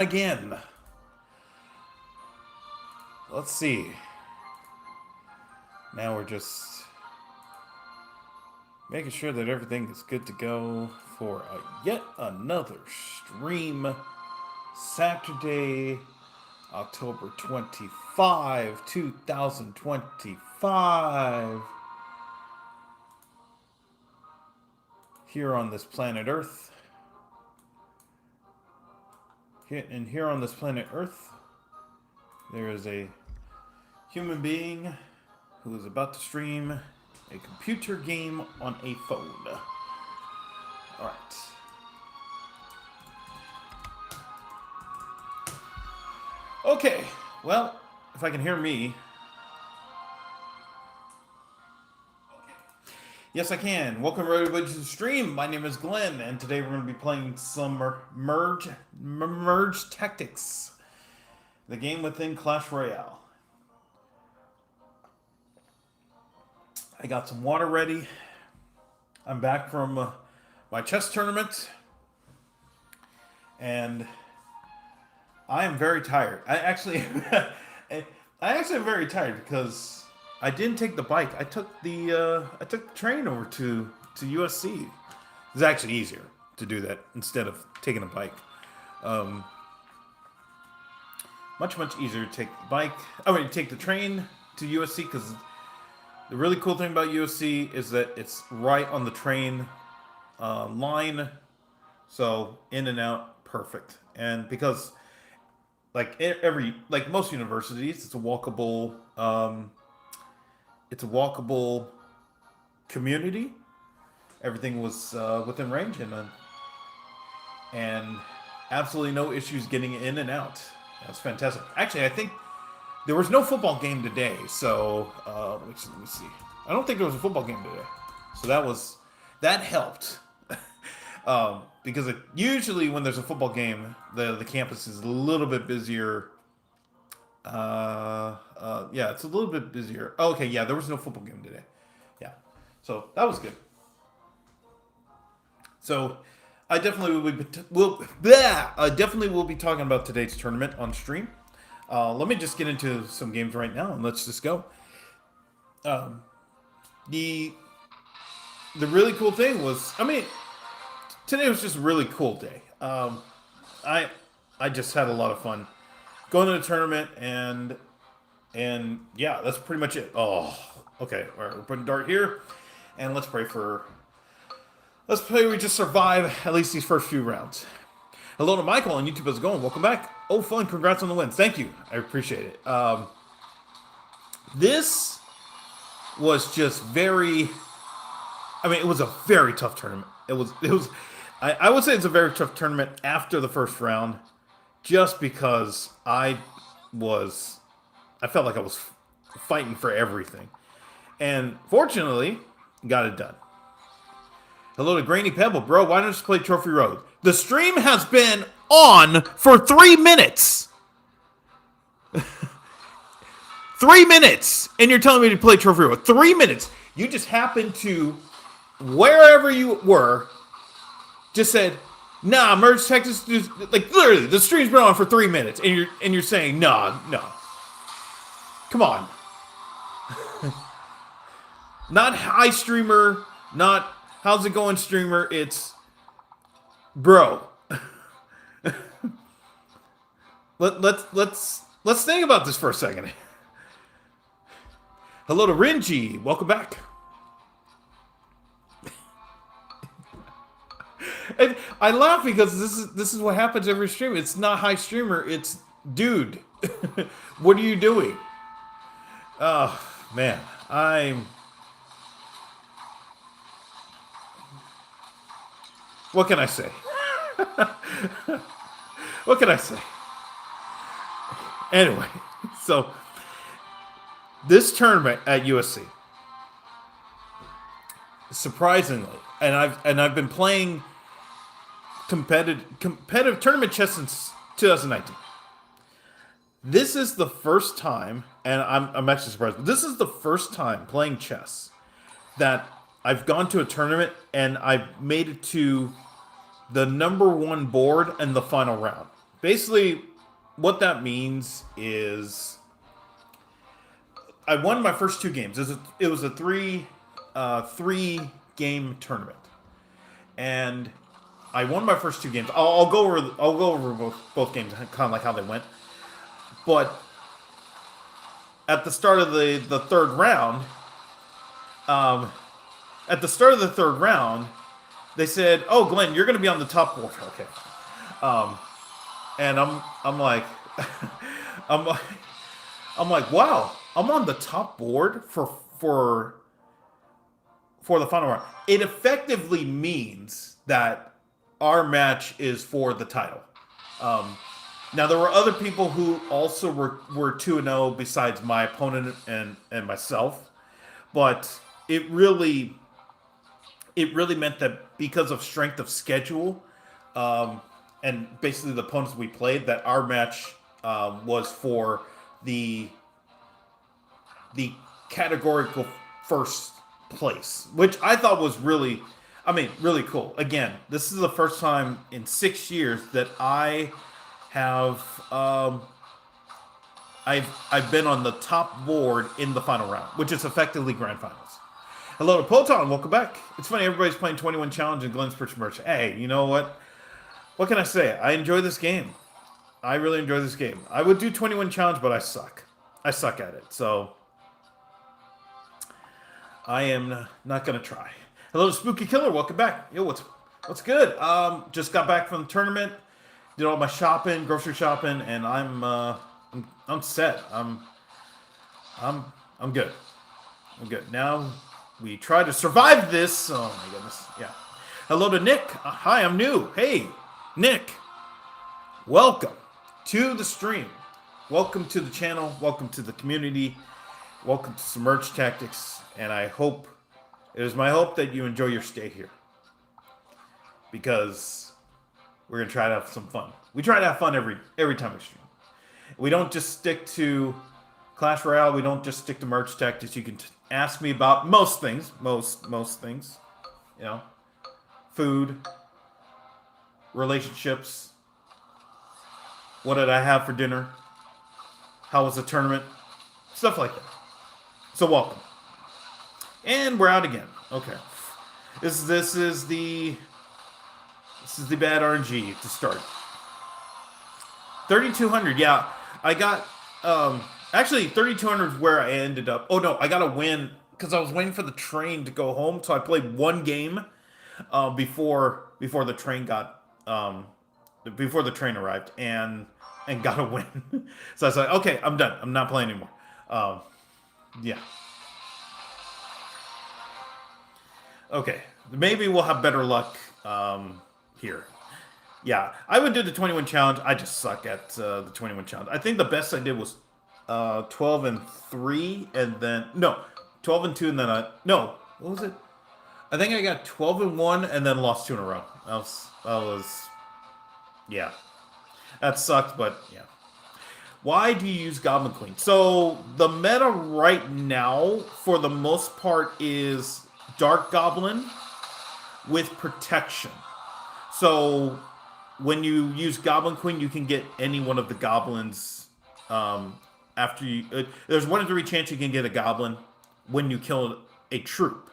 again. Let's see. Now we're just making sure that everything is good to go for yet another stream. Saturday, October 25, 2025. Here on this planet Earth. And here on this planet Earth, there is a human being who is about to stream a computer game on a phone. Alright. Okay, well, if I can hear me. Yes, I can. Welcome everybody to the stream. My name is Glenn, and today we're going to be playing some Merge Tactics, the game within Clash Royale. I got some water ready. I'm back from my chess tournament, and I am very tired. I actually am very tired because I didn't take the bike. I took the train over to USC. It's actually easier to do that instead of taking a bike. Much easier to take the bike. Take the train to USC because the really cool thing about USC is that it's right on the train line, so in and out, perfect. And because like most universities, it's a walkable community. Everything was within range, and absolutely no issues getting in and out. That's fantastic. Actually, I think there was no football game today, so let me see. I don't think there was a football game today, so that helped. Because usually when there's a football game, the campus is a little bit busier. Yeah, it's a little bit busier. Oh, okay, yeah, there was no football game today. Yeah, so that was good. So I definitely will be talking about today's tournament on stream. Let me just get into some games right now, and let's just go. The really cool thing was, today was just a really cool day. I just had a lot of fun going to the tournament, and yeah, that's pretty much it. Oh, okay. All right, we're putting dart here, and let's pray we just survive at least these first few rounds. Hello to Michael on YouTube. How's it going? Welcome back. Oh, fun. Congrats on the wins. Thank you. I appreciate it. This was just it was a very tough tournament. It was. I would say it's a very tough tournament after the first round, just because I felt like I was fighting for everything, and fortunately, got it done. Hello to Grainy Pebble, bro. Why don't you just play Trophy Road? The stream has been on for 3 minutes. 3 minutes, and you're telling me to play Trophy Road. 3 minutes. You just happened to, wherever you were, just said, nah, Merge Texas, like literally, the stream's been on for 3 minutes, and you're saying, no. Come on. Not hi streamer, not how's it going streamer, it's bro. Let's think about this for a second. Hello to Rinji, welcome back. And I laugh because this is what happens every stream. It's not hi streamer, it's dude. What are you doing? Oh man, what can I say? What can I say? Anyway, so this tournament at USC, surprisingly, and I've been playing competitive tournament chess since 2019. This is the first time, and I'm actually surprised, but this is the first time playing chess that I've gone to a tournament and I've made it to the number one board in the final round. basically, what that means is I won my first two games. It was a three game tournament, and I won my first two games. I'll go over both games, kind of like how they went. But at the start of the third round, um, at the start of the third round, they said, "Oh, Glenn, you're going to be on the top board." Okay, um, and I'm like, I'm like, I'm like, wow, I'm on the top board for the final round. It effectively means that our match is for the title. Um, Now there were other people who also were 2-0 besides my opponent and myself, but it really meant that because of strength of schedule, um, and basically the opponents we played, that our match was for the the categorical first place, which I thought was really, I mean, really cool. Again, this is the first time in 6 years that I have I've been on the top board in the final round, which is effectively grand finals. Hello to Poton, welcome back. It's funny everybody's playing 21 Challenge and Glenn's Perch Merch. Hey, you know what? What can I say? I enjoy this game. I really enjoy this game. I would do 21 Challenge, but I suck. I suck at it, so I am not gonna try. Hello to Spooky Killer, welcome back. Yo, what's good? Just got back from the tournament. Did all my shopping, grocery shopping, and I'm set. I'm good. I'm good. Now we try to survive this. Oh my goodness. Yeah. Hello to Nick. Hi, I'm new. Hey, Nick. Welcome to the stream. Welcome to the channel. Welcome to the community. Welcome to Submerged Tactics. And it is my hope that you enjoy your stay here, because we're gonna try to have some fun. We try to have fun every time we stream. We don't just stick to Clash Royale. We don't just stick to merch tactics. You can ask me about most things, most things. You know, food, relationships. What did I have for dinner? How was the tournament? Stuff like that. So welcome. And we're out again. Okay. This is the bad RNG to start. 3,200, yeah. I got, actually 3,200 is where I ended up. Oh no, I got a win because I was waiting for the train to go home. So I played one game before the train before the train arrived, and got a win. So I was like, okay, I'm done. I'm not playing anymore. Yeah. Okay, maybe we'll have better luck here. Yeah, I would do the 21 challenge. I just suck at the 21 challenge. I think the best I did was 12-3, and then no, 12-2, and then no, what was it? I think I got 12-1, and then lost 2 in a row. That was yeah, that sucked, but yeah. Why do you use Goblin Queen? So the meta right now, for the most part, is Dark Goblin with protection. So when you use Goblin Queen, you can get any one of the goblins after you. There's 1 in 3 chance you can get a goblin when you kill a troop.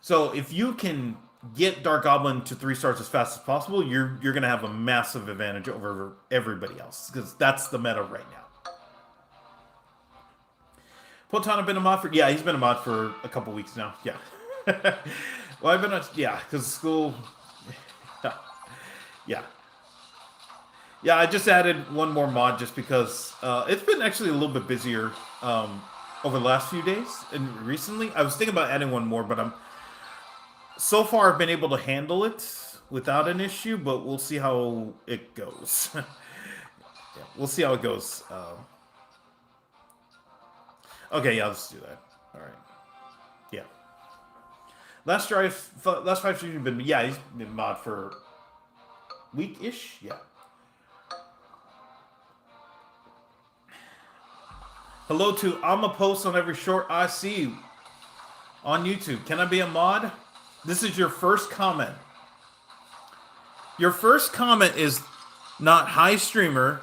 So if you can get Dark Goblin to 3 stars as fast as possible, you're gonna have a massive advantage over everybody else, because that's the meta right now. Potana been a mod for, yeah, he's been a mod for a couple weeks now. Yeah. Well, I've been because school. Yeah. Yeah, I just added one more mod just because it's been actually a little bit busier over the last few days and recently. I was thinking about adding one more, but so far I've been able to handle it without an issue, but we'll see how it goes. Yeah, we'll see how it goes. Okay, yeah, let's do that. All right. Yeah. Last 5 streams have been, yeah, he's been mod for week-ish, yeah. Hello to I'm a post on every short I see on YouTube. Can I be a mod? This is your first comment. Your first comment is not hi streamer.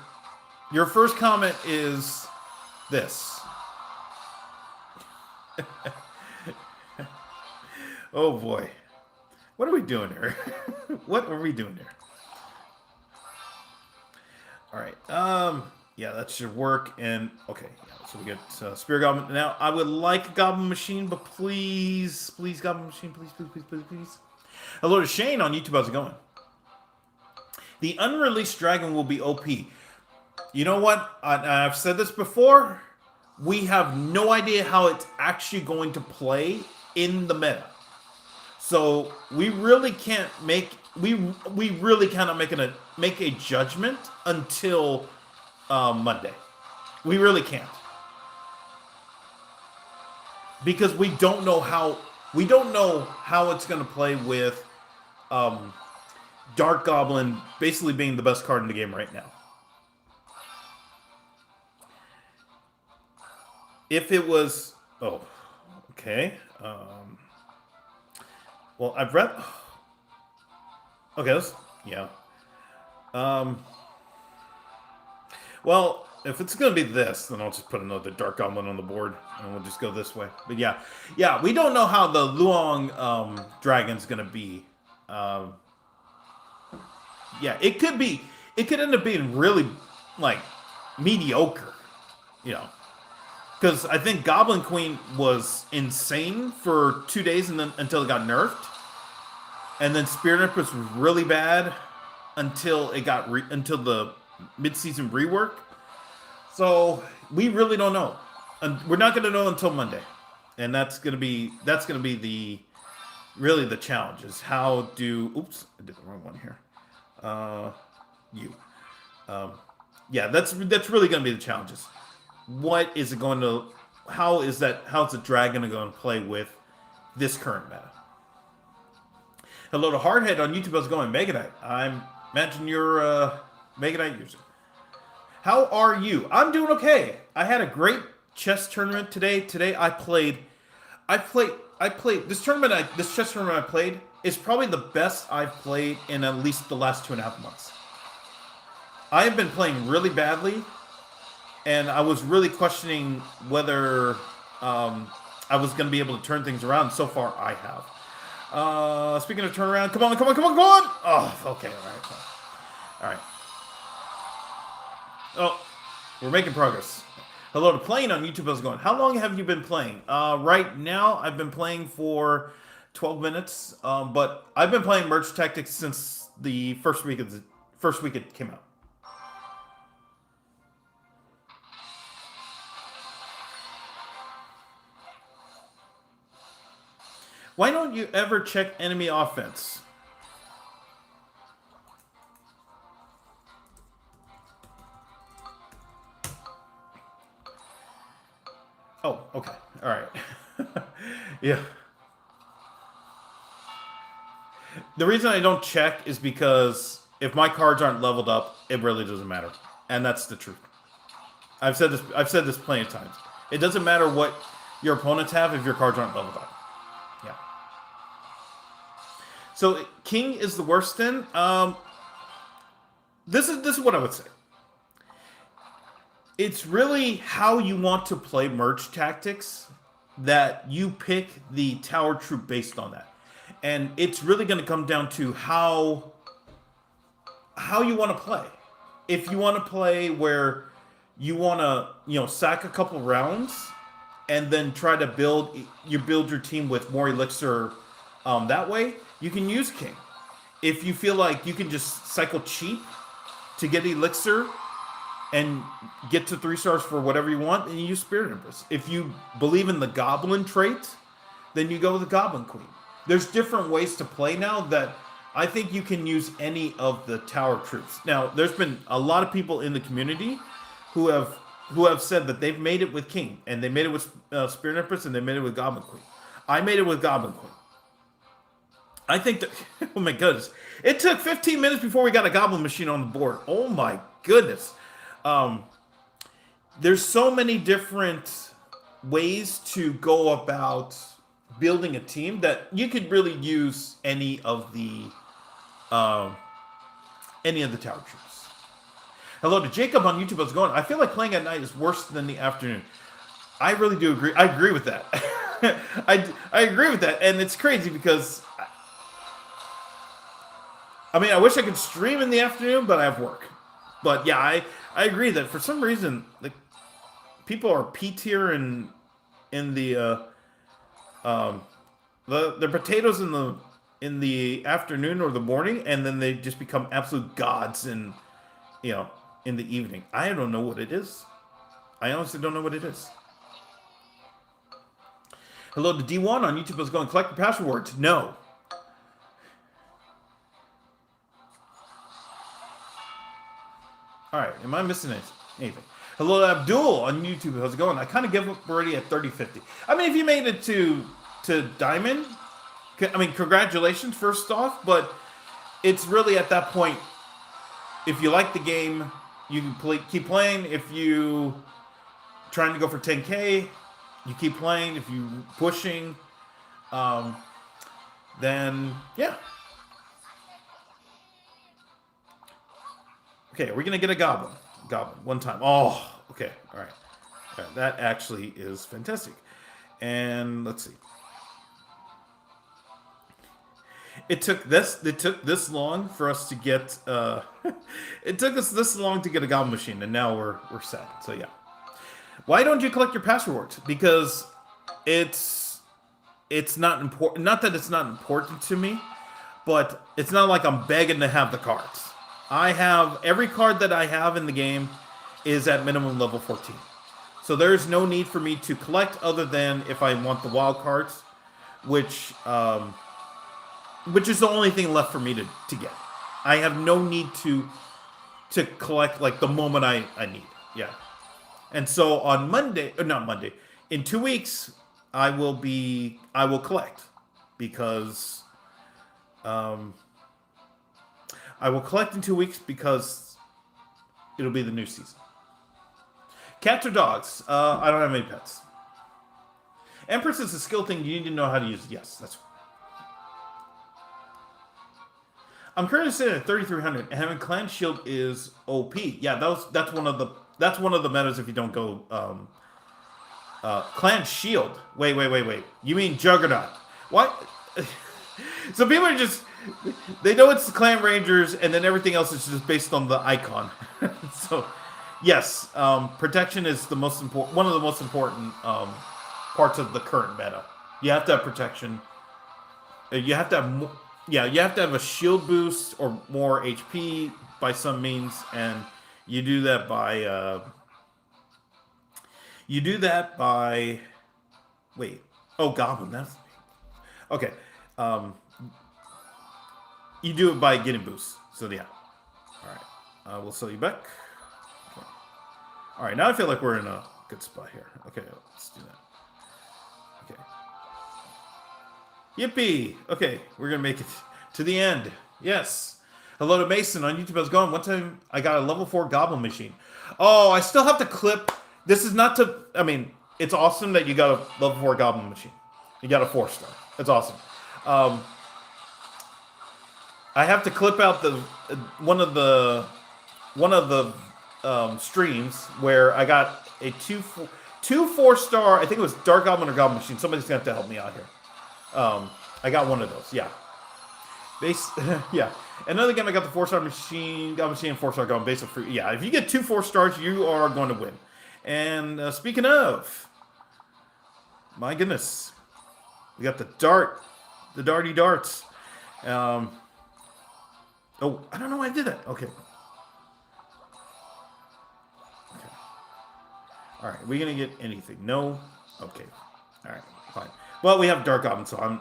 Your first comment is this. Oh boy. What are we doing here? What are we doing here? All right. Yeah, that should work. And okay, yeah, so we get Spear Goblin. Now, I would like a Goblin Machine, but please, please, Goblin Machine, please, please, please, please, please. Hello to Shane on YouTube. How's it going? The unreleased dragon will be OP. You know what? I've said this before. We have no idea how it's actually going to play in the meta. So we really can't make we really cannot make a judgment until Monday. We really can't, because we don't know how it's going to play with Dark Goblin basically being the best card in the game right now. If it was, oh, okay. Well, I've read. Okay, yeah. Well, if it's gonna be this, then I'll just put another Dark Goblin on the board, and we'll just go this way. But yeah, we don't know how the Luong dragon's gonna be. Yeah, it could be. It could end up being really like mediocre, you know. Because I think Goblin Queen was insane for 2 days, and then until it got nerfed, and then Spirit Empress was really bad until it got until the mid-season rework. So we really don't know, and we're not going to know until Monday, and that's going to be the really the challenge is how do. Oops, I did the wrong one here. Yeah, that's really going to be the challenges. What is it going to? How is the dragon going to play with this current meta? Hello to Hardhead on YouTube. How's it going? Megadite. I imagine you're a Megadite user. How are you? I'm doing okay. I had a great chess tournament today. Today I played this tournament. This chess tournament I played is probably the best I've played in at least the last 2.5 months. I have been playing really badly. And I was really questioning whether I was going to be able to turn things around. So far, I have. Speaking of turnaround, come on. Oh, okay, all right. Oh, we're making progress. Hello to Playing on YouTube. How's it going? How long have you been playing? Right now, I've been playing for 12 minutes. But I've been playing Merge Tactics since the first week it came out. Why don't you ever check enemy offense? Oh, okay. All right. Yeah. The reason I don't check is because if my cards aren't leveled up, it really doesn't matter. And that's the truth. I've said this plenty of times. It doesn't matter what your opponents have if your cards aren't leveled up. Yeah. So King is the worst then. This is what I would say. It's really how you want to play Merge Tactics that you pick the Tower Troop based on that. And it's really going to come down to how you want to play. If you want to play where you want to, sack a couple rounds and then try to build your team with more elixir that way, you can use King. If you feel like you can just cycle cheap to get elixir and get to 3 stars for whatever you want, then you use Spirit Empress. If you believe in the Goblin trait, then you go with the Goblin Queen. There's different ways to play now that I think you can use any of the Tower Troops. Now, there's been a lot of people in the community who have said that they've made it with King, and they made it with Spirit Empress, and they made it with Goblin Queen. I made it with Goblin Queen. I think that, oh my goodness. It took 15 minutes before we got a Goblin Machine on the board. Oh my goodness. There's so many different ways to go about building a team that you could really use any of the Tower Troops. Hello to Jacob on YouTube. How's it going? I feel like playing at night is worse than the afternoon. I really do agree. I agree with that. I agree with that, and it's crazy because I mean I wish I could stream in the afternoon, but I have work. But yeah, I agree that for some reason like people are P tier in the potatoes in the afternoon or the morning, and then they just become absolute gods you know in the evening. I don't know what it is. I honestly don't know what it is. Hello to D1 on YouTube. Is going collect your password words. No. All right. Am I missing anything? Hello to Abdul on YouTube. How's it going? I kind of give up already at 30-50. I mean, if you made it to Diamond, I mean, congratulations first off. But it's really at that point, if you like the game, you can keep playing. If you trying to go for 10K, you keep playing. If you pushing, then yeah. Okay, we're gonna get a goblin. Goblin one time. Oh, okay, all right. That actually is fantastic. And let's see. It took this long for us to get. It took us this long to get a goblin machine, and now we're set. So yeah. Why don't you collect your passwords? Because it's not important. Not that it's not important to me, but it's not like I'm begging to have the cards. I have every card that I have in the game is at minimum level 14. So there's no need for me to collect other than if I want the wild cards, which is the only thing left for me to get. I have no need to collect like the moment I need. Yeah. And so on Monday, or not Monday, in 2 weeks, I will collect because I will collect in 2 weeks because it'll be the new season. Cats or dogs? I don't have any pets. Empress is a skill thing. You need to know how to use it. Yes, that's. I'm currently sitting at 3,300, and having Clan Shield is OP. Yeah, that's one of the metas if you don't go Clan Shield. Wait. You mean Juggernaut? What? So people are just they know it's the Clan Rangers, and then everything else is just based on the icon. So yes, protection is one of the most important parts of the current meta. You have to have protection. You have to have you have to have a shield boost or more HP by some means, and you do that by wait. Oh, Goblin. That's okay. You do it by getting boosts. So yeah. All right. We'll sell you back. Okay. All right. Now I feel like we're in a good spot here. Okay. Let's do that. Okay. Yippee! Okay, we're gonna make it to the end. Yes. Hello to Mason on YouTube. How's it going? One time I got a level 4 goblin machine. Oh, I still have to clip. This is not to. I mean, it's awesome that you got a level 4 goblin machine. You got a 4-star. That's awesome. I have to clip out one of the streams where I got a two 4-star. I think it was Dark Goblin or Goblin Machine. Somebody's gonna have to help me out here. I got one of those, yeah. Yeah. Another game I got the 4-star machine, Goblin Machine, and 4-star Goblin basic free. Yeah, if you get 2 4-stars, you are going to win. And speaking of, my goodness, we got the darty darts. Oh, I don't know why I did that. Okay. All right, we gonna get anything? No. Okay. All right, fine. Well, we have Dark Goblin, so I'm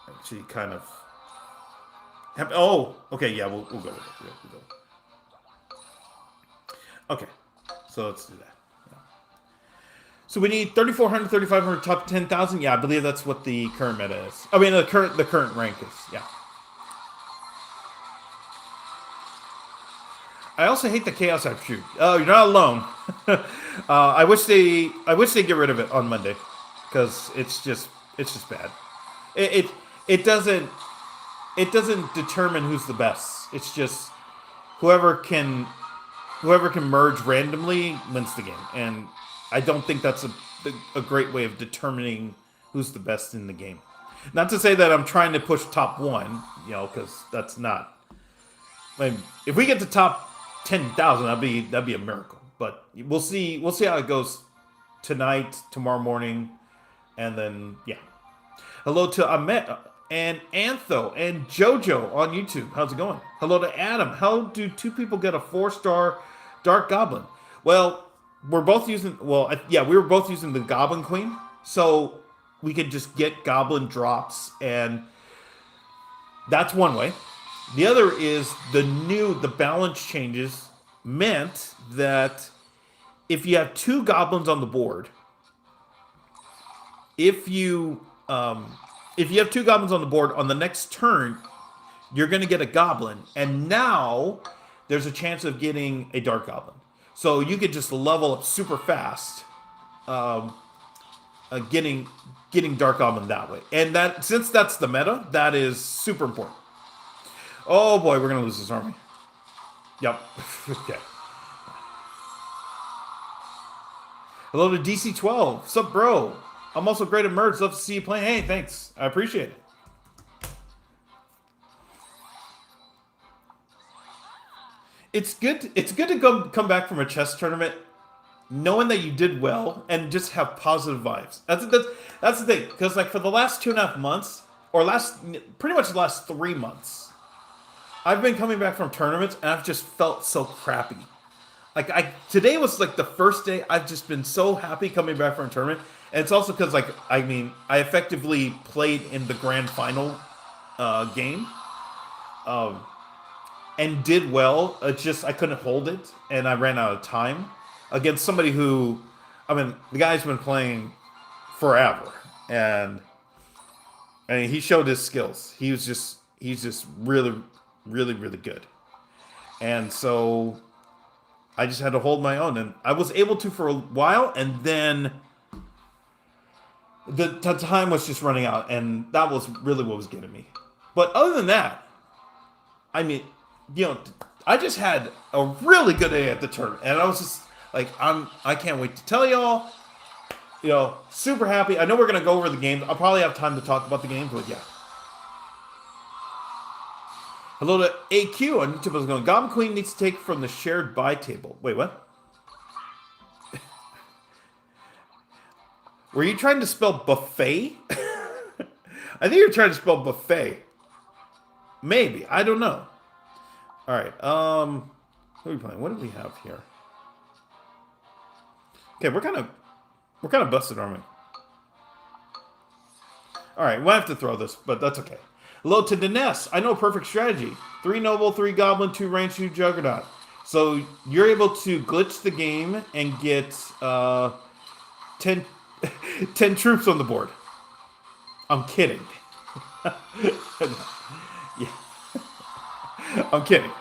actually kind of. Oh, okay, yeah, we'll go with it. We'll go. Okay, so let's do that. Yeah. So we need 3,400, 3,500, top 10,000. Yeah, I believe that's what the current meta is. I mean, the current rank is. Yeah. I also hate the chaos app shoot. Oh, you're not alone. I wish they get rid of it on Monday, because it's just bad. It doesn't determine who's the best. It's just whoever can whoever can merge randomly wins the game. And I don't think that's a great way of determining who's the best in the game. Not to say that I'm trying to push top one, because that's not. I mean, if we get to top 10,000, that'd be a miracle. But we'll see. We'll see how it goes tonight, tomorrow morning, and then yeah. Hello to Ahmet and Antho and Jojo on YouTube. How's it going? Hello to Adam. How do two people get a 4-star Dark Goblin? Well, we're both using. Well, yeah, we were both using the Goblin Queen, so we could just get Goblin drops, and that's one way. The other is the balance changes meant that if you have two goblins on the board, if you have two goblins on the board on the next turn, you're going to get a goblin, and now there's a chance of getting a dark goblin. So you could just level up super fast, getting dark goblin that way. And that since that's the meta, that is super important. Oh boy, we're going to lose this army. Yep. Okay. Hello to DC12. What's up, bro? I'm also great at merge. Love to see you playing. Hey, thanks. I appreciate it. It's good. It's good to come back from a chess tournament knowing that you did well and just have positive vibes. That's the thing. Because like for the last 2.5 months, or pretty much the last 3 months, I've been coming back from tournaments and I've just felt so crappy. Today was like the first day I've just been so happy coming back from a tournament. And it's also because I effectively played in the grand final game and did well. It's just I couldn't hold it and I ran out of time against somebody who, the guy's been playing forever, and he showed his skills. He's just really, really, really good. And so I just had to hold my own, and I was able to for a while, and then the time was just running out, and that was really what was getting me. But other than that, I just had a really good day at the tournament, and I was just like, I can't wait to tell y'all. Super happy. I know we're gonna go over the games. I'll probably have time to talk about the games, but yeah. Hello to AQ on YouTube. I was going, Goblin Queen needs to take from the shared buy table. Wait, what? Were you trying to spell buffet? I think you're trying to spell buffet. Maybe. I don't know. All right. Who are we playing? What do we have here? Okay, we're kind of busted, aren't we? All right, we'll have to throw this, but that's okay. Hello to Dinesh. I know a perfect strategy. 3 Noble, 3 Goblin, 2 Range, 2 Juggernaut. So you're able to glitch the game and get 10 troops on the board. I'm kidding. Yeah. I'm kidding.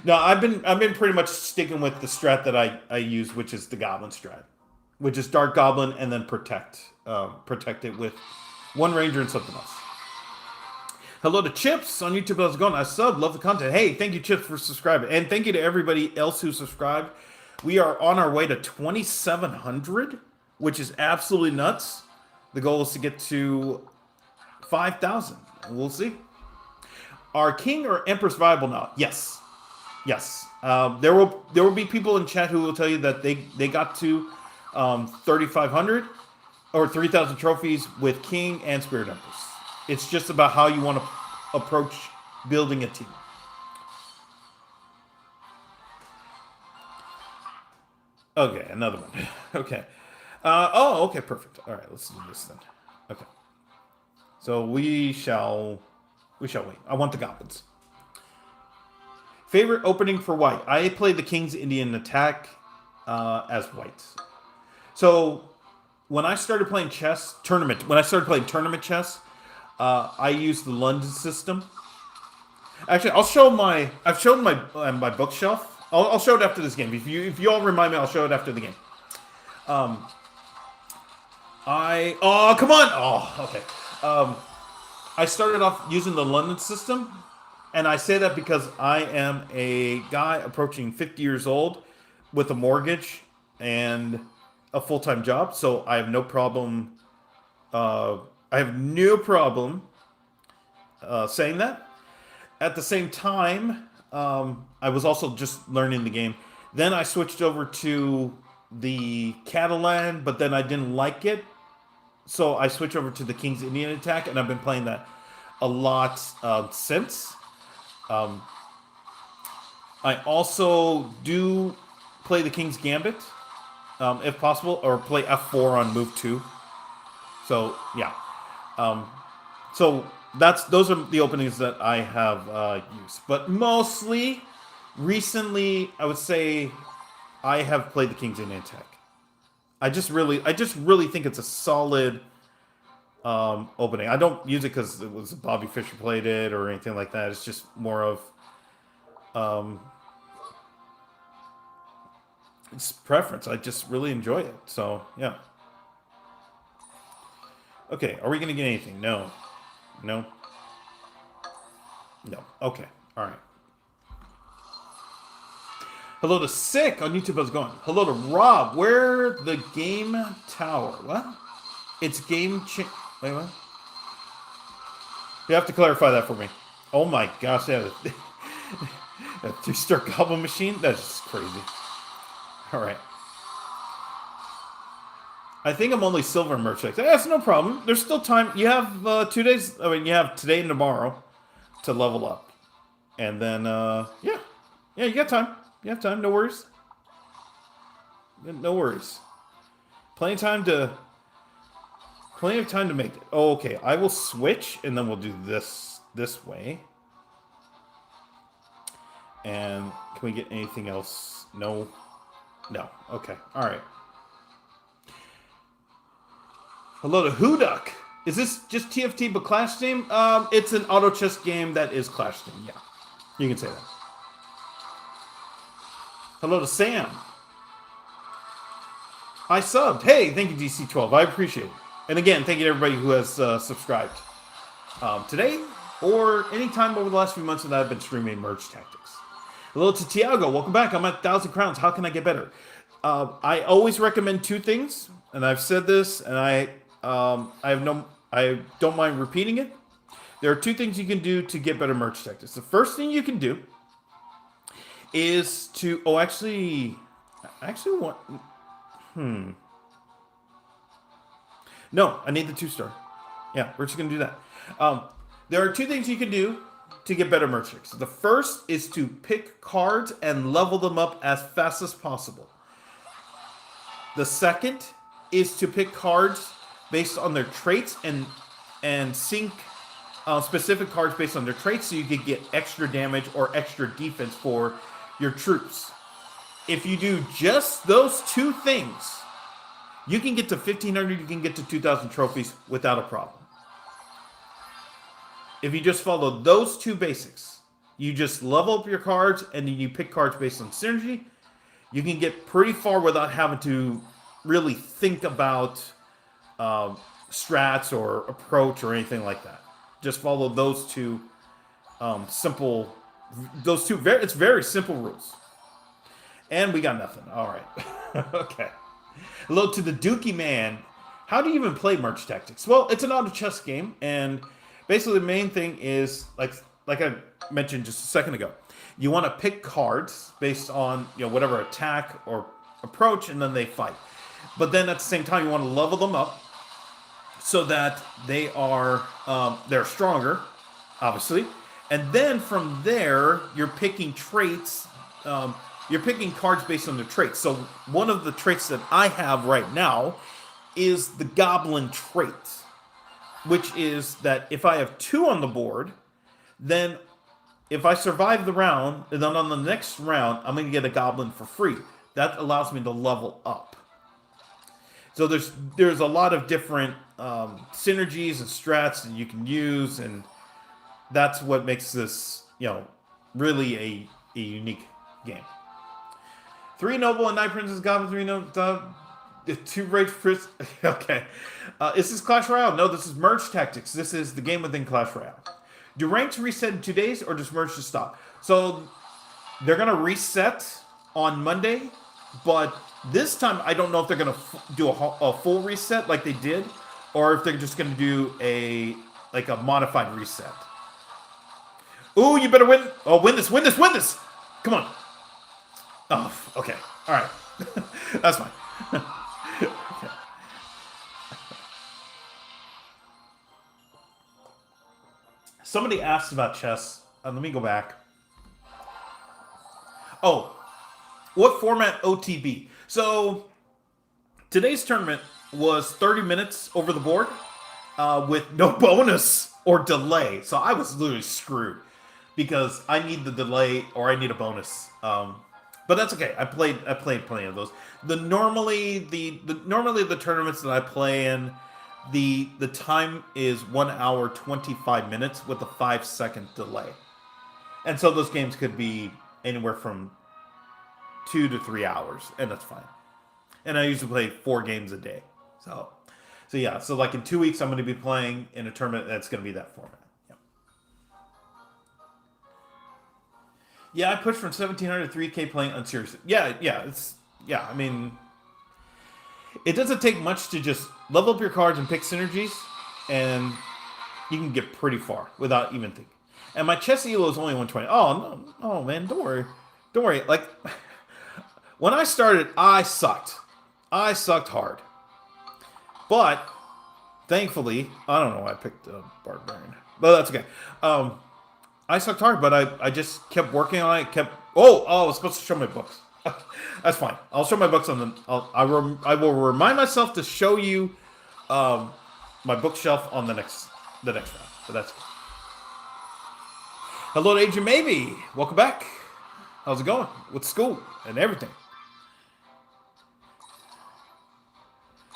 No, I've been pretty much sticking with the strat that I use, which is the Goblin strat, which is Dark Goblin and then protect it with 1 Ranger and something else. Hello to Chips on YouTube. How's it going? I sub. Love the content. Hey, thank you, Chips, for subscribing. And thank you to everybody else who subscribed. We are on our way to 2,700, which is absolutely nuts. The goal is to get to 5,000. We'll see. Are King or Empress viable now? Yes. Yes. There will be people in chat who will tell you that they got to 3,500 or 3,000 trophies with King and Spirit Empress. It's just about how you want to approach building a team. Okay, another one. Okay. Okay, perfect. All right, let's do this then. Okay. So we shall wait. I want the goblins. Favorite opening for white. I played the King's Indian Attack as white. So when I started playing tournament chess, I used the London system. Actually, I've shown my bookshelf. I'll show it after this game. If you all remind me, I'll show it after the game. Come on. Oh, okay. I started off using the London system, And I say that because I am a guy approaching 50 years old with a mortgage and a full-time job, so I have no problem. I have no problem saying that. At the same time, I was also just learning the game. Then I switched over to the Catalan, but then I didn't like it, so I switched over to the King's Indian Attack, and I've been playing that a lot since. Um, I also do play the King's Gambit, if possible, or play F4 on move 2. So yeah, um, so those are the openings that I have used. But mostly, recently, I would say I have played the King's Indian Attack. I just really think it's a solid opening. I don't use it because it was Bobby Fischer played it or anything like that. It's just more of um, it's preference. I just really enjoy it. So yeah. Okay, are we gonna get anything? No, no, no. Okay, all right. Hello to Sick on YouTube. How's it going? Hello to Rob. Where the game tower? What? It's game. Wait, what? You have to clarify that for me. Oh my gosh, yeah. A 2-star goblin machine? That's just crazy. Alright. I think I'm only silver merchant. That's no problem. There's still time. You have 2 days. I mean, you have today and tomorrow to level up. And then, yeah. Yeah, you got time. You have time. No worries. No worries. Plenty of time to make it. Oh, okay. I will switch, and then we'll do this way. And can we get anything else? No. No. Okay. All right. Hello to Hooduck. Is this just TFT but Clash Team? It's an auto chess game that is Clash Team. Yeah. You can say that. Hello to Sam. I subbed. Hey, thank you, DC12. I appreciate it. And again, thank you to everybody who has subscribed today or any time over the last few months that I've been streaming Merge Tactics. Hello to Tiago. Welcome back. I'm at 1,000 crowns. How can I get better? I always recommend 2 things, and I've said this, and I don't mind repeating it. There are 2 things you can do to get better Merge Tactics. The first thing you can do is to No, I need the 2-star. Yeah, we're just gonna do that. There are 2 things you can do to get better merch tricks. The first is to pick cards and level them up as fast as possible. The second is to pick cards based on their traits and sync specific cards based on their traits so you can get extra damage or extra defense for your troops. If you do just those 2 things, you can get to 1,500, you can get to 2,000 trophies without a problem. If you just follow those 2 basics, you just level up your cards and then you pick cards based on synergy, you can get pretty far without having to really think about strats or approach or anything like that. Just follow those 2 simple, it's very simple rules. And we got nothing. All right. Okay. Hello to the Dookie Man. How do you even play Merge Tactics? Well, it's an auto chess game, and basically the main thing is like I mentioned just a second ago. You want to pick cards based on whatever attack or approach, and then they fight. But then at the same time, you want to level them up so that they are they're stronger, obviously. And then from there, you're picking traits. You're picking cards based on their traits. So one of the traits that I have right now is the Goblin trait, which is that if I have 2 on the board, then if I survive the round, and then on the next round, I'm going to get a Goblin for free. That allows me to level up. So there's a lot of different synergies and strats that you can use, and that's what makes this really a unique game. 3 noble and 9 princess goblins. 3 noble, 2 rage prince. Okay, is this Clash Royale? No, this is Merge Tactics. This is the game within Clash Royale. Do ranks reset in 2 days, or does merge just stop? So they're gonna reset on Monday, but this time I don't know if they're gonna do a full reset like they did, or if they're just gonna do a modified reset. Ooh, you better win! Oh, win this! Win this! Win this! Come on! Oh, okay. All right, that's fine. Okay. Somebody asked about chess. Let me go back. Oh, what format OTB? So today's tournament was 30 minutes over the board with no bonus or delay. So I was literally screwed because I need the delay or I need a bonus. But that's okay. I played plenty of those. Normally the tournaments that I play in, the time is 1 hour 25 minutes with a 5-second delay, and so those games could be anywhere from 2 to 3 hours, and that's fine. And I usually play 4 games a day. So yeah. So like in 2 weeks, I'm going to be playing in a tournament that's going to be that format. Yeah, I pushed from 1,700 to 3K playing unserious. Yeah. I mean, it doesn't take much to just level up your cards and pick synergies, and you can get pretty far without even thinking. And my chess elo is only 120. Oh, no. Oh, man, don't worry. Like, when I started, I sucked. I sucked hard. But, thankfully, I don't know why I picked a Barbarian. But that's okay. I sucked hard, but I just kept working on it. Oh, I was supposed to show my books. That's fine. I'll show my books on the. I will remind myself to show you my bookshelf on the next round. But that's good. Hello to Agent Maybe. Welcome back. How's it going with school and everything?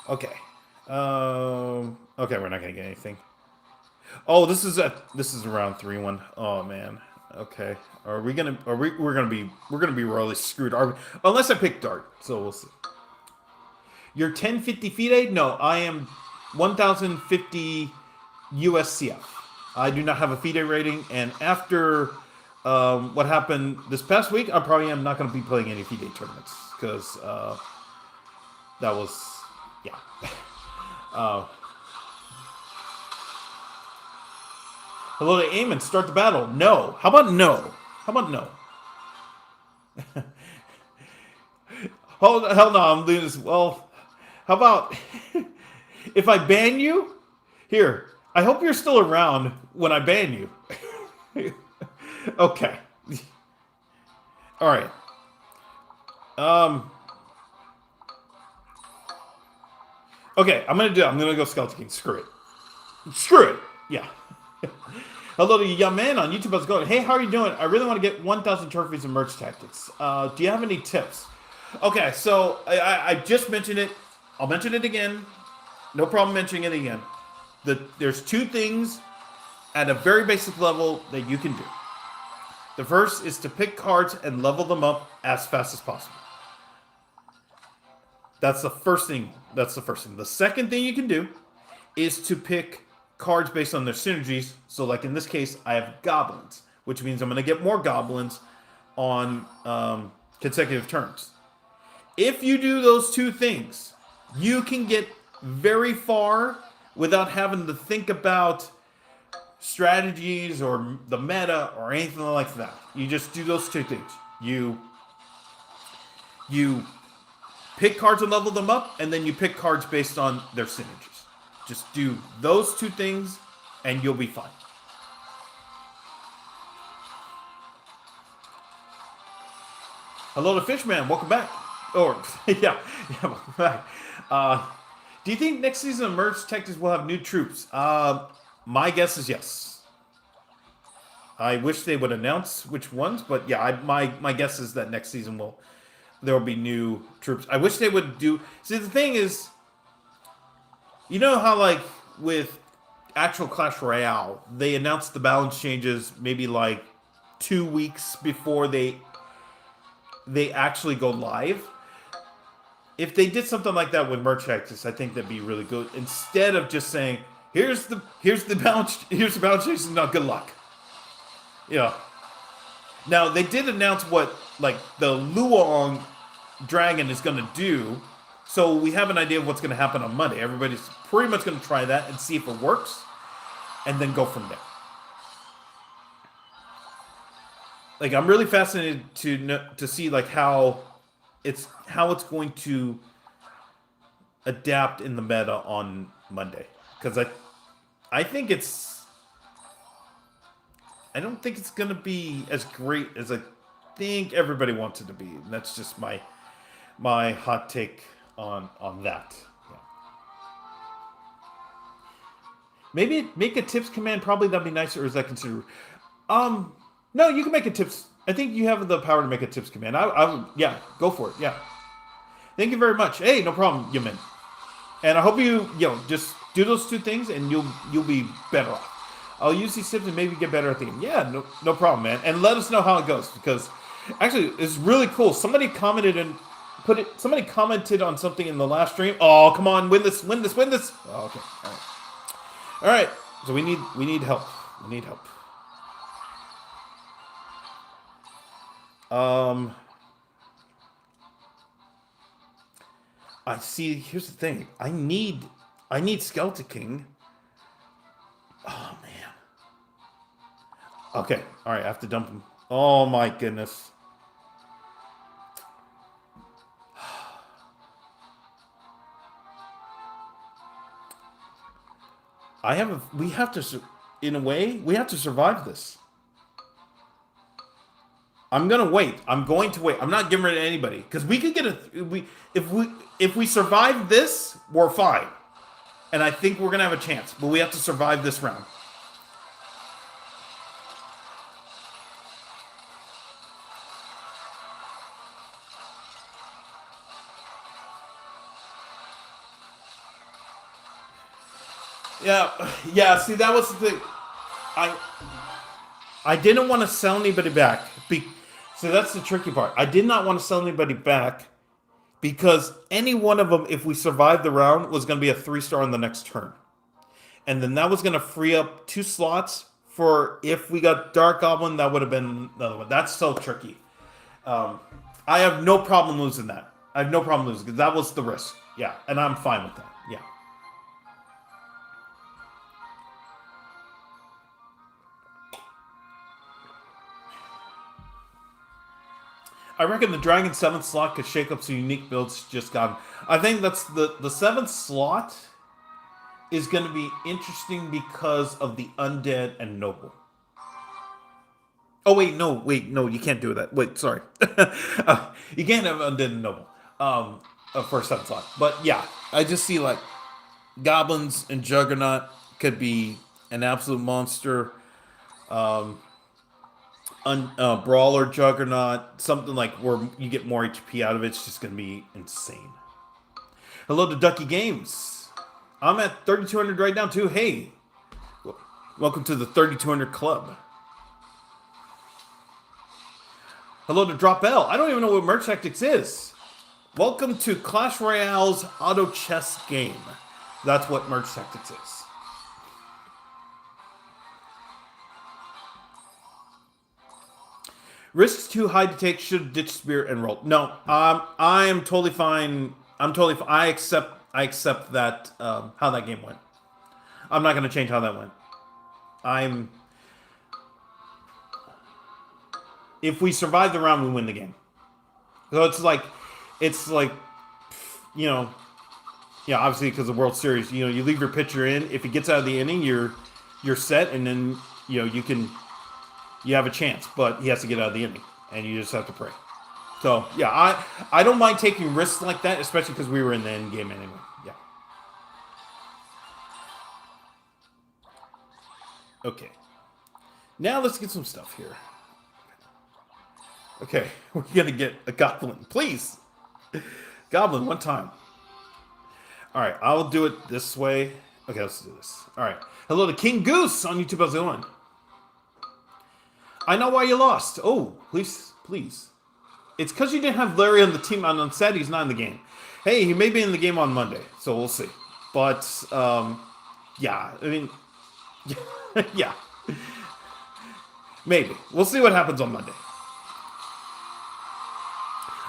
Okay. Okay, we're not gonna get anything. Oh, this is a round 3-1. Oh man. Okay. We're gonna be royally screwed. Unless I pick Dart. So we'll see. You're 1050 FIDE? No, I am 1050 USCF. I do not have a FIDE rating, and after what happened this past week, I probably am not going to be playing any FIDE tournaments because that was Hello to Eamon. Start the battle. No. How about no? Hell no, I'm doing this. Well, how about if I ban you? Here, I hope you're still around when I ban you. Okay. All right. Okay, I'm gonna go Skeleton King. Screw it. Yeah. Hello to young man on YouTube. How's it going? Hey, how are you doing? I really want to get 1,000 trophies in merch tactics. Do you have any tips? Okay, so I just mentioned it. I'll mention it again. No problem mentioning it again. There's 2 things at a very basic level that you can do. The first is to pick cards and level them up as fast as possible. That's the first thing. The second thing you can do is to pick cards based on their synergies. So like in this case, I have goblins, which means I'm going to get more goblins on consecutive turns. If you do those 2 things, you can get very far without having to think about strategies or the meta or anything like that. You just do those 2 things. You pick cards and level them up, and then you pick cards based on their synergies. Just do those 2 things, and you'll be fine. Hello to Fishman. Welcome back. Yeah, welcome back. Do you think next season of Merge Tactics will have new troops? My guess is yes. I wish they would announce which ones, but yeah, my guess is that next season there will be new troops. I wish they would do. See, the thing is, you know how like with actual Clash Royale, they announced the balance changes maybe like 2 weeks before they actually go live. If they did something like that with merch tactics, I think that'd be really good. Instead of just saying, here's the balance changes, now good luck. Yeah. Now they did announce what like the Luong dragon is going to do, so we have an idea of what's going to happen on Monday. Everybody's pretty much going to try that and see if it works, and then go from there. Like I'm really fascinated to see like how it's going to adapt in the meta on Monday, because I think I don't think it's going to be as great as I think everybody wants it to be. And that's just my hot take on that. Yeah. Maybe make a tips command. Probably that'd be nicer. Or is that considered? No, you can make a tips. I think you have the power to make a tips command. I would, yeah, go for it. Yeah. Thank you very much. Hey, no problem, Yamin. And I hope you just do those two things, and you'll be better off. I'll use these tips and maybe get better at the game. Yeah, no problem, man. And let us know how it goes, because actually it's really cool. Somebody commented on something in the last stream. Oh, come on, win this. Oh, okay. All right. So we need help. We need help. I see. Here's the thing. I need Skeleton King. Oh man. Okay. All right. I have to dump him. Oh my goodness. We have to, in a way, we have to survive this. I'm going to wait. I'm not giving it to anybody, because we could get if we survive this, we're fine. And I think we're going to have a chance, but we have to survive this round. Yeah, see, that was the thing. I didn't want to sell anybody back. So that's the tricky part. I did not want to sell anybody back, because any one of them, if we survived the round, was going to be a 3-star on the next turn. And then that was going to free up 2 slots for if we got Dark Goblin, that would have been another one. That's so tricky. I have no problem losing that. I have no problem losing, because that was the risk. Yeah, and I'm fine with that. Yeah. I reckon the Dragon 7th slot could shake up some unique builds just gotten. I think that's the 7th slot is going to be interesting because of the Undead and Noble. Oh, wait, no, you can't do that. Wait, sorry. You can't have Undead and Noble for a 7th slot. But yeah, I just see like Goblins and Juggernaut could be an absolute monster. Brawler Juggernaut, something like where you get more HP out of it. It's just going to be insane. Hello to Ducky Games. I'm at 3,200 right now too. Hey, welcome to the 3,200 club. Hello to Drop L. I don't even know what Merch Tactics is. Welcome to Clash Royale's auto chess game. That's what Merch Tactics is. Risks too high to take. Should ditch Spirit and roll. No, I am totally fine. I accept that how that game went. I'm not going to change how that went. If we survive the round, we win the game. So it's like, obviously because of World Series, you leave your pitcher in. If he gets out of the inning, you're set, and then you have a chance, but he has to get out of the inning, and you just have to pray. So, yeah, I don't mind taking risks like that, especially because we were in the end game anyway. Yeah. Okay. Now let's get some stuff here. Okay, we're going to get a Goblin. Please. Goblin, one time. All right, I'll do it this way. Okay, let's do this. All right. Hello to King Goose on YouTube. How's it going? I know why you lost. Oh, please. It's because you didn't have Larry on the team. On Saturday, he's not in the game. Hey, he may be in the game on Monday, so we'll see. But, yeah, I mean, yeah. Maybe. We'll see what happens on Monday.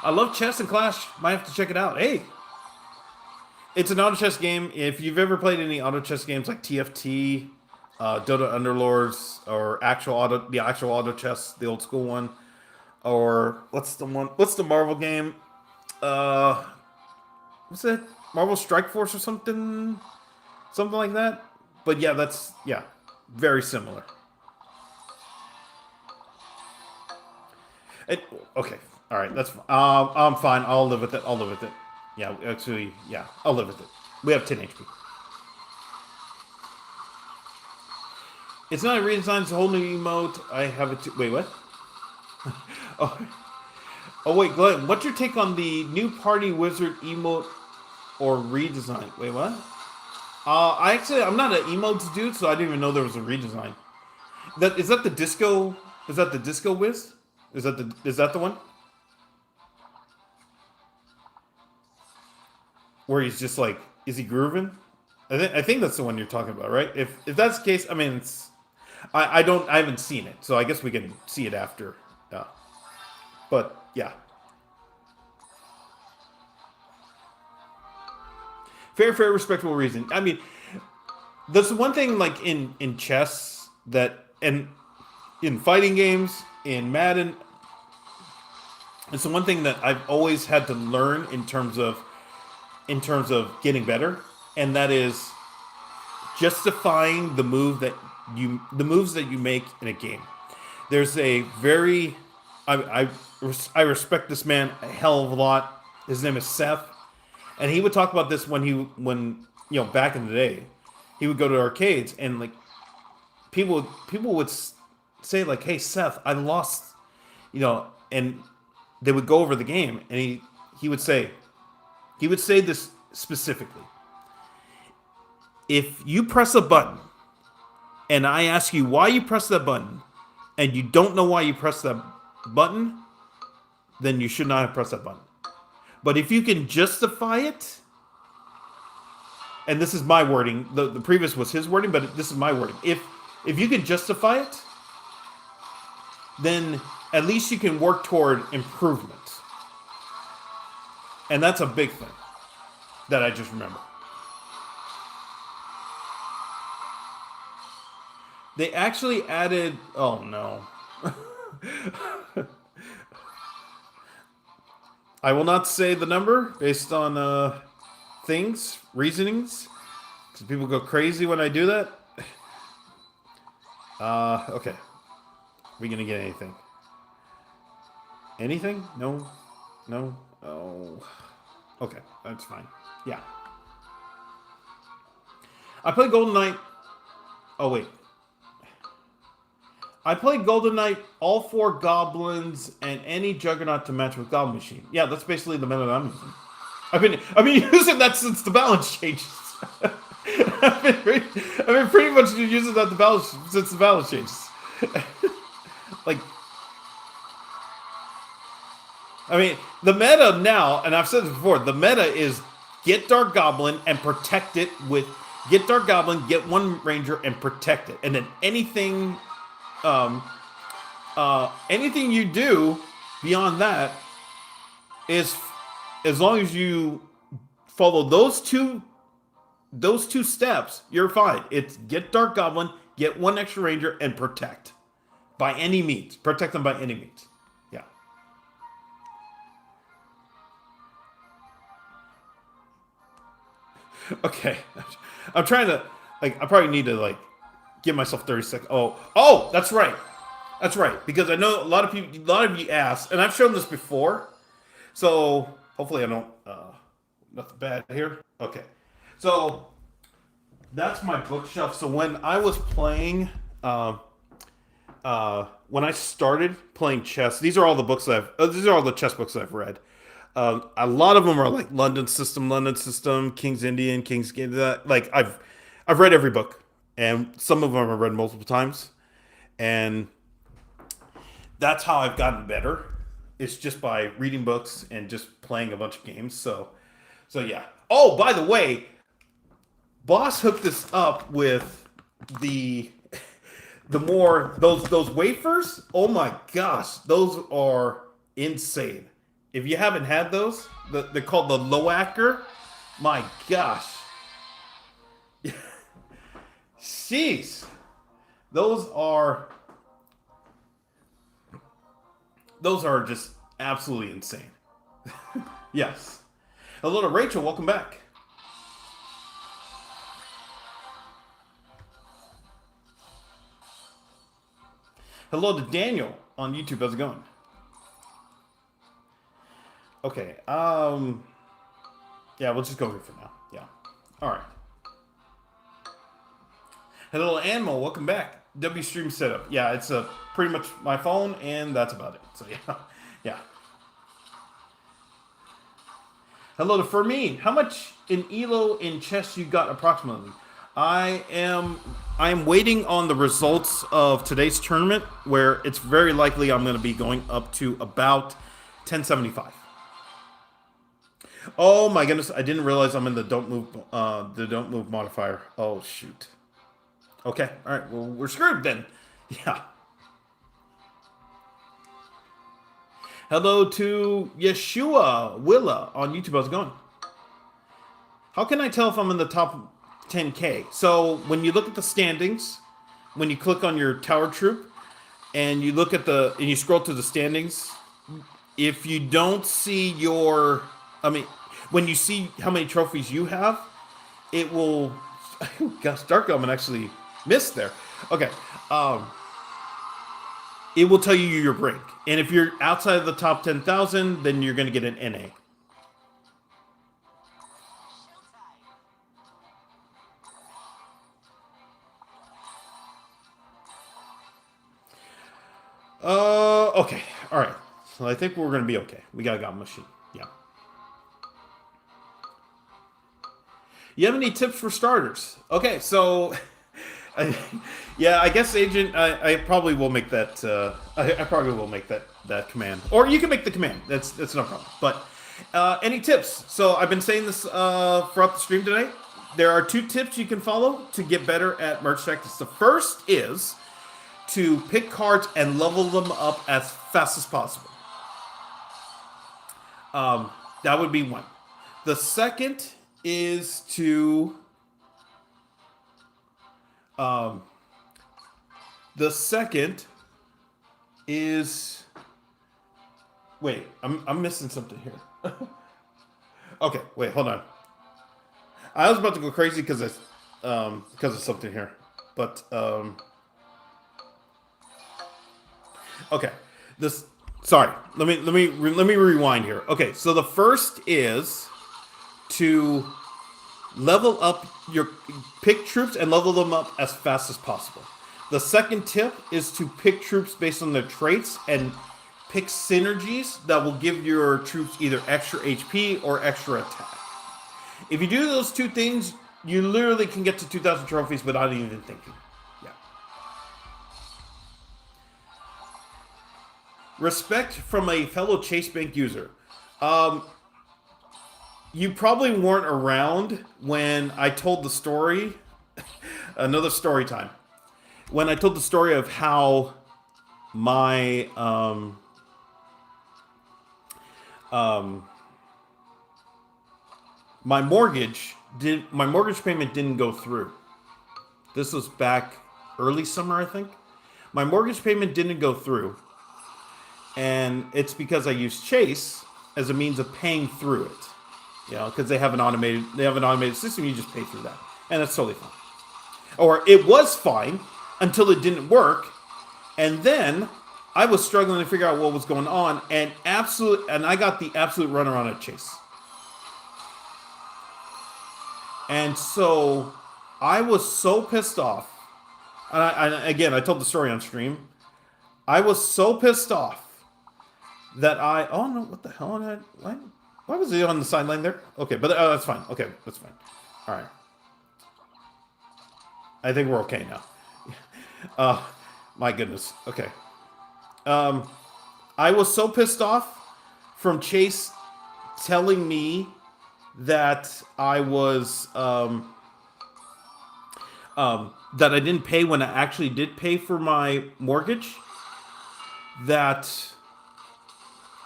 I love chess and Clash. Might have to check it out. Hey, it's an auto chess game. If you've ever played any auto chess games like TFT, Dota Underlords, or the actual auto chess, the old school one, or what's the one? What's the Marvel game? What's it? Marvel Strike Force or something like that. But yeah, that's very similar. It, okay, all right, that's fine. I'm fine. I'll live with it. I'll live with it. Yeah, actually, yeah, I'll live with it. We have 10 HP. It's not a redesign. It's a whole new emote. I have it. Wait, what? oh, wait, Glenn. What's your take on the new Party Wizard emote or redesign? Wait, what? I'm not an emotes dude, so I didn't even know there was a redesign. Is that the disco? Is that the disco whiz? Is that the one? Where he's just like, is he grooving? I think that's the one you're talking about, right? If that's the case, I mean, I haven't seen it, so I guess we can see it after. But yeah, fair, respectable reason. I mean, that's the one thing like in chess that and in fighting games in Madden, it's the one thing that I've always had to learn in terms of getting better, and that is justifying the moves that you make in a game. There's a very I respect this man a hell of a lot. His name is Seth, and he would talk about this when back in the day, he would go to arcades and like people would say like, "Hey Seth, I lost," and they would go over the game, and he would say this specifically. If you press a button and I ask you why you press that button and you don't know why you press that button, then you should not have pressed that button. But if you can justify it, and this is my wording, the previous was his wording, but this is my wording. If you can justify it, then at least you can work toward improvement. And that's a big thing that I just remember. They actually added... Oh, no. I will not say the number based on reasonings. Because people go crazy when I do that. Okay. Are we going to get anything? Anything? No? No? Oh. Okay, that's fine. Yeah. I played Golden Knight. Oh, wait. I played Golden Knight, all 4 goblins, and any juggernaut to match with Goblin Machine. Yeah, that's basically the meta I'm using. I've been using that since the balance changes. I've been pretty much using that since the balance changes. Like, I mean, the meta now, and I've said this before, the meta is get Dark Goblin and protect it with... Get Dark Goblin, get 1 Ranger, and protect it. And then anything you do beyond that is, as long as you follow those two steps, you're fine. It's get Dark Goblin, get 1 extra Ranger, and protect. By any means. Protect them by any means. Yeah. Okay. I'm trying to, I probably need to, give myself 30 seconds. Oh, that's right. That's right. Because I know a lot of you asked, and I've shown this before. So, hopefully I don't, nothing bad here. Okay. So, that's my bookshelf. So, when I was playing, when I started playing chess, these are all the chess books I've read. A lot of them are like London System, King's Indian, King's Game. I've read every book, and some of them I've read multiple times, and that's how I've gotten better. It's just by reading books and just playing a bunch of games. So yeah. Oh, by the way, Boss hooked us up with the the more those wafers, oh my gosh, those are insane. If you haven't had those, they're called the Loacker. My gosh, jeez, those are those are just absolutely insane. Yes. Hello to Rachel. Welcome back. Hello to Daniel on YouTube. How's it going? Okay. Yeah, we'll just go here for now. Yeah. All right. Hello, Animal. Welcome back. W Stream setup. Yeah, it's pretty much my phone, and that's about it. So yeah, yeah. Hello to Fermin. How much in Elo in chess you got approximately? I am waiting on the results of today's tournament, where it's very likely I'm going to be going up to about 1075. Oh my goodness! I didn't realize I'm in the don't move modifier. Oh shoot. Okay, all right. Well, we're screwed then. Yeah. Hello to Yeshua Willa on YouTube. How's it going? How can I tell if I'm in the top 10K? So when you look at the standings, when you click on your tower troop, and you look at and you scroll to the standings, if you don't see when you see how many trophies you have, it will. Gosh, Dark Element actually missed there. Okay. It will tell you your rank. And if you're outside of the top 10,000, then you're going to get an NA. Okay. All right. So I think we're going to be okay. We got a God machine. Yeah. You have any tips for starters? Okay, so yeah, I guess Agent, I probably will make that. I probably will make that command, or you can make the command. That's no problem. But any tips? So I've been saying this throughout the stream today. There are 2 tips you can follow to get better at merge tactics. The first is to pick cards and level them up as fast as possible. That would be one. The second is to wait, I'm missing something here. Okay, wait, hold on. I was about to go crazy because of something here, but okay. Sorry. Let me rewind here. Okay, so the first is to pick troops and level them up as fast as possible. The second tip is to pick troops based on their traits and pick synergies that will give your troops either extra HP or extra attack. If you do those 2 things, you literally can get to 2,000 trophies without even thinking. Yeah. Respect from a fellow Chase Bank user. You probably weren't around when I told the story. Another story time. When I told the story of how my my mortgage payment didn't go through. This was back early summer, I think. My mortgage payment didn't go through, and it's because I used Chase as a means of paying through it. You know, because they have an automated system. You just pay through that, and that's totally fine. Or it was fine until it didn't work, and then I was struggling to figure out what was going on, and I got the absolute runaround at Chase. And so I was so pissed off. And again, I told the story on stream. I was so pissed off that oh no, what the hell? Why was he on the sideline there? Okay, but that's fine. Okay, that's fine. All right. I think we're okay now. My goodness. Okay. I was so pissed off from Chase telling me that I was that I didn't pay when I actually did pay for my mortgage. That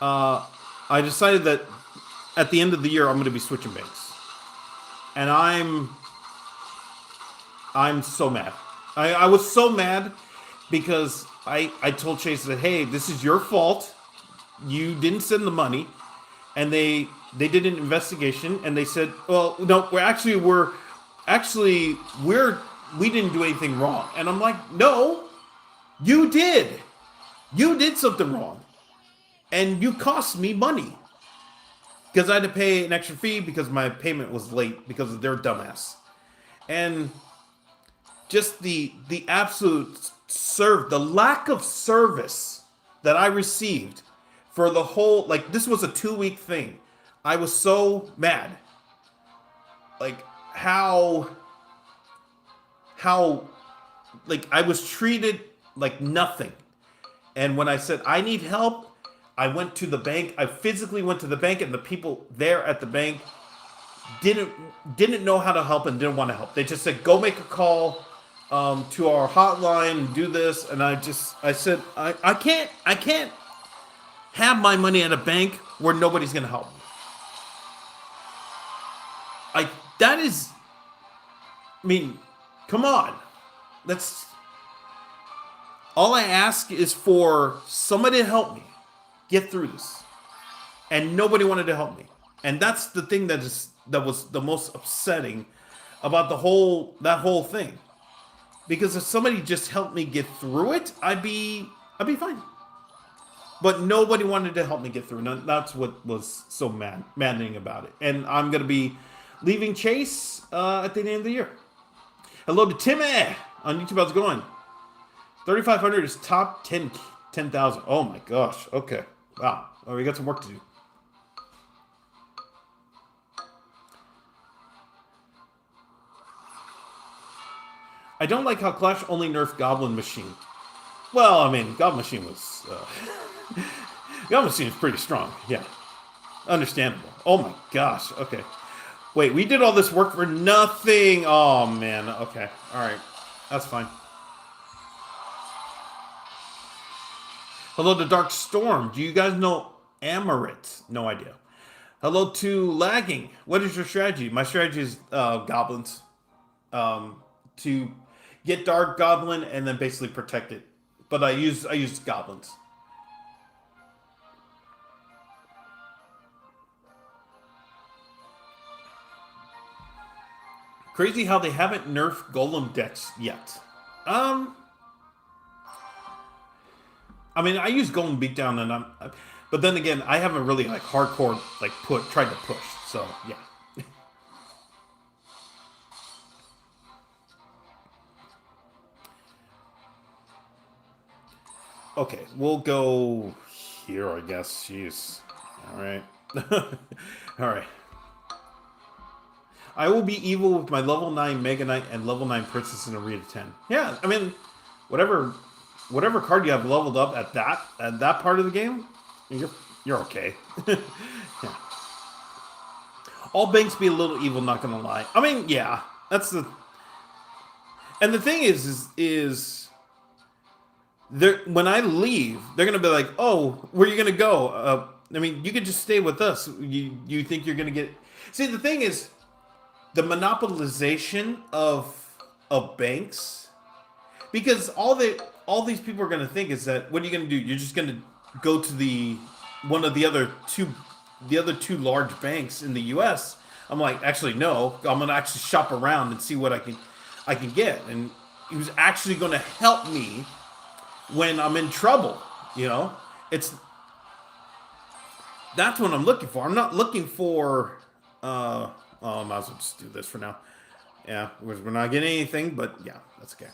I decided that at the end of the year I'm going to be switching banks, and I'm so mad. I was so mad because I told Chase that, hey, this is your fault. You didn't send the money, and they did an investigation, and they said, well, no, we didn't do anything wrong. And I'm like, no, you did. You did something wrong, and you cost me money because I had to pay an extra fee because my payment was late because of their dumbass. And just the absolute the lack of service that I received for the whole, like, this was a 2-week thing. I was so mad. Like, how like I was treated like nothing. And when I said I need help, I went to the bank. I physically went to the bank, and the people there at the bank didn't know how to help and didn't want to help. They just said, go make a call to our hotline and do this. And I said, I can't have my money at a bank where nobody's going to help me. That is, I mean, come on. That's, all I ask is for somebody to help me get through this. And nobody wanted to help me. And that's the thing that was the most upsetting about that whole thing. Because if somebody just helped me get through it, I'd be fine. But nobody wanted to help me get through it. And that's what was so maddening about it. And I'm going to be leaving Chase at the end of the year. Hello to Timmy on YouTube. How's it going? 3,500 is top 10,000. Oh my gosh. Okay. Wow. Oh, we got some work to do. I don't like how Clash only nerfed Goblin Machine. Well, I mean, Goblin Machine was... Goblin Machine is pretty strong. Yeah. Understandable. Oh my gosh. Okay. Wait, we did all this work for nothing. Oh, man. Okay. All right. That's fine. Hello to Dark Storm. Do you guys know Amaret? No idea. Hello to Lagging. What is your strategy? My strategy is goblins. To get Dark Goblin and then basically protect it. But I use goblins. Crazy how they haven't nerfed Golem decks yet. I mean, I use Golem Beatdown, and but then again, I haven't really like hardcore like tried to push. So yeah. Okay, we'll go here, I guess. Jeez. All right. All right. I will be evil with my level 9 Mega Knight and level 9 Princess in Arena 10. Yeah, I mean, whatever card you have leveled up at that part of the game, you're okay. Yeah. All banks be a little evil, not gonna lie. I mean, yeah, that's the. And the thing is when I leave, they're gonna be like, "Oh, where are you gonna go?" I mean, you could just stay with us. You think you're gonna get? See, the thing is, the monopolization of banks, because all these people are gonna think is that, what are you gonna do? You're just gonna go to one of the other two large banks in the U.S. I'm like, actually, no. I'm gonna actually shop around and see what I can get, and he was actually gonna help me when I'm in trouble. You know, that's what I'm looking for. I'm not looking for. I might as well just do this for now. Yeah, we're not getting anything, but yeah, that's okay.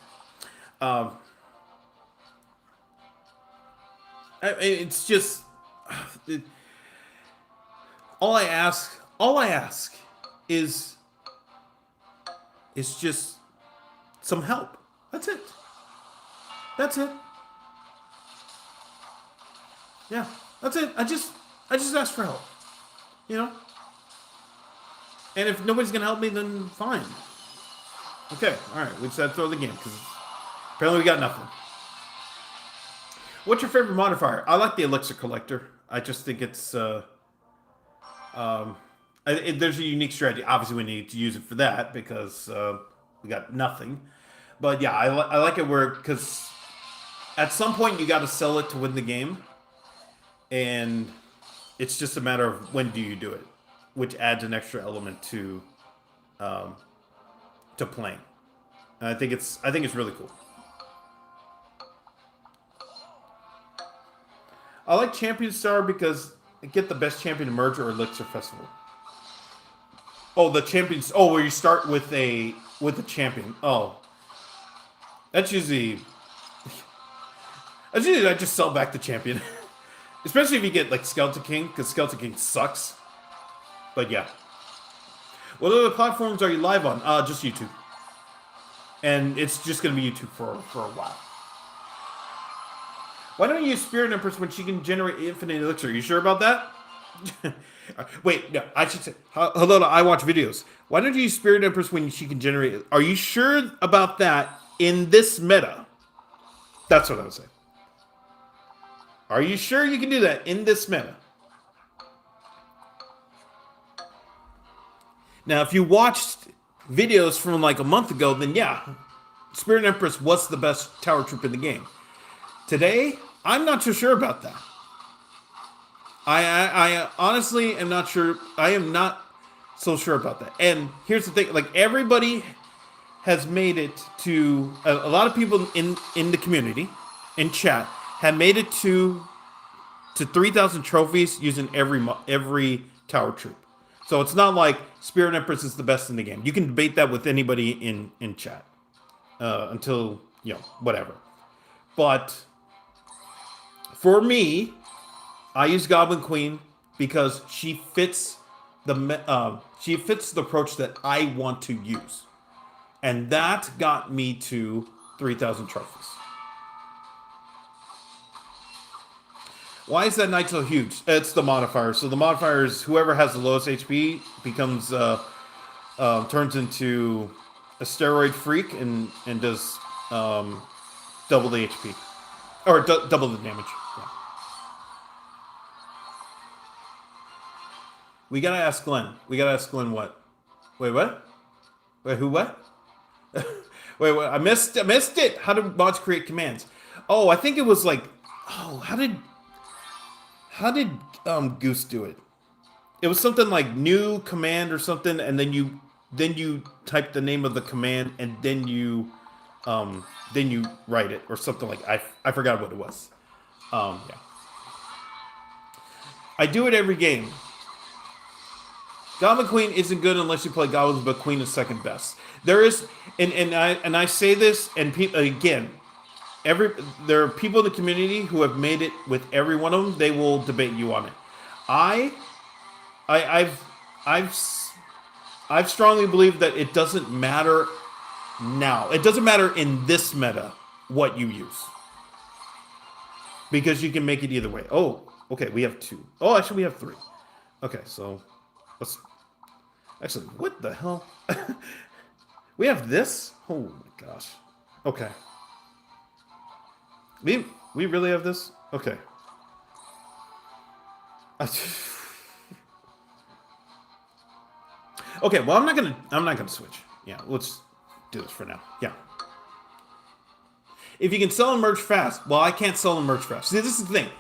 It's just all I ask is just some help. That's it. Yeah, that's it. I just ask for help. You know? And if nobody's gonna help me, then fine. Okay, alright. We just had to throw the game because apparently we got nothing. What's your favorite modifier? I like the elixir collector. I just think it's um, there's a unique strategy. Obviously, we need to use it for that because we got nothing. But yeah, I like it where because at some point you got to sell it to win the game, and it's just a matter of when do you do it, which adds an extra element um, to playing. And I think it's really cool. I like Champion Star because I get the best champion merger or elixir festival. Oh, the champions. Oh, where you start with a champion. Oh, that's usually I just sell back the champion, especially if you get like Skeleton King because Skeleton King sucks. But yeah, what other platforms are you live on? Just YouTube, and it's just gonna be YouTube for a while. Why don't you use Spirit Empress when she can generate infinite elixir? Are you sure about that? Wait, no, I should say, hello to I watch videos. Why don't you use Spirit Empress when she can generate? Are you sure about that in this meta? That's what I was saying. Are you sure you can do that in this meta? Now, if you watched videos from like a month ago, then yeah, Spirit Empress was the best tower troop in the game. Today, I'm not too sure about that. I honestly am not sure. I am not so sure about that. And here's the thing: like everybody has made it to a lot of people in the community, in chat, have made it to 3,000 trophies using every tower troop. So it's not like Spirit Empress is the best in the game. You can debate that with anybody in chat until whatever. But for me, I use Goblin Queen because she fits the approach that I want to use, and that got me to 3,000 trophies. Why is that knight so huge? It's the modifier. So the modifier is whoever has the lowest HP becomes turns into a steroid freak and does double the HP or double the damage. Yeah. We gotta ask Glenn. We gotta ask Glenn what? Wait, what? Wait, who? What? Wait, what? I missed it. How do mods create commands? Oh, I think it was like. Oh, how did Goose do it? It was something like new command or something, and then you type the name of the command, and then you write it or something like I forgot what it was. Yeah, I do it every game. Goblin Queen isn't good unless you play Goblins, but Queen is second best. There is, and I say this, and people again, there are people in the community who have made it with every one of them. They will debate you on it. I've strongly believed that it doesn't matter now. It doesn't matter in this meta what you use because you can make it either way. Oh, okay, we have two. Oh, actually, we have three. Okay, so let's actually. What the hell? We have this. Oh my gosh. Okay. We really have this? Okay. Okay, well I'm not gonna switch. Yeah, let's do this for now. Yeah. If you can sell and merge fast, well I can't sell and merge fast. See, this is the thing.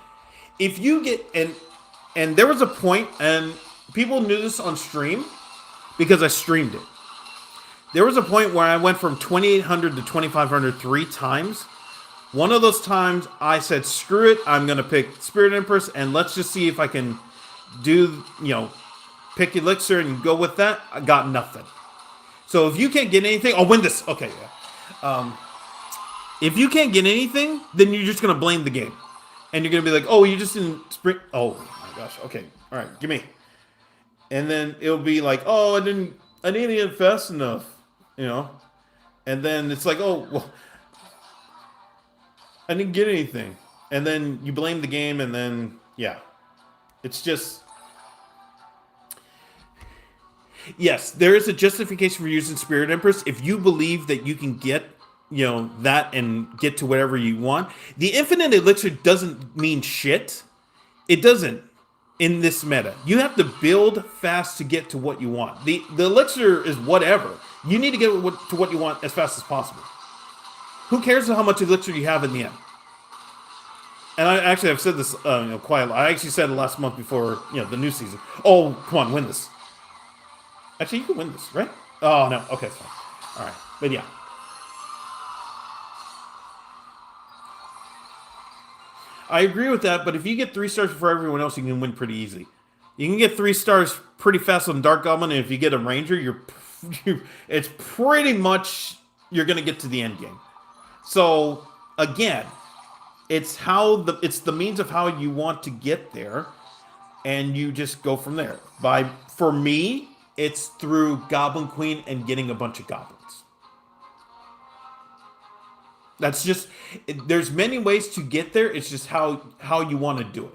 If you get and there was a point, and people knew this on stream because I streamed it. There was a point where I went from 2,800 to 2,500 3 times. One of those times, I said, screw it, I'm going to pick Spirit Empress, and let's just see if I can do, pick Elixir and go with that. I got nothing. So if you can't get anything, I'll win this. Okay, yeah. If you can't get anything, then you're just going to blame the game. And you're going to be like, oh, you just didn't sprint. Oh, my gosh. Okay, all right, give me. And then it'll be like, oh, I didn't get fast enough, And then it's like, oh, well, I didn't get anything. And then you blame the game, and then, yeah. It's just... Yes, there is a justification for using Spirit Empress if you believe that you can get, that and get to whatever you want. The infinite elixir doesn't mean shit. It doesn't in this meta. You have to build fast to get to what you want. The elixir is whatever. You need to get to what you want as fast as possible. Who cares how much elixir you have in the end? And I actually have said this quietly. I actually said it last month before the new season. Oh, come on, win this. Actually, you can win this, right? Oh, no. Okay, fine. All right. But yeah. I agree with that, but if you get 3 stars for everyone else, you can win pretty easy. You can get 3 stars pretty fast on Dark Goblin, and if you get a Ranger, it's pretty much you're going to get to the end game. So, again, it's the means of how you want to get there, and you just go from there. For me, it's through Goblin Queen and getting a bunch of goblins. That's just, there's many ways to get there. It's just how you want to do it.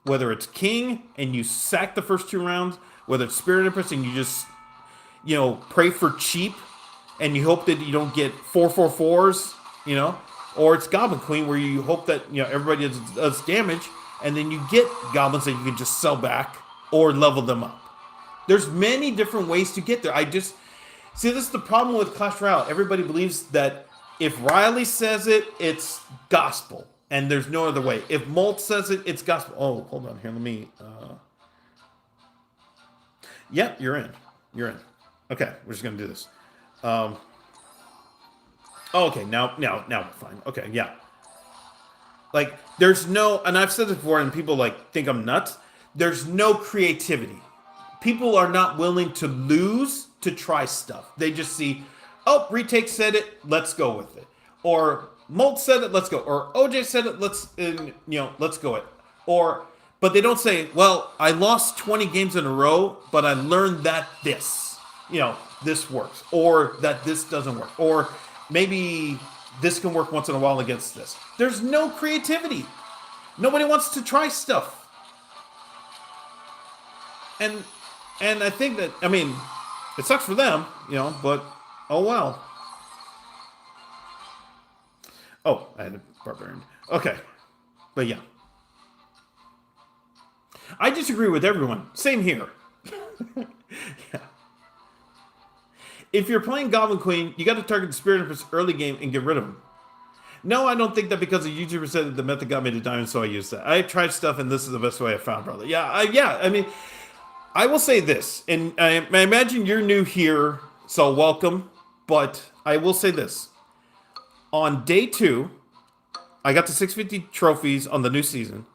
Whether it's King and you sack the first 2 rounds, whether it's Spirit Empress and you just, pray for cheap and you hope that you don't get 4/4/4s, or it's Goblin Queen where you hope that, everybody does damage and then you get goblins that you can just sell back or level them up. There's many different ways to get there. This is the problem with Clash Royale. Everybody believes that if Riley says it, it's gospel, and there's no other way. If Molt says it, it's gospel. Oh, hold on here. Let me. Yep, you're in. You're in. Okay, we're just gonna do this. Okay, now we're fine. Okay, yeah. Like, there's no, and I've said this before, and people think I'm nuts. There's no creativity. People are not willing to lose to try stuff. They just see, oh, Retake said it, let's go with it. Or Molt said it, let's go. Or OJ said it, let's go it. But they don't say, well, I lost 20 games in a row, but I learned that this works. Or that this doesn't work. Or maybe this can work once in a while against this. There's no creativity. Nobody wants to try stuff. And I think that, it sucks for them, but oh well. Oh, I had a barbarian. Okay. But yeah. I disagree with everyone. Same here. Yeah. If you're playing Goblin Queen, you got to target the Spirit Empress early game and get rid of him. No, I don't think that because a YouTuber said that the method got me to diamond, so I used that. I tried stuff, and this is the best way I found, brother. I will say this, and I imagine you're new here, so welcome, but I will say this. On day 2, I got the 650 trophies on the new season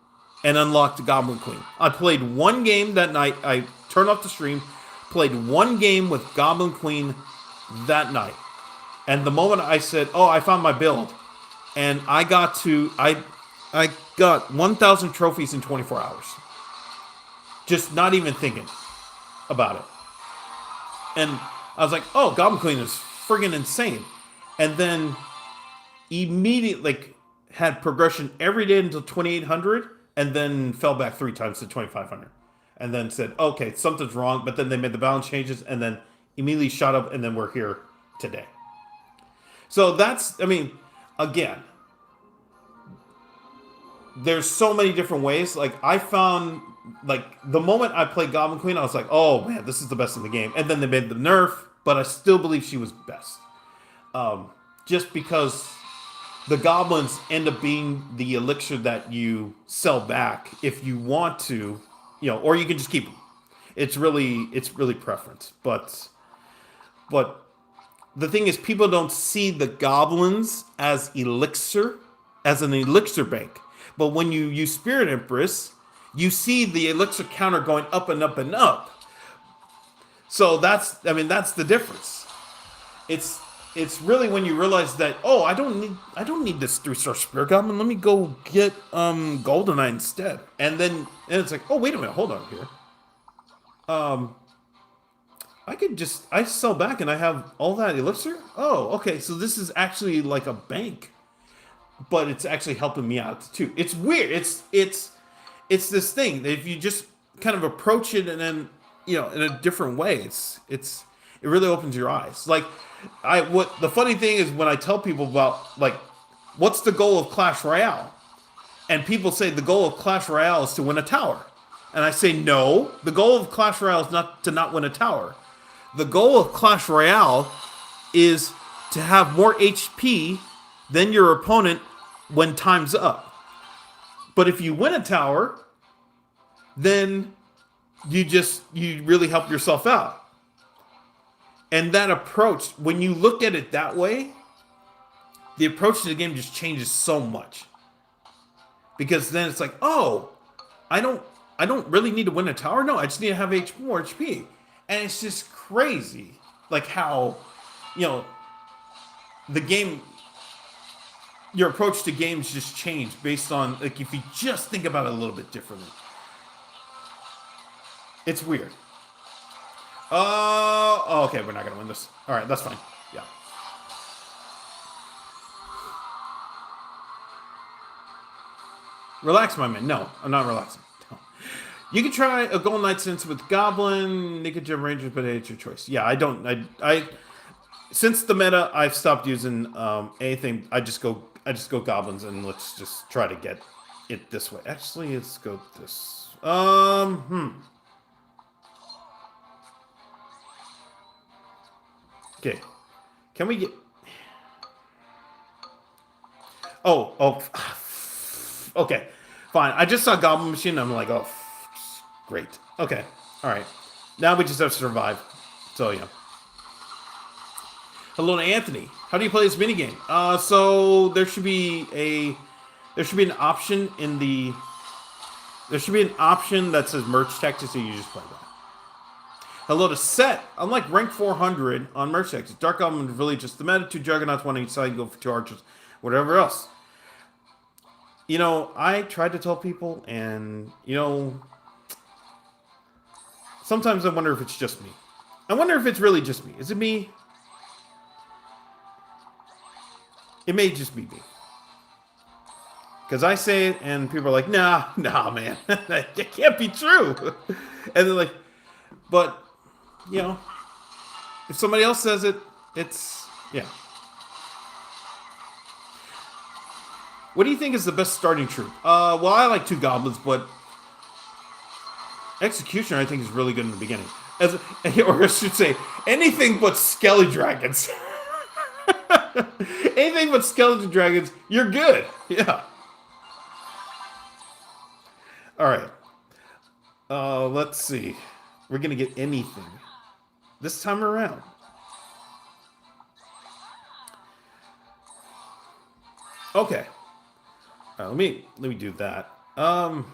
and unlocked Goblin Queen. I played 1 game that night. I turned off the stream, played 1 game with Goblin Queen that night. And the moment I said, oh, I found my build, and I got 1,000 trophies in 24 hours. Just not even thinking about it. And I was like, oh, Goblin Queen is friggin' insane. And then immediately had progression every day until 2,800 and then fell back 3 times to 2,500. And then said, okay, something's wrong. But then they made the balance changes and then immediately shot up and then we're here today. So that's, again, there's so many different ways. I found, the moment I played Goblin Queen, I was like, oh man, this is the best in the game. And then they made the nerf, but I still believe she was best. Just because the goblins end up being the elixir that you sell back if you want to, or you can just keep them. It's really preference. But the thing is, people don't see the goblins as an elixir bank. But when you use Spirit Empress, you see the elixir counter going up and up and up. So that's the difference. It's really when you realize that, oh, I don't need this 3-star Spirit Goblin. Let me go get Goldeneye instead. And it's like, oh, wait a minute, hold on here. I sell back and I have all that elixir? Oh, okay, so this is actually like a bank. But it's actually helping me out too. It's weird. It's this thing that if you just kind of approach it and then, in a different way. It really opens your eyes. Like, what the funny thing is when I tell people about, like, what's the goal of Clash Royale, and people say the goal of Clash Royale is to win a tower, and I say no, the goal of Clash Royale is not to not win a tower. The goal of Clash Royale is to have more HP than your opponent when time's up. But if you win a tower, then you really help yourself out. And that approach, when you look at it that way, the approach to the game just changes so much. Because then it's like, oh, I don't really need to win a tower. No, I just need to have more HP. And it's just crazy, like how, the game, your approach to games just changed based on, like, if you just think about it a little bit differently. It's weird. Oh, okay, we're not going to win this. All right, that's fine. Yeah. Relax, my man. No, I'm not relaxing. No. You can try a Golden Knight Sense with Goblin, Nika Gem Rangers, but it's your choice. Yeah, I since the meta, I've stopped using anything. I just go Goblins, and let's just try to get it this way. Actually, let's go this. Okay. Can we get... Oh. Okay. Fine. I just saw Goblin Machine, and I'm like, oh, great. Okay. All right. Now we just have to survive. So, yeah. Hello to Anthony. How do you play this minigame? So there should be an option in the... There should be an option that says merch tactics, so you just play that. Hello to Set. Unlike rank 400 on merch tactics, Dark Goblin is really just the meta. 2 Juggernauts, 1 on each side, go for 2 archers, whatever else. I tried to tell people, and, sometimes I wonder if it's just me. I wonder if it's really just me. Is it me? It may just be me. Because I say it, and people are like, nah, man. It can't be true. And they're like, but, if somebody else says it, it's, yeah. What do you think is the best starting troop? Well, I like 2 goblins, but Executioner, I think, is really good in the beginning. Or I should say, anything but Skelly Dragons. Anything but skeleton dragons, you're good. Yeah. All right. Let's see. We're going to get anything this time around. Okay. Let me do that. We'll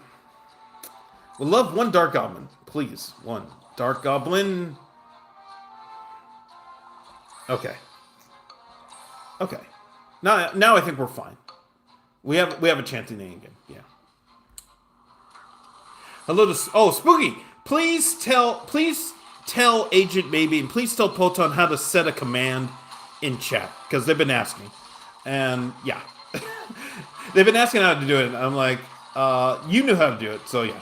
love 1 Dark Goblin. Please. 1 Dark Goblin. Okay. Okay. Now I think we're fine. We have a chanting name again. Yeah. Hello to Spooky. Please tell Agent Maybe, and please tell Poton how to set a command in chat, because they've been asking. And yeah. They've been asking how to do it, and I'm like, you knew how to do it, so yeah.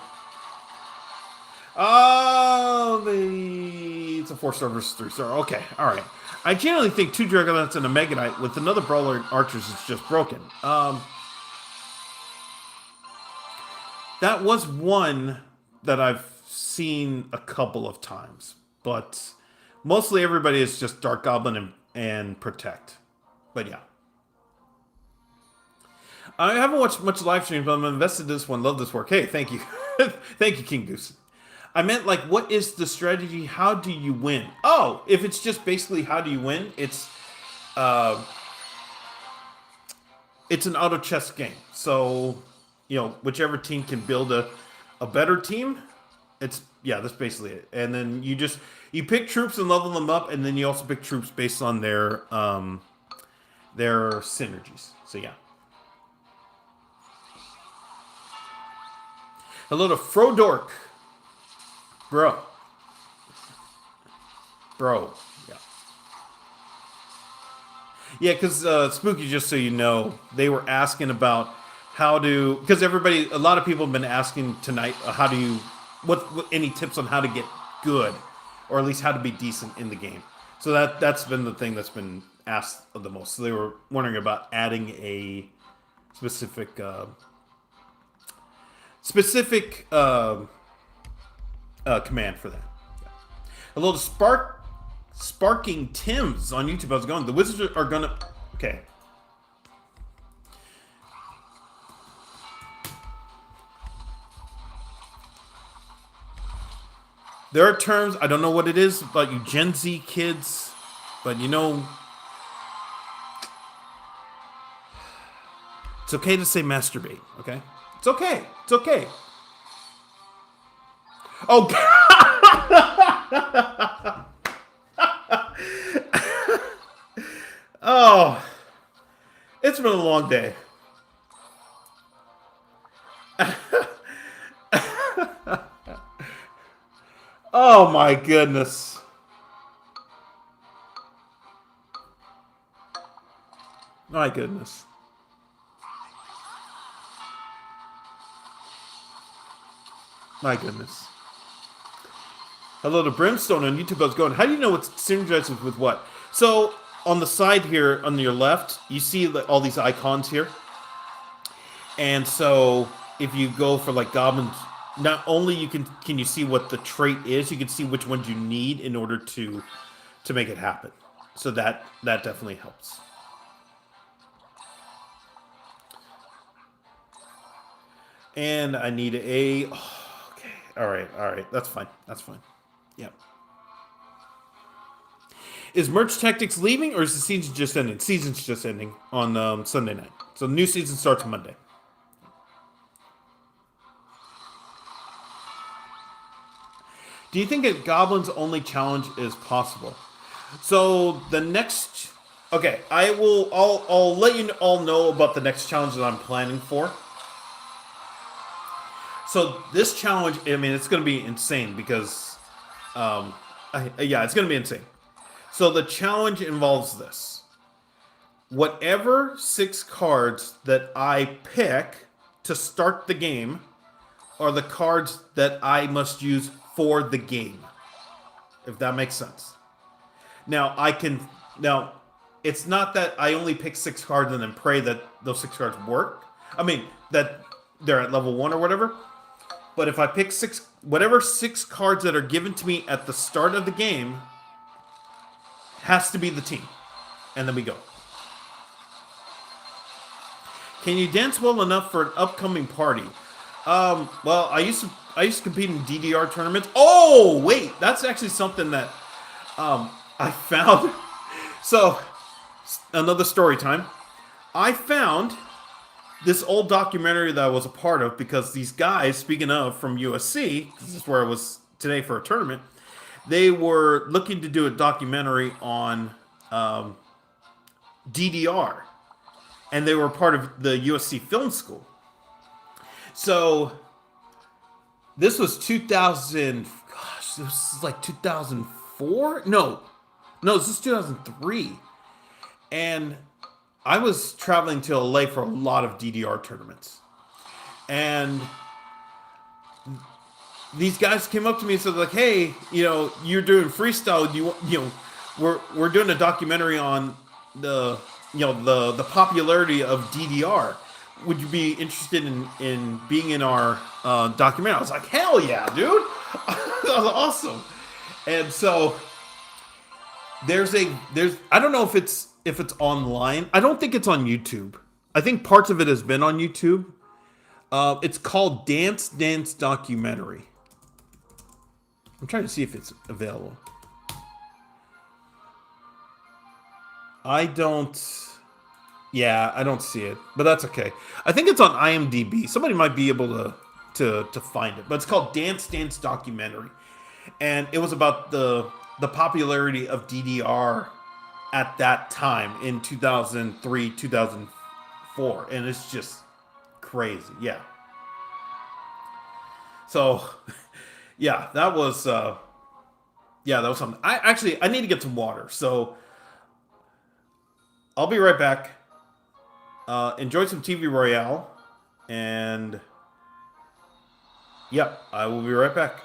It's a 4-star versus 3-star. Okay, alright. I generally think 2 Dragonauts and a Mega Knight with another Brawler Archers is just broken. That was one that I've seen a couple of times, but mostly everybody is just Dark Goblin and Protect. But yeah. I haven't watched much live streams, but I'm invested in this one. Love this work. Hey, thank you. Thank you, King Goose. I meant, like, what is the strategy? How do you win? Oh, if it's just basically how do you win, it's an auto chess game. So, whichever team can build a better team, that's basically it. And then you pick troops and level them up, and then you also pick troops based on their synergies. So yeah. Hello to Frodork. Bro. Yeah. Yeah, because Spooky, just so you know, they were asking about how to, because a lot of people have been asking tonight, what any tips on how to get good, or at least how to be decent in the game. So that's been the thing that's been asked the most. So they were wondering about adding a specific command for that. Hello to Sparking Tim's on YouTube. How's it going? The Wizards are gonna. Okay. There are terms, I don't know what it is about you Gen Z kids, but you know, it's okay to say masturbate, okay? It's okay. It's okay. Oh, oh, it's been a long day. Oh my goodness. My goodness. My goodness. Hello to Brimstone on YouTube. How's it going? How do you know what's synergized with what? So on the side here, on your left, you see all these icons here. And so if you go for like goblins, not only can you see what the trait is, you can see which ones you need in order to make it happen. So that definitely helps. And I need a. Oh, okay. All right. That's fine. Yep. Is Merch Tactics leaving, or is the season just ending? Season's just ending on Sunday night. So the new season starts Monday. Do you think a Goblins only challenge is possible? So the next, okay, I'll let you all know about the next challenge that I'm planning for. So this challenge, I mean, it's going to be insane because, it's going to be insane. So the challenge involves this: whatever 6 cards that I pick to start the game are the cards that I must use for the game, if that makes sense. Now it's not that I only pick 6 cards and then pray that those 6 cards work. I mean that they're at level 1 or whatever. But if I pick 6 cards that are given to me at the start of the game, has to be the team, and then we go. Can you dance well enough for an upcoming party? Well, I used to compete in DDR tournaments. Oh, wait, that's actually something that I found. So, another story time. I found this old documentary that I was a part of because these guys, speaking of, from USC, this is where I was today for a tournament, they were looking to do a documentary on DDR. And they were part of the USC Film School. So, this was 2000. Gosh, this was like 2004? No, this is 2003. And I was traveling to LA for a lot of DDR tournaments. And these guys came up to me and said, like, hey, you're doing freestyle. We're doing a documentary on the popularity of DDR. Would you be interested in being in our documentary? I was like, hell yeah, dude. That was awesome. And so there's I don't know if it's online. I don't think it's on YouTube. I think parts of it has been on YouTube. It's called Dance Documentary. I'm trying to see if it's available. I don't see it, but that's okay. I think it's on IMDb. Somebody might be able to find it, but it's called Dance Documentary, and it was about the popularity of DDR at that time in 2003, 2004, and it's just crazy. Yeah. So, yeah, that was something. I need to get some water, so I'll be right back. Enjoy some TV Royale, and I will be right back.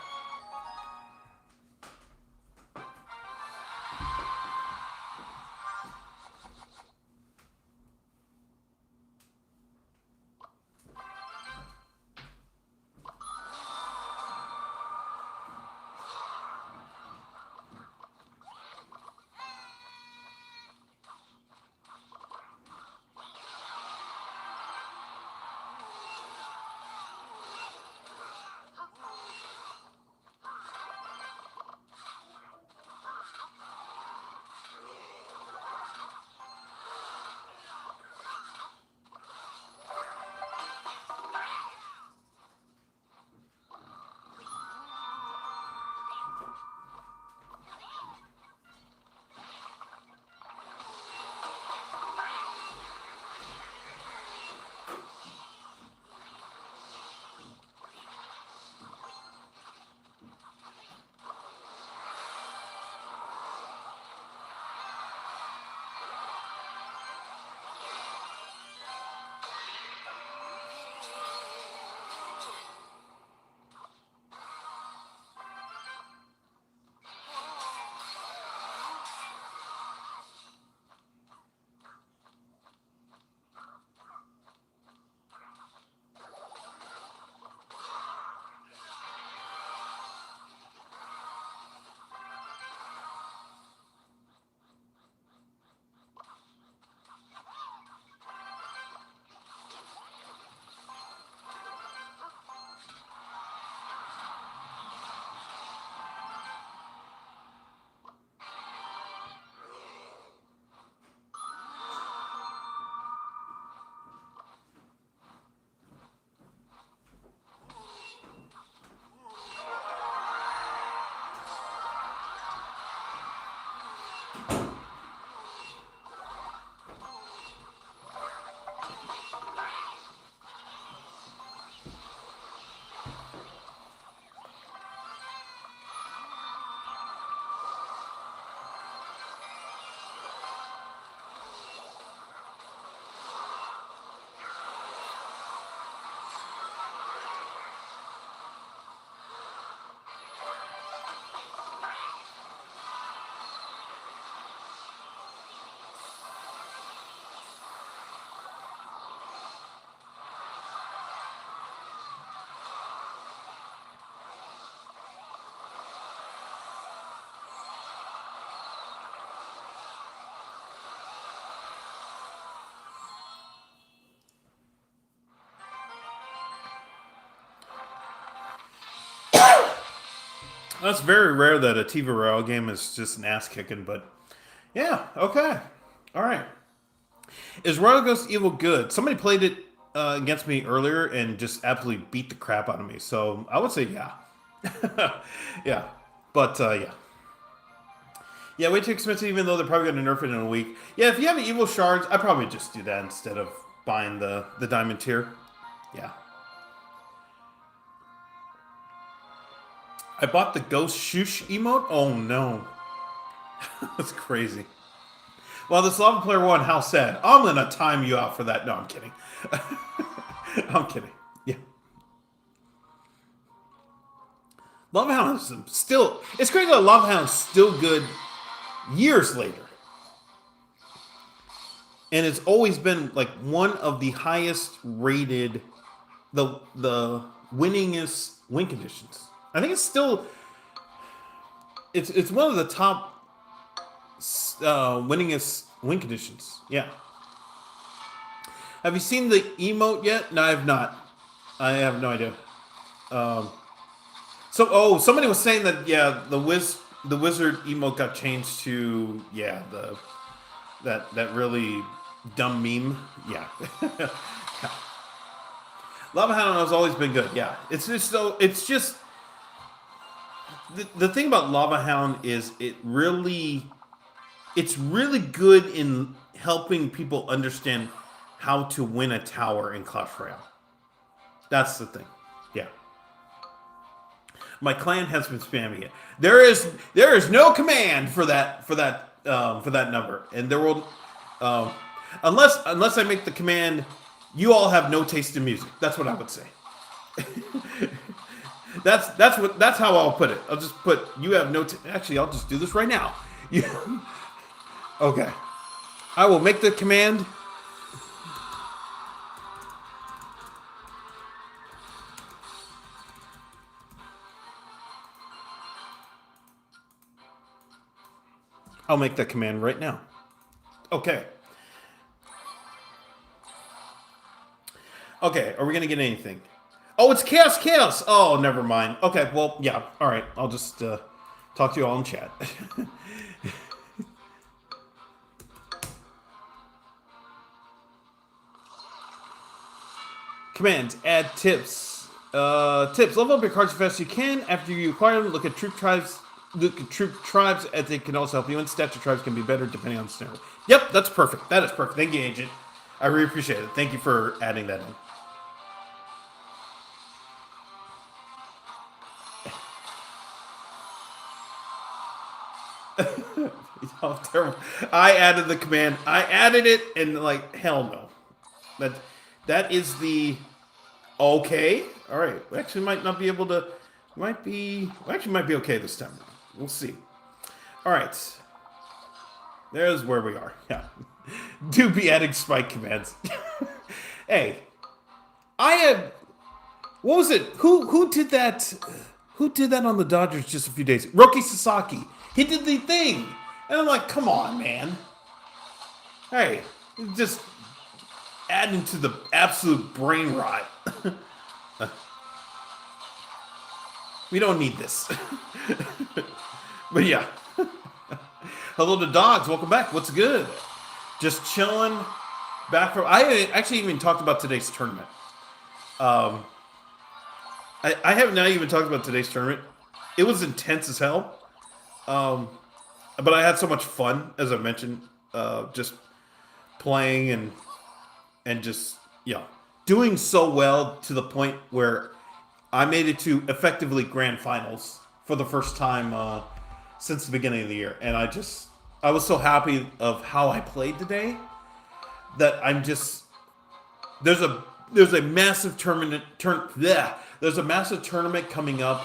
That's very rare that a TV Royale game is just an ass kicking, but yeah, okay. All right. Is Royal Ghost Evil good? Somebody played it against me earlier and just absolutely beat the crap out of me. So I would say yeah. Yeah. But yeah. Yeah, way too expensive even though they're probably going to nerf it in a week. Yeah, if you have evil shards, I'd probably just do that instead of buying the diamond tier. Yeah. I bought the ghost shoosh emote? Oh no. That's crazy. Well, this lava player one, how sad. I'm gonna time you out for that. No, I'm kidding. I'm kidding. Yeah. Lava Hound is still. It's crazy that Lava Hound's still good years later. And it's always been like one of the highest rated, the winningest win conditions. I think it's still. It's one of the top winningest win conditions. Yeah. Have you seen the emote yet? No, I have not. I have no idea. Somebody was saying that yeah, the wizard emote got changed to yeah that really dumb meme. Yeah. Lava Hound has always been good. Yeah, it's just so it's just the thing about Lava Hound is it's really good in helping people understand how to win a tower in Clash Royale. That's the thing. Yeah. My clan has been spamming it. There is no command for that number, and there will unless I make the command. You all have no taste in music. That's what I would say. that's how I'll put it. I'll just put you have no. Actually, I'll just do this right now. Okay. I will make the command. I'll make that command right now. Okay. Okay, are we going to get anything? Oh, it's Chaos Chaos! Oh, never mind. Okay, well, yeah. All right, I'll just talk to you all in chat. Commands, add tips. Tips, level up your cards as fast as you can. After you acquire them, look at troop tribes as they can also help you, and statue tribes can be better depending on the scenario. Yep, that's perfect. That is perfect. Thank you, Agent. I really appreciate it. Thank you for adding that in. Oh, terrible. I added the command. I added it, and like hell no. That is the okay. All right. We actually might not be able to. We actually might be okay this time. We'll see. All right. There's where we are. Yeah. Do be adding spike commands. Hey, I had. What was it? Who did that? Who did that on the Dodgers just a few days? Roki Sasaki. He did the thing. And I'm like, come on, man. Hey, just adding to the absolute brain rot. We don't need this. But yeah. Hello to Dogs. Welcome back. What's good? Just chilling. Back from. I actually even talked about today's tournament. I have not even talked about today's tournament. It was intense as hell. But I had so much fun, as I mentioned, just playing and just doing so well to the point where I made it to effectively grand finals for the first time since the beginning of the year, and I was so happy of how I played today that I'm just there's a massive tournament there's a massive tournament coming up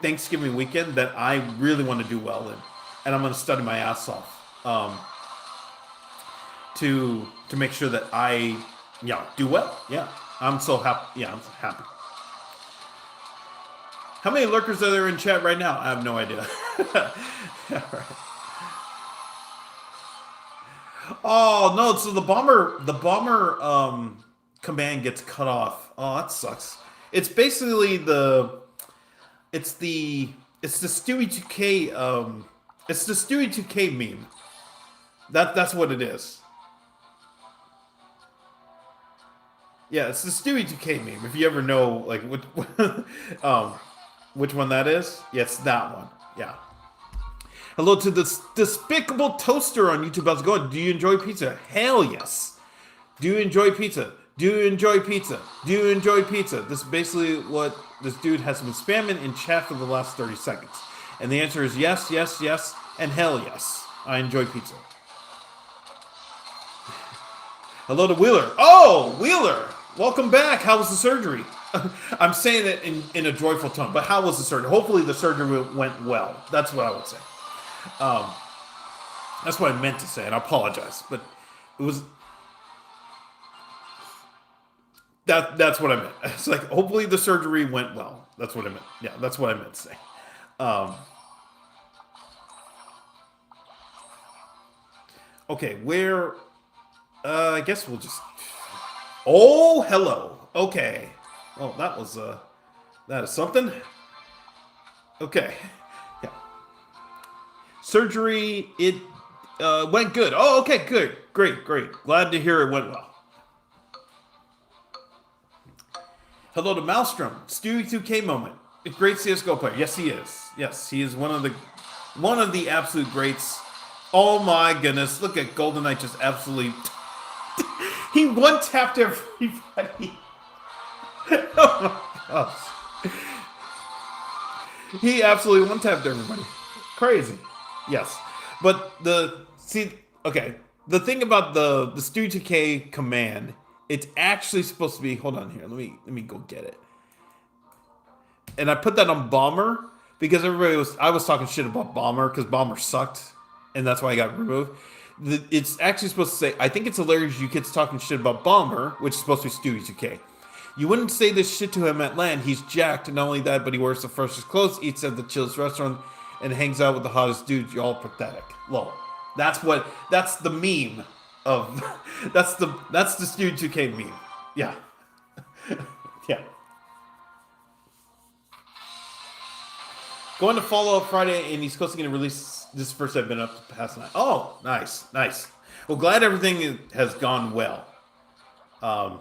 Thanksgiving weekend that I really want to do well in. And I'm going to study my ass off to make sure that I do well. Yeah, I'm so happy. Yeah, I'm happy. How many lurkers are there in chat right now? I have no idea. Yeah, right. Oh no! So the bomber command gets cut off. Oh, that sucks. It's basically it's It's the Stewie 2K. It's the Stewie 2K meme. That's what it is. Yeah, it's the Stewie 2K meme. If you ever know like which one that is, yeah, it's that one. Yeah. Hello to the Despicable Toaster on YouTube. How's it going? Do you enjoy pizza? Hell yes. Do you enjoy pizza? Do you enjoy pizza? Do you enjoy pizza? This is basically what this dude has been spamming in chat for the last 30 seconds. And the answer is yes, yes, yes, and hell yes. I enjoy pizza. Hello to Wheeler. Oh, Wheeler! Welcome back. How was the surgery? I'm saying it in a joyful tone, but how was the surgery? Hopefully the surgery went well. That's what I would say. That's what I meant to say, and I apologize. But it was... That's what I meant. It's like, hopefully the surgery went well. That's what I meant. Yeah, that's what I meant to say. Okay, where... I guess we'll just... Oh, hello. Okay. Well, that was, that is something. Okay. Yeah. Surgery, it went good. Oh, okay, good. Great. Glad to hear it went well. Hello to Maelstrom. Stewie 2K moment. A great CSGO player. Yes, he is. Yes, he is one of the absolute greats. Oh my goodness. Look at GoldenEye just absolutely... He one-tapped everybody. Oh my gosh. He absolutely one-tapped everybody. Crazy. Yes. But the thing about the Stewie 2K command, it's actually supposed to be, hold on here, let me go get it. And I put that on Bomber because I was talking shit about Bomber because Bomber sucked, and that's why I got removed. It's actually supposed to say, I think it's hilarious you kids talking shit about Bomber, which is supposed to be Stewie 2K. You wouldn't say this shit to him at LAN. He's jacked, and not only that, but he wears the freshest clothes, eats at the chillest restaurant, and hangs out with the hottest dudes. You're all pathetic. Lol. That's the meme of, that's the Stewie 2K meme. Yeah. Yeah. Going to follow up Friday, and he's supposed to get a release. This first I've been up to past night. Oh, nice. Well, glad everything has gone well. I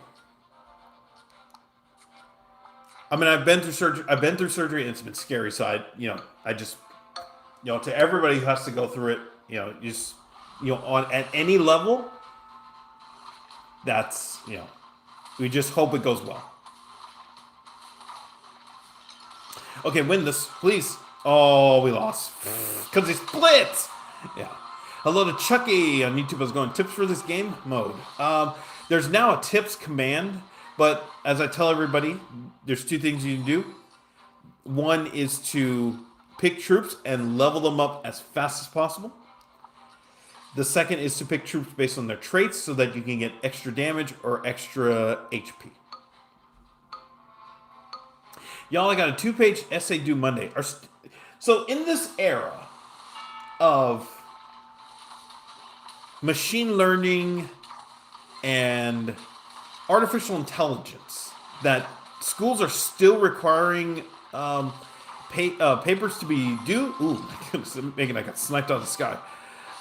mean, I've been through surgery, and it's been scary. So to everybody who has to go through it, at any level, that's, we just hope it goes well. Okay, win this, please. Oh, we lost. Because he split! Yeah. Hello to Chucky on YouTube. I was going, tips for this game? Mode. There's now a tips command, but as I tell everybody, there's two things you can do. One is to pick troops and level them up as fast as possible. The second is to pick troops based on their traits so that you can get extra damage or extra HP. Y'all, I got a 2-page essay due Monday. So in this era of machine learning and artificial intelligence, that schools are still requiring papers to be due. Ooh, my goodness, Megan, I got sniped out of the sky.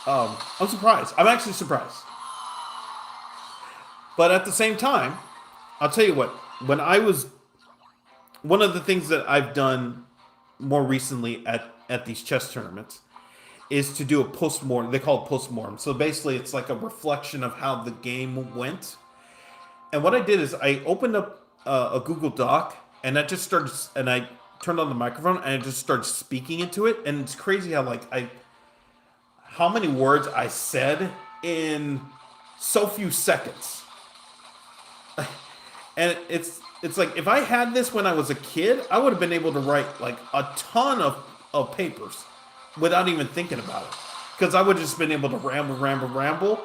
I'm surprised. I'm actually surprised. But at the same time, I'll tell you what, one of the things that I've done more recently at these chess tournaments is to do a post-mortem. They call it post-mortem. So basically, it's like a reflection of how the game went. And what I did is I opened up a Google Doc, and I turned on the microphone, and I just started speaking into it. And it's crazy how many words I said in so few seconds. And it's like, if I had this when I was a kid, I would have been able to write like a ton of papers without even thinking about it. Because I would have just been able to ramble.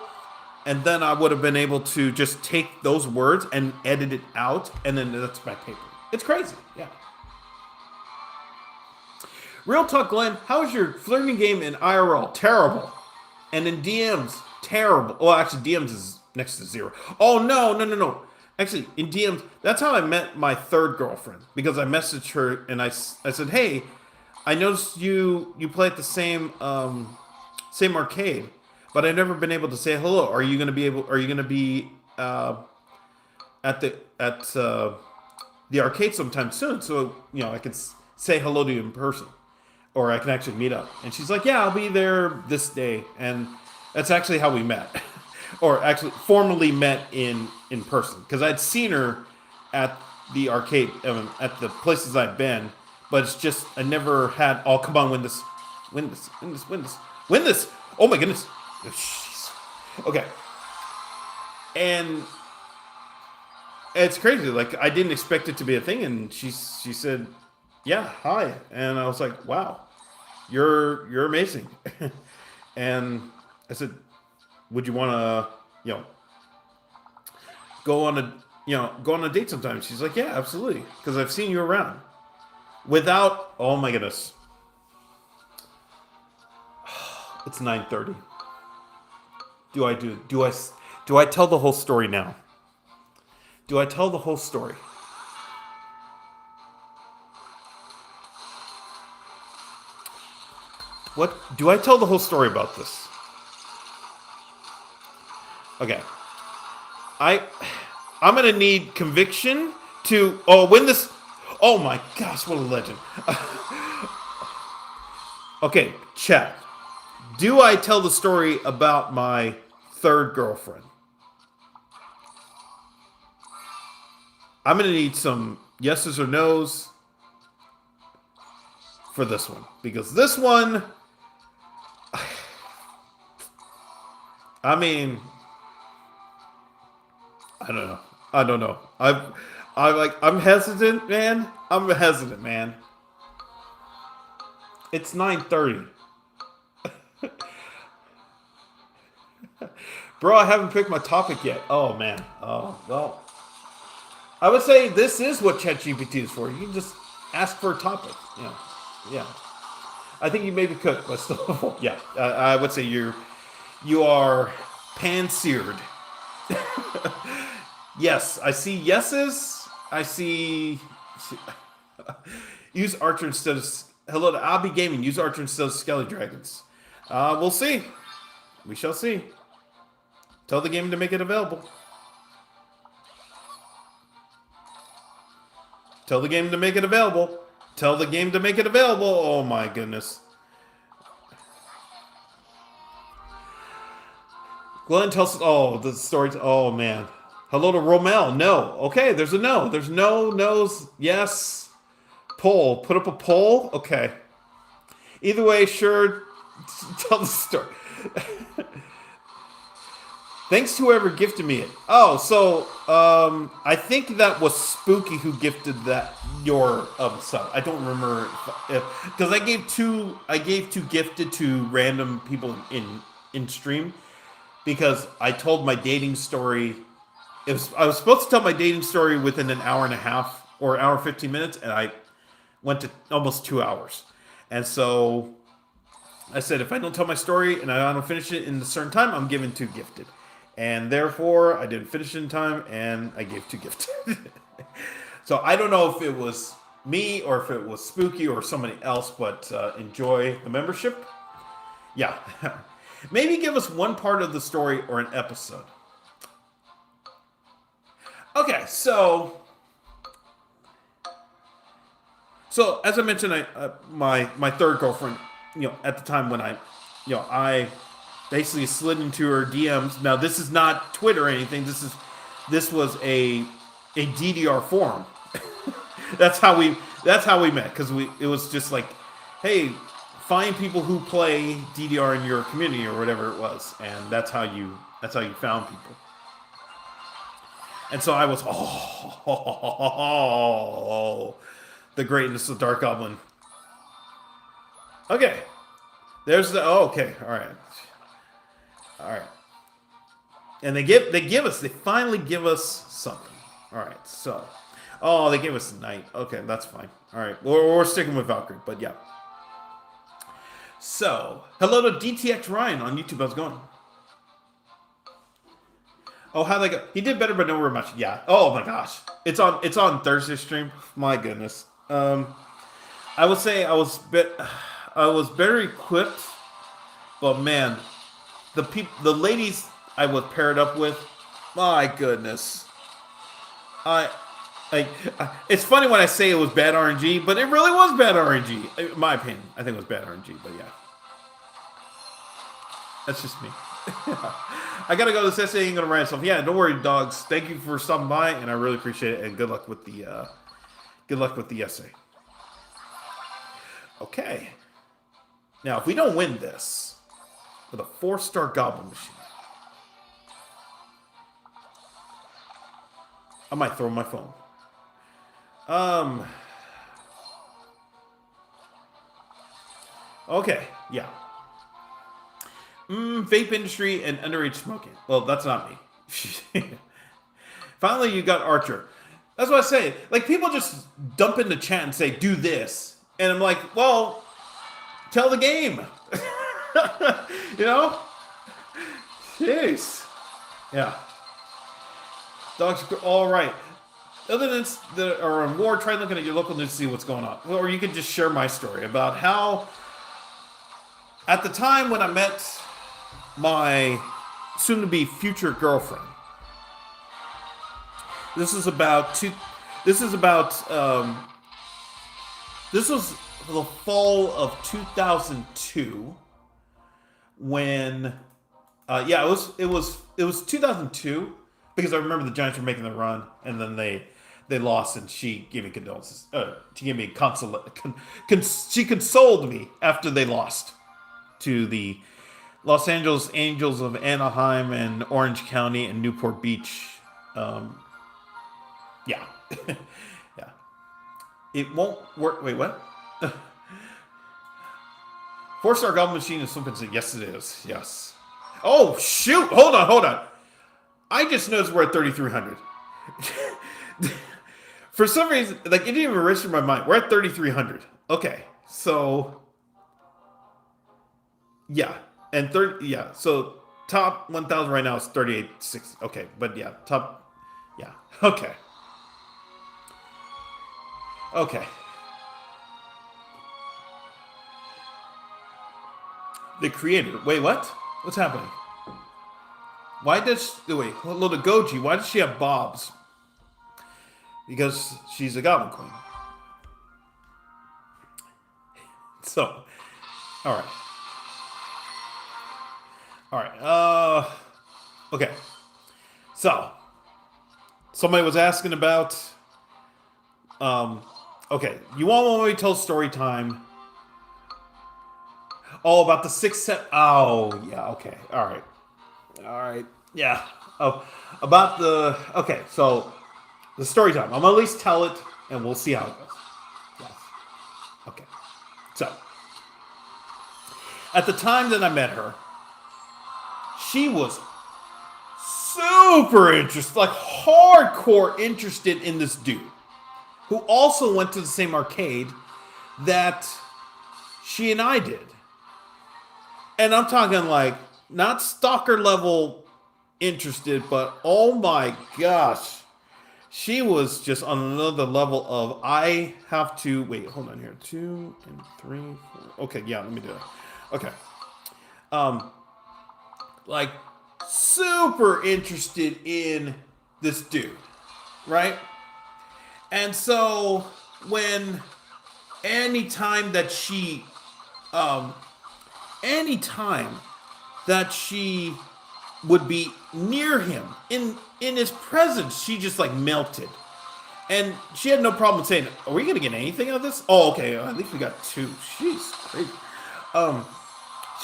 And then I would have been able to just take those words and edit it out. And then that's my paper. It's crazy. Yeah. Real talk, Glenn. How is your flirting game in IRL? Terrible. And in DMs, terrible. Well, actually, DMs is next to 0. Oh, no. Actually, in DMs, that's how I met my third girlfriend. Because I messaged her and I said, hey, I noticed you play at the same arcade, but I've never been able to say hello. Are you gonna be able? Are you gonna be at the arcade sometime soon? So I can say hello to you in person, or I can actually meet up. And she's like, yeah, I'll be there this day, and that's actually how we met, or actually formally met in person because I'd seen her at the arcade at the places I've been, but it's just I never had. Oh, come on, win this! Oh my goodness! Oh, jeez. Okay, and it's crazy. Like I didn't expect it to be a thing, and she said, "Yeah, hi," and I was like, "Wow, you're amazing." And I said, "Would you want to, go on a go on a date sometime?" She's like, "Yeah, absolutely," because I've seen you around. Without, oh my goodness, it's 9:30. Do I tell the whole story now? Do I tell the whole story? What do I tell the whole story about this? Okay, I I'm gonna need conviction to win this. Oh my gosh, what a legend! Okay, chat. Do I tell the story about my third girlfriend? I'm gonna need some yeses or nos for this one because this one, I mean, I don't know. I don't know. I'm hesitant, man. I'm hesitant, man. It's 9:30. Bro, I haven't picked my topic yet. Oh man. Oh well. I would say this is what ChatGPT is for. You can just ask for a topic. Yeah. Yeah. I think you maybe could, but still, yeah. I would say you are pan-seared. Yes, I see yeses. I see. Use Archer instead of. Hello to Abby Gaming. Use Archer instead of Skelly Dragons. We'll see. We shall see. Tell the game to make it available. Tell the game to make it available. Tell the game to make it available. Oh my goodness. Glenn tells us. Oh, the story. Oh man. Hello to Royale. No. Okay, there's a no. There's no no's. Yes. Poll. Put up a poll. Okay. Either way, sure. Tell the story. Thanks to whoever gifted me it. Oh, so I think that was Spooky who gifted that your sub. I don't remember because I gave two. I gave two gifted to random people in stream because I told my dating story. I was supposed to tell my dating story within an hour and a half or hour 15 minutes, and I went to almost 2 hours. And so I said, if I don't tell my story and I don't finish it in a certain time, I'm giving two gifted. And therefore, I didn't finish it in time, and I gave two gifted. So I don't know if it was me or if it was Spooky or somebody else, but enjoy the membership. Yeah. Maybe give us one part of the story or an episode. Okay, so as I mentioned, my third girlfriend, at the time when I basically slid into her DMs. Now this is not Twitter or anything. This was a DDR forum. that's how we met because it was just like, hey, find people who play DDR in your community or whatever it was, and that's how you found people. And so I was, the greatness of Dark Goblin. Okay. There's the, okay, alright. Alright. And they finally give us something. Alright, so. Oh, they gave us a knight. Okay, that's fine. Alright, we're sticking with Valkyrie, but yeah. So, hello to DTX Ryan on YouTube. How's it going? Oh, how'd they go? He did better, but not very much. Yeah. Oh my gosh. It's on Thursday stream. My goodness. I would say I was better equipped, but man, the ladies I was paired up with, my goodness, I, it's funny when I say it was bad RNG, but it really was bad RNG. In my opinion, I think it was bad RNG, but yeah, that's just me. I gotta go. This essay ain't gonna write itself. Yeah, don't worry, dogs. Thank you for stopping by, and I really appreciate it. And good luck with the essay. Okay. Now, if we don't win this with a 4-star goblin machine, I might throw my phone. Okay, yeah. Vape industry and underage smoking. Well, that's not me. Finally, you got Archer. That's what I say. Like, people just dump into chat and say, do this. And I'm like, well, tell the game. You know? Jeez. Yeah. Dogs are all right. Other than that are on war, try looking at your local news to see what's going on. Or you could just share my story about how, at the time when I met my soon-to-be future girlfriend, this was the fall of 2002 when it was 2002 because I remember the Giants were making the run and then they lost and she gave me condolences. She gave me she consoled me after they lost to the Los Angeles Angels of Anaheim and Orange County and Newport Beach. Yeah. Yeah. It won't work. Wait, what? 4-star goblin machine is something. Yes, it is. Yes. Oh, shoot. Hold on. I just noticed we're at 3,300. For some reason, like, it didn't even register in my mind. We're at 3,300. Okay. So, yeah. And so top 1,000 right now is 3,860. Okay. But yeah, yeah. Okay. Okay. The creator. Wait, what? What's happening? Wait, hello to Goji. Why does she have bobs? Because she's a goblin queen. So, alright. Okay. So, somebody was asking about, okay, you want me to tell story time? Oh, about the 6 set. Oh, yeah. Okay. All right. Yeah. Oh, okay. So the story time. I'm gonna at least tell it, and we'll see how it goes. Yes. Okay. So at the time that I met her, she was super interested, like hardcore interested in this dude, who also went to the same arcade that she and I did. And I'm talking like, not stalker level interested, but oh my gosh. She was just on another level of, I have to, wait, hold on here. 2 and 3, 4. Okay, yeah, let me do it. Okay. Like, super interested in this dude, right? And so, anytime that she would be near him in his presence, she just like melted, and she had no problem saying, "Are we gonna get anything out of this?" Oh, okay, at least we got 2. She's crazy.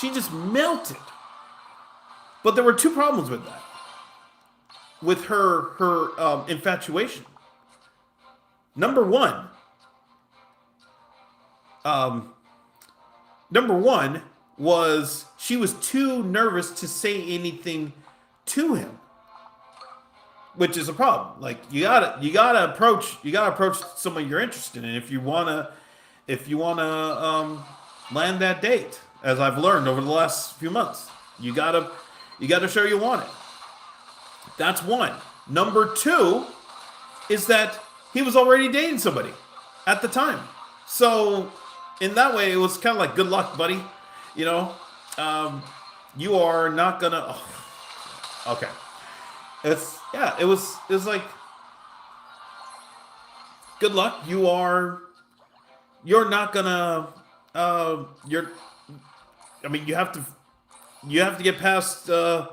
She just melted, but there were 2 problems with that, with her infatuation. Number one was she was too nervous to say anything to him, which is a problem. Like, you gotta approach someone you're interested in if you wanna land that date. As I've learned over the last few months, you gotta show you want it. That's one. Number 2 is that he was already dating somebody at the time. So in that way, it was kind of like good luck, buddy. You know, um, you are not gonna. Oh, okay, it's yeah. It was like good luck. You're not gonna. You're. I mean, you have to get past. Um,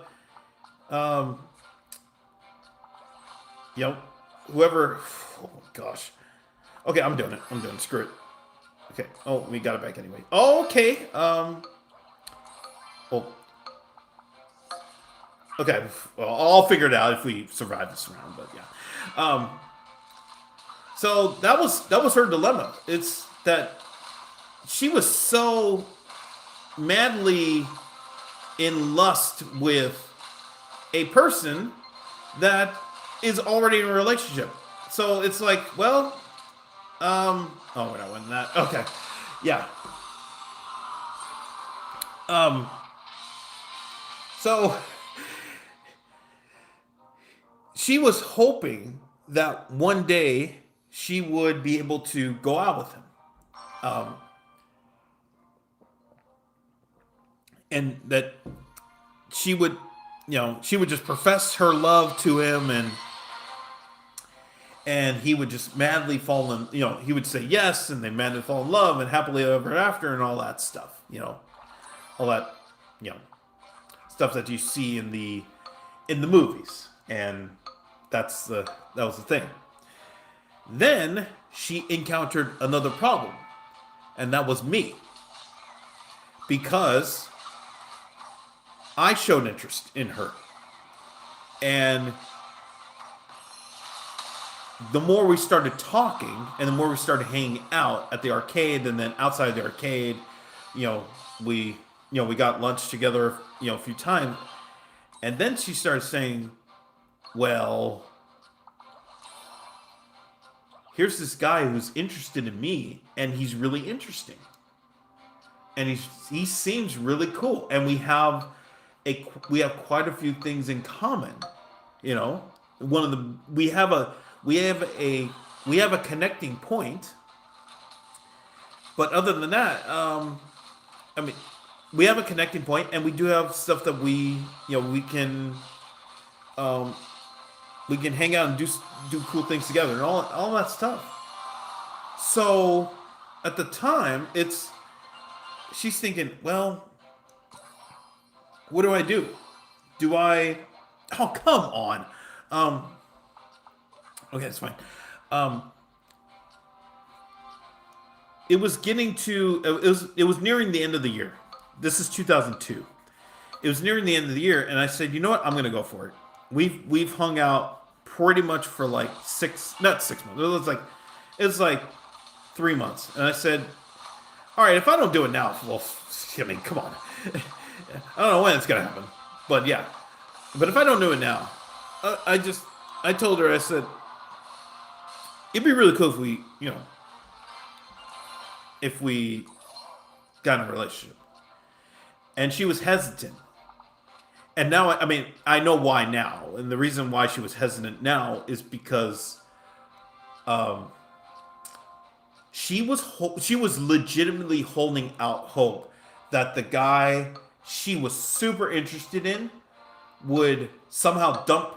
you know, whoever. Oh my gosh. Okay, I'm doing it. I'm doing it. Screw it. Okay. Oh, we got it back anyway. Oh, okay. Oh, okay. Well, I'll figure it out if we survive this round. But yeah. So that was her dilemma. It's that she was so madly in lust with a person that is already in a relationship. So it's like, well, oh, we're not winning that. Okay, yeah. Um, so she was hoping that one day she would be able to go out with him, um, and that she would, she would just profess her love to him, and he would just madly fall in, he would say yes, and they madly fall in love and happily ever after and all that stuff, all that, you know, stuff that you see in the movies, and that was the thing. Then she encountered another problem, and that was me, because I showed interest in her, and the more we started talking and the more we started hanging out at the arcade, and then outside the arcade, you know, we we got lunch together, a few times. And then she started saying, "Well, here's this guy who's interested in me, and he's really interesting. And he seems really cool, and we have quite a few things in common, you know. One of the we have a we have a connecting point, but other than that, I mean, we have a connecting point, and we do have stuff that um, we can hang out and do cool things together, and all that stuff." So at the time, she's thinking, well, what do I do? Do I? Oh, come on. Um, okay, that's fine. Um, it was getting to it was nearing the end of the year. This is 2002. It was nearing the end of the year, and I said, you know what? I'm gonna go for it. We've hung out pretty much for like not 6 months. It was like 3 months, and I said, all right, if I don't do it now, well, I mean, come on. I don't know when it's gonna happen, but yeah. But if I don't do it now, I told her, I said, it'd be really cool if we got in a relationship. And she was hesitant. And now, I mean, I know why now. And the reason why she was hesitant now is because um, she was legitimately holding out hope that the guy she was super interested in would somehow dump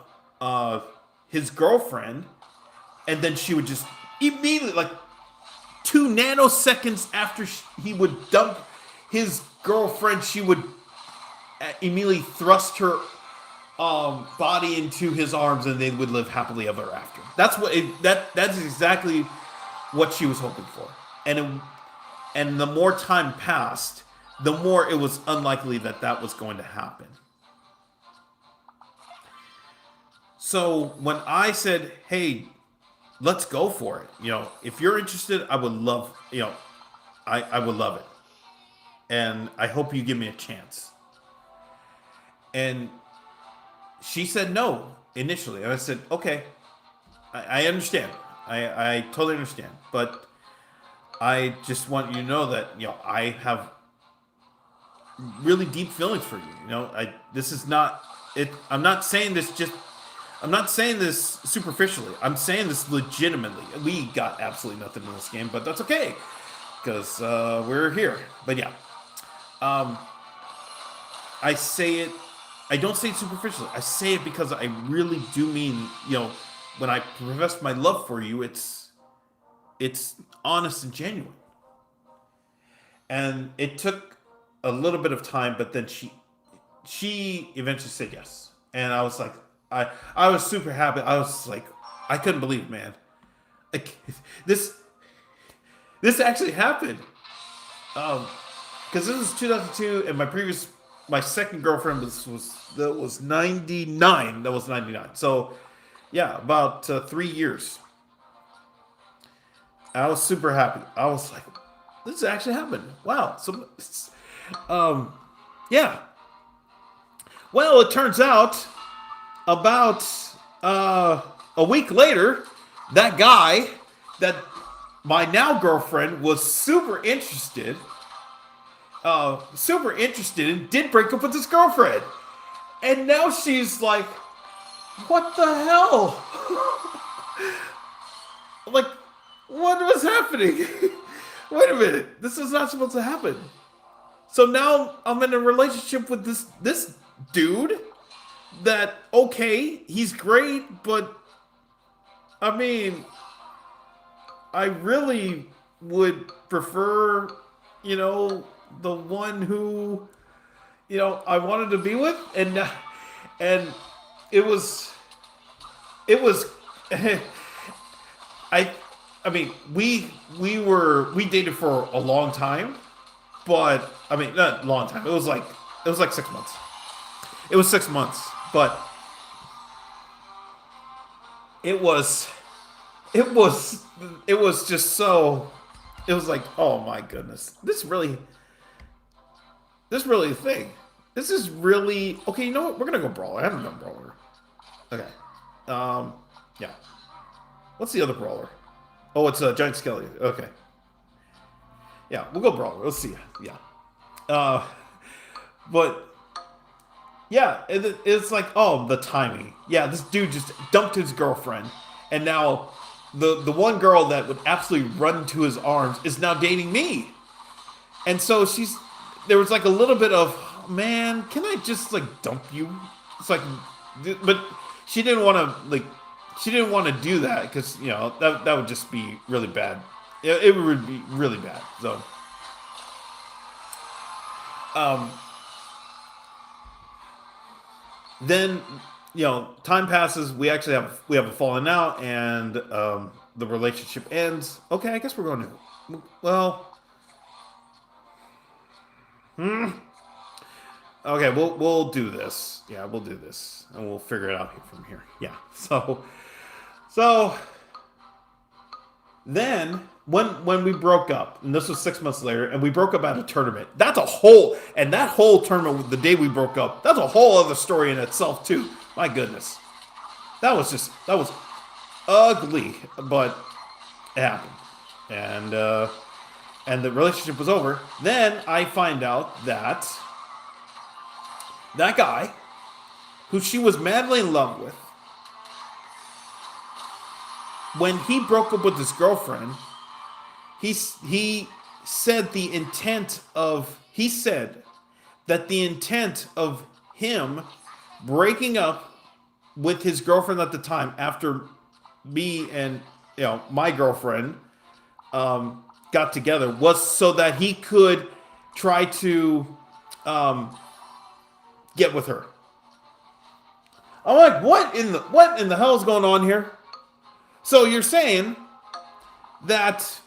his girlfriend, and then she would just immediately, like 2 nanoseconds after he would dump his girlfriend, she would immediately thrust her body into his arms, and they would live happily ever after. That's exactly what she was hoping for. And the more time passed, the more it was unlikely that was going to happen. So when I said, "Hey, let's go for it. If you're interested, I would love, I would love it. And I hope you give me a chance." And she said no initially. And I said, "Okay, I understand. I totally understand. But I just want you to know that, I have really deep feelings for you. This is not it. I'm not saying this superficially. I'm saying this legitimately. We got absolutely nothing in this game, but that's okay. because we're here. But yeah, um, I say it. I don't say it superficially. I say it because I really do mean, when I profess my love for you, it's honest and genuine. And it took a little bit of time, but then she eventually said yes, and I was like, I was super happy. I was like, I couldn't believe it, man. Like this this actually happened. Because this was 2002, and my second girlfriend was 99. That was 99. So yeah, about 3 years. I was super happy. I was like, this actually happened. Wow. So, um, yeah. Well, it turns out about a week later, that guy that my now girlfriend was super interested in, did break up with his girlfriend. And now she's like, what the hell? Like, what was happening? Wait a minute. This is not supposed to happen. So now I'm in a relationship with this dude that, okay, he's great, but I mean, I really would prefer, the one who, I wanted to be with, and it was, I, I mean, we dated for a long time, but I mean, not a long time. It was like 6 months. It was 6 months, but it was it was it was just so. It was like, oh my goodness, this really a thing. This is really okay. You know what? We're gonna go brawler. I haven't done brawler. Okay. Yeah. What's the other brawler? Oh, it's a giant skelly. Okay. Yeah, we'll go brawler. Let's see. Yeah. But yeah, it's like, oh, the timing. Yeah, this dude just dumped his girlfriend, and now the one girl that would absolutely run to his arms is now dating me. And so there was like a little bit of, man, can I just like dump you? It's like, but she didn't want to do that because that would just be really bad. It would be really bad. So, then time passes. We actually have a falling out, and the relationship ends. Okay, I guess we're going to. Well, okay, we'll do this. Yeah, we'll do this, and we'll figure it out from here. Yeah. So then when we broke up, and this was 6 months later, and we broke up at a tournament. That whole tournament, the day we broke up, that's a whole other story in itself too. My goodness, that was ugly, but it happened, and the relationship was over. Then I find out that guy, who she was madly in love with, when he broke up with his girlfriend, he said that the intent of him breaking up with his girlfriend at the time, after me and my girlfriend got together, was so that he could try to get with her. I'm like, what in the hell is going on here? So you're saying that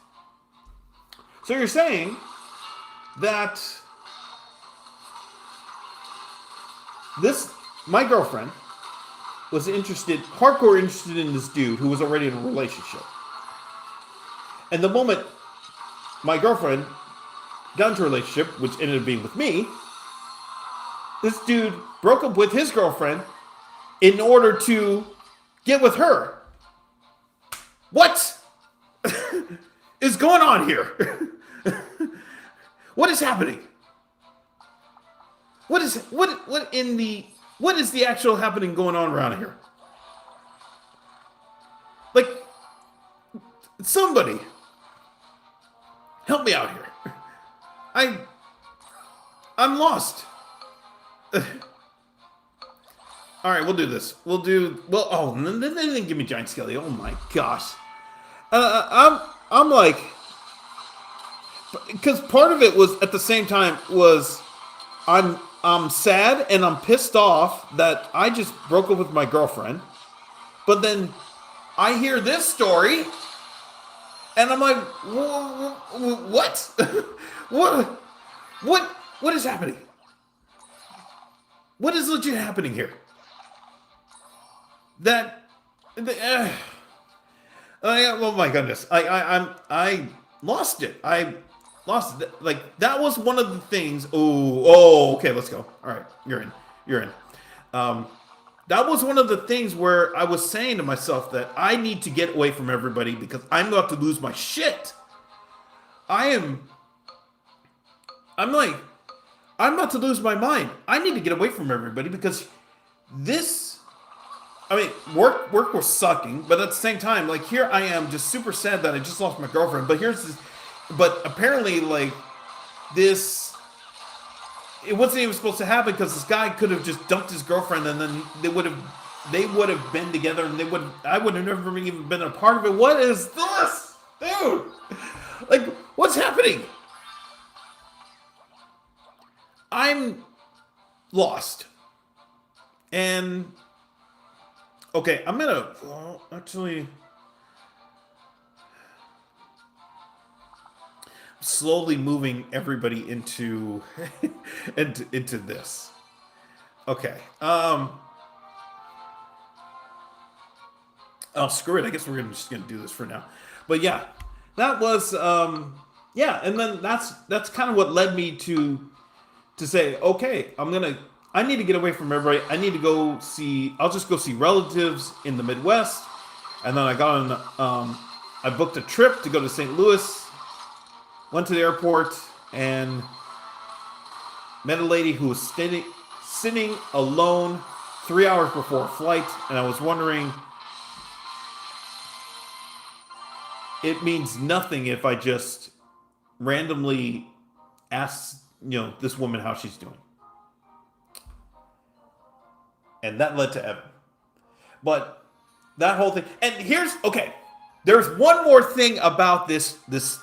my girlfriend was hardcore interested in this dude who was already in a relationship. And the moment my girlfriend got into a relationship, which ended up being with me, this dude broke up with his girlfriend in order to get with her. What is going on here? What is happening? What is the actual happening going on around here? Like, somebody Help me out here. I I'm lost. All right, we'll do this. We'll do well. Oh, they didn't give me giant skelly. Oh my gosh. I'm like, because part of it was at the same time was I'm sad and I'm pissed off that I just broke up with my girlfriend, but then I hear this story, and I'm like, what? what? What is happening? What is legit happening here? Oh my goodness, I lost it. I lost it. Like that was one of the things. Okay, let's go. All right, you're in. That was one of the things where I was saying to myself that I need to get away from everybody because I'm about to lose my shit. I'm like, I'm about to lose my mind. I need to get away from everybody because this, I mean, work was sucking, but at the same time, like here I am just super sad that I just lost my girlfriend. But but apparently like this, it wasn't even supposed to happen because this guy could have just dumped his girlfriend and then they would have been together and I would have never even been a part of it. What is this, dude? Like, what's happening? I'm lost. And okay, I'm gonna actually slowly moving everybody into into this. Okay. Oh, screw it. I guess we're just gonna do this for now. But yeah, that was yeah, and then that's kind of what led me to say, okay, I need to get away from everybody. I'll just go see relatives in the Midwest. And then I booked a trip to go to St. Louis, went to the airport, and met a lady who was sitting alone 3 hours before a flight. And I was wondering, it means nothing if I just randomly ask, this woman how she's doing. And that led to Evan. But that whole thing, and there's one more thing about this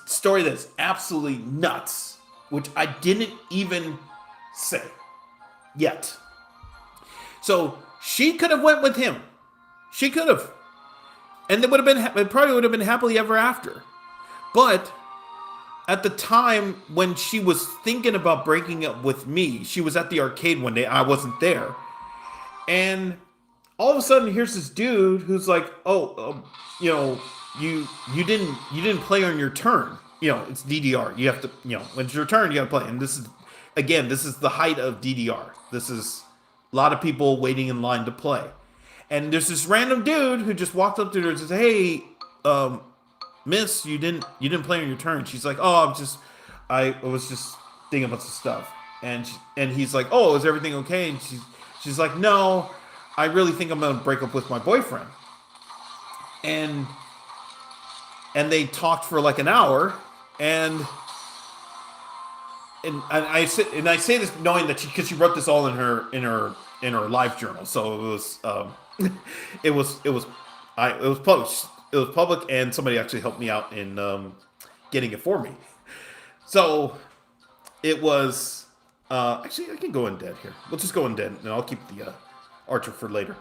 story that's absolutely nuts, which I didn't even say yet. So she could have went with him. She could have. And it probably would have been happily ever after. But at the time when she was thinking about breaking up with me, she was at the arcade one day. I wasn't there. And all of a sudden, here's this dude who's like, you didn't play on your turn. It's DDR. You have to, when it's your turn, you got to play. And this is the height of DDR. This is a lot of people waiting in line to play. And there's this random dude who just walked up to her and says, "Hey, miss, you didn't play on your turn." She's like, "Oh, I was just thinking about some stuff." And he's like, "Oh, is everything okay?" And she's like, "No, I really think I'm gonna break up with my boyfriend." And they talked for like an hour, and I say this knowing that because she wrote this all in her live journal, so it was published. It was public, and somebody actually helped me out in getting it for me. So it was actually I can go in dead here. We'll just go in dead, and I'll keep the Archer for later.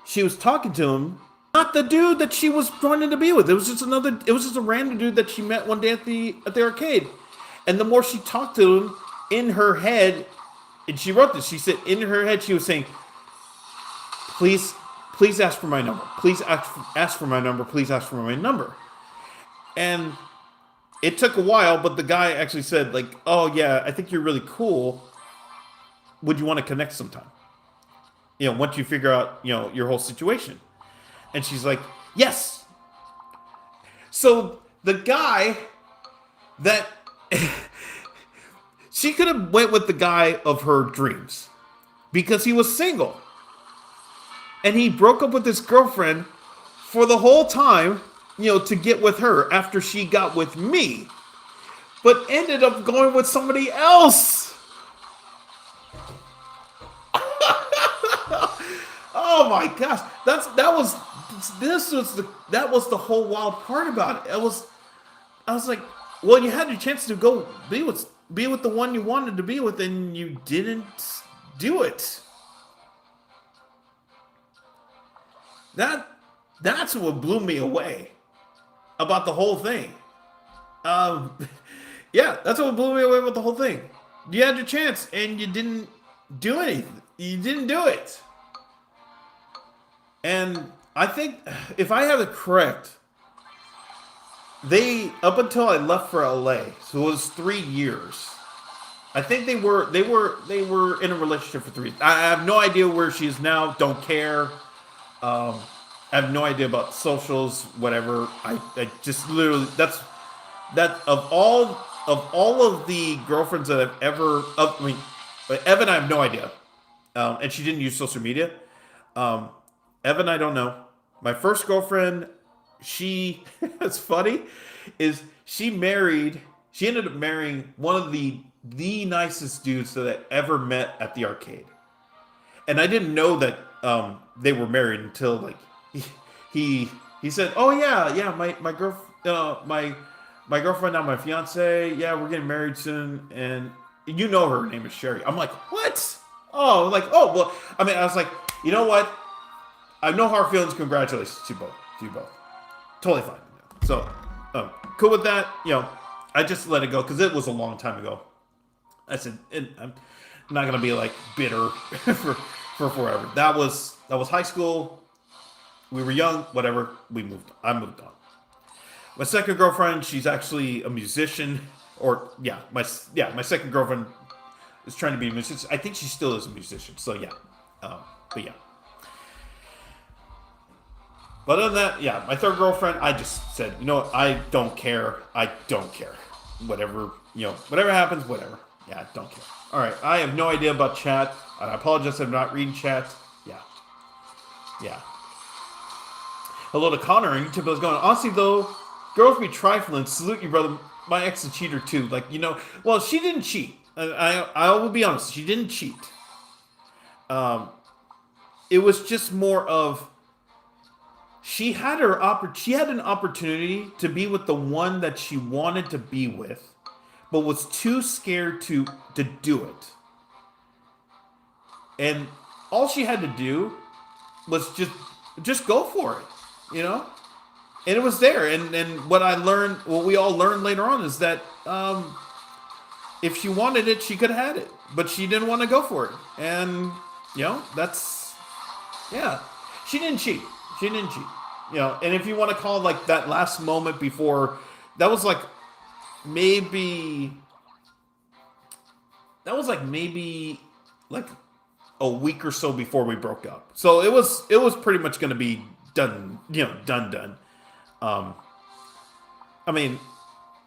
She was talking to him, not the dude that she was wanting to be with. It was just a random dude that she met one day at the arcade. And the more she talked to him, in her head, and she wrote this, she said in her head, she was saying, please ask for my number. Please ask for my number. Please ask for my number. And it took a while, but the guy actually said, like, "Oh yeah, I think you're really cool. Would you want to connect sometime? Once you figure out, your whole situation." And she's like, "Yes." So the guy that she could have went with the guy of her dreams because he was single. And he broke up with his girlfriend for the whole time to get with her after she got with me, but ended up going with somebody else. Oh my gosh, that was the whole wild part about it. I was like, well, you had your chance to go be with the one you wanted to be with, and you didn't do it. That's what blew me away about the whole thing. Um, yeah, that's what blew me away about the whole thing. You had your chance and you didn't do anything. You didn't do it. And I think, if I have it correct, they, up until I left for LA, so it was 3 years. I think they were in a relationship for 3 years. I have no idea where she is now. Don't care. I have no idea about socials, whatever. I just literally, that of all of the girlfriends that I've ever, I mean, Evan, I have no idea, and she didn't use social media. Um, Evan, I don't know. My first girlfriend, she, it's funny, is she ended up marrying one of the nicest dudes that I ever met at the arcade, and I didn't know that they were married until like he said, "Oh yeah, my girlfriend, now my fiance, yeah, we're getting married soon, and her name is Sherry." I'm like, "What?" Oh, like, oh well. I mean, I was like, you know what? I have no hard feelings. Congratulations to you both. Totally fine. So, cool with that. I just let it go because it was a long time ago. I said, I'm not gonna be like bitter for forever. That was high school. We were young. Whatever. I moved on. My second girlfriend, she's actually a musician. Or my second girlfriend is trying to be a musician. I think she still is a musician. So yeah, but yeah. But other than that, yeah, my third girlfriend, I just said, what, I don't care. I don't care. Whatever happens, whatever. Yeah, I don't care. All right, I have no idea about chat. I apologize, I'm not reading chat. Yeah. Hello to Connor, and YouTube is going, honestly though, girls be trifling. Salute you, brother. My ex is a cheater too. Like, well, she didn't cheat. I will be honest, she didn't cheat. It was just more of, she had an opportunity to be with the one that she wanted to be with, but was too scared to do it. And all she had to do was just go for it, And it was there. And what we all learned later on is that if she wanted it, she could have had it, but she didn't want to go for it. And she didn't cheat. And if you want to call it like that last moment before, that was like maybe like a week or so before we broke up. So it was pretty much going to be done, done. I mean,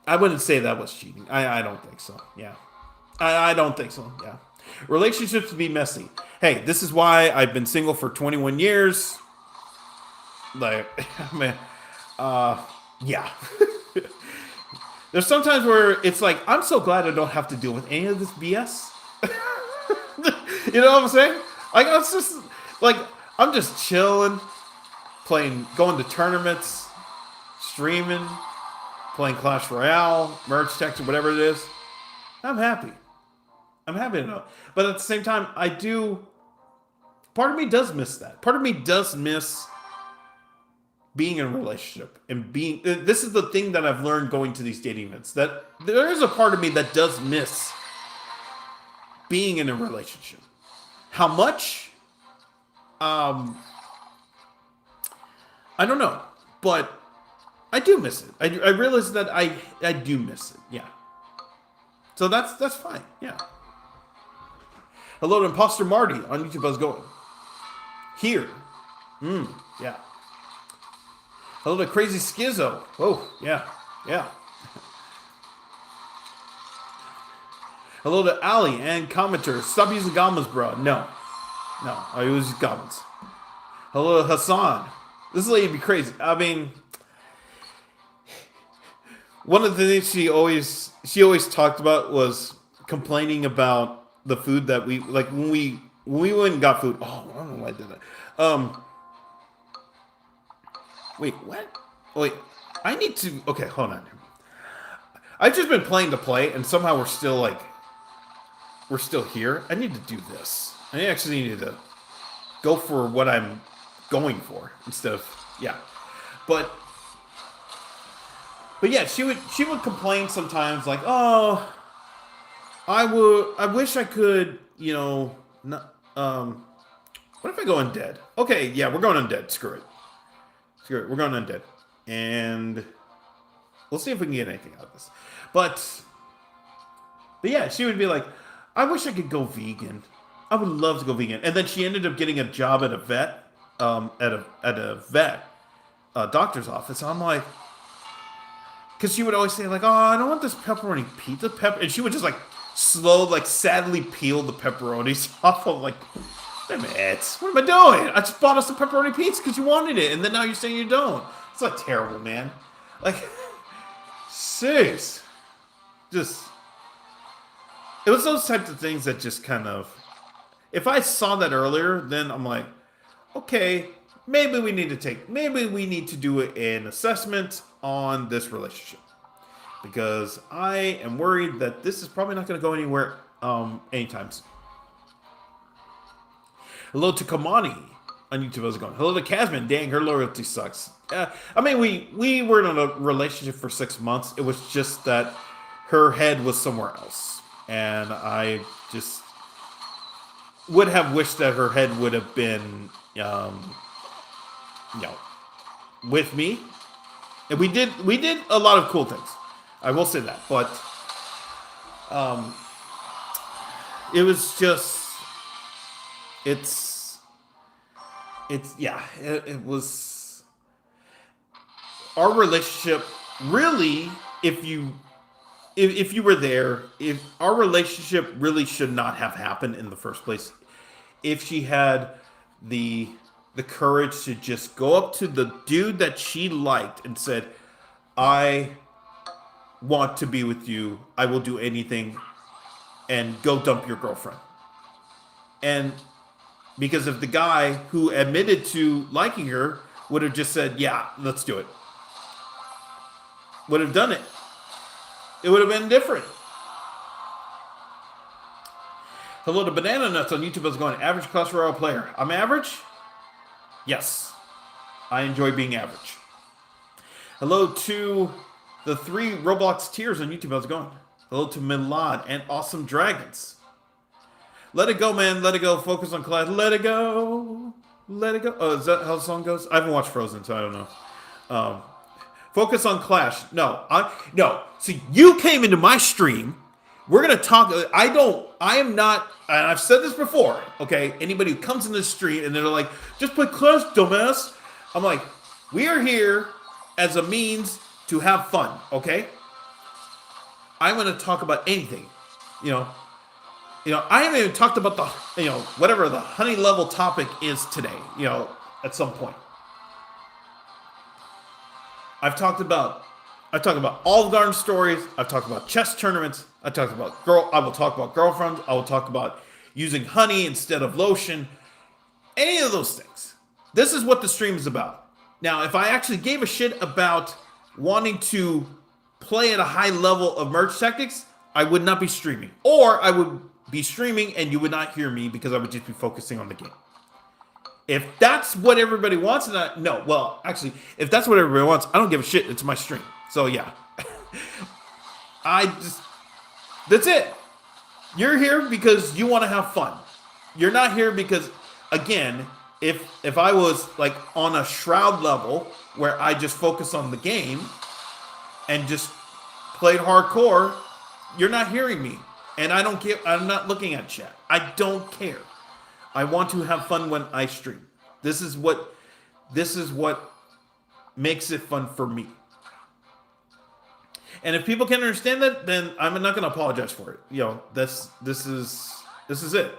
I wouldn't say that was cheating. I don't think so. Yeah. I don't think so. Yeah. Relationships be messy. Hey, this is why I've been single for 21 years. Like, man, yeah. There's sometimes where it's like, I'm so glad I don't have to deal with any of this BS. You know what I'm saying? Like, it's just like, I'm just chilling, going to tournaments, streaming, playing Clash Royale, Merge Text, or whatever it is. I'm happy. I'm happy to know. But at the same time, part of me does miss that. Part of me does miss being in a relationship and this is the thing that I've learned going to these dating events, that there is a part of me that does miss being in a relationship. How much? I don't know, but I do miss it. I realize that I do miss it. Yeah. So that's fine. Yeah. Hello to Imposter Marty on YouTube. How's it going? Here. Yeah. Hello to Crazy Schizo. Oh, yeah. Hello to Ali and commenter. Stop using goblins, bro. No, I use goblins. Hello to Hassan. This lady be crazy. I mean, one of the things she always talked about was complaining about the food that we like when we went and got food. Oh, I don't know why I did that. Wait, what? Wait, I need to. Okay, hold on. I've just been playing to play, and somehow we're still here. I need to do this. I actually need to go for what I'm going for instead of yeah. But yeah, she would complain sometimes like, oh, I wish I could, not, what if I go undead? Okay, yeah, we're going undead. Screw it, we're going undead, and we'll see if we can get anything out of this. But yeah, she would be like, I wish I could go vegan. I would love to go vegan. And then she ended up getting a job at a vet, doctor's office. I'm like, because she would always say like, oh, I don't want this pepperoni pizza and she would just like sadly peel the pepperonis off. of like, damn it, what am I doing? I just bought us the pepperoni pizza because you wanted it, and then now you're saying you don't. It's not terrible, man. Like, serious. Just, it was those types of things that just kind of, if I saw that earlier, then I'm like, okay, maybe we need to do an assessment on this relationship, because I am worried that this is probably not going to go anywhere anytime soon. Hello to Kamani on YouTube. How's it going? Hello to Casman. Dang, her loyalty sucks. I mean, we were in a relationship for 6 months. It was just that her head was somewhere else, and I just would have wished that her head would have been, with me. And we did a lot of cool things. I will say that, but it was just it was our relationship. Really, if you were there, if our relationship really should not have happened in the first place, if she had the courage to just go up to the dude that she liked and said, I want to be with you, I will do anything, and go dump your girlfriend. And because if the guy who admitted to liking her would have just said, yeah, let's do it, would have done it, it would have been different. Hello to Banana Nuts on YouTube. How's it going? Average class Royale player. I'm average? Yes. I enjoy being average. Hello to the 3 Roblox tiers on YouTube. How's it going? Hello to Milad and Awesome Dragons. Let it go, man. Let it go. Focus on class. Let it go. Let it go. Oh, is that how the song goes? I haven't watched Frozen, so I don't know. Focus on Clash. No. So you came into my stream. We're going to talk. I am not, and I've said this before, okay? Anybody who comes in the street and they're like, just play Clash, dumbass. I'm like, we are here as a means to have fun, okay? I'm going to talk about anything, I haven't even talked about the, whatever the honey level topic is today, at some point. I've talked about Olive Garden stories. I've talked about chess tournaments. I will talk about girlfriends. I will talk about using honey instead of lotion. Any of those things. This is what the stream is about. Now, if I actually gave a shit about wanting to play at a high level of merge tactics, I would not be streaming. Or I would be streaming and you would not hear me because I would just be focusing on the game. If that's what everybody wants, if that's what everybody wants, I don't give a shit. It's my stream. So yeah. That's it. You're here because you want to have fun. You're not here because, again, if I was like on a Shroud level where I just focus on the game and just played hardcore, you're not hearing me. And I'm not looking at chat. I don't care. I want to have fun when I stream. This is what makes it fun for me. And if people can understand that, then I'm not going to apologize for it. This is it.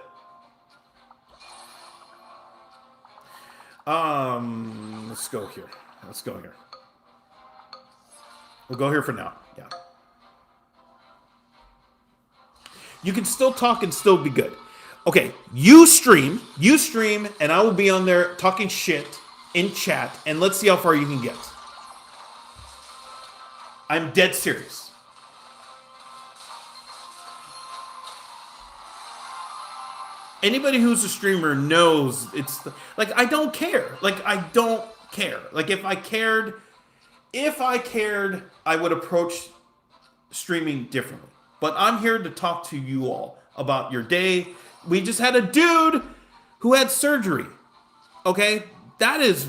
Let's go here. We'll go here for now. Yeah. You can still talk and still be good. Okay, you stream, and I will be on there talking shit in chat, and let's see how far you can get. I'm dead serious. Anybody who's a streamer knows it's like I don't care. Like I don't care. Like if I cared, I would approach streaming differently. But I'm here to talk to you all about your day. We just had a dude who had surgery. Okay? That is,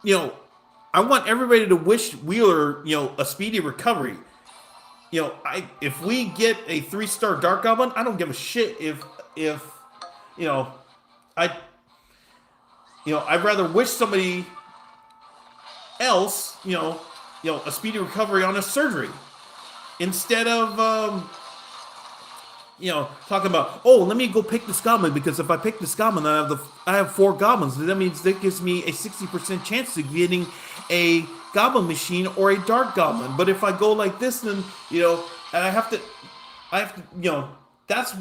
I want everybody to wish Wheeler, a speedy recovery. If we get a 3-star Dark Goblin, I don't give a shit if I I'd rather wish somebody else, a speedy recovery on a surgery instead of talking about, oh, let me go pick this goblin because if I pick this goblin, I have 4 goblins. That means that gives me a 60% chance of getting a goblin machine or a dark goblin. But if I go like this, then and I have to, that's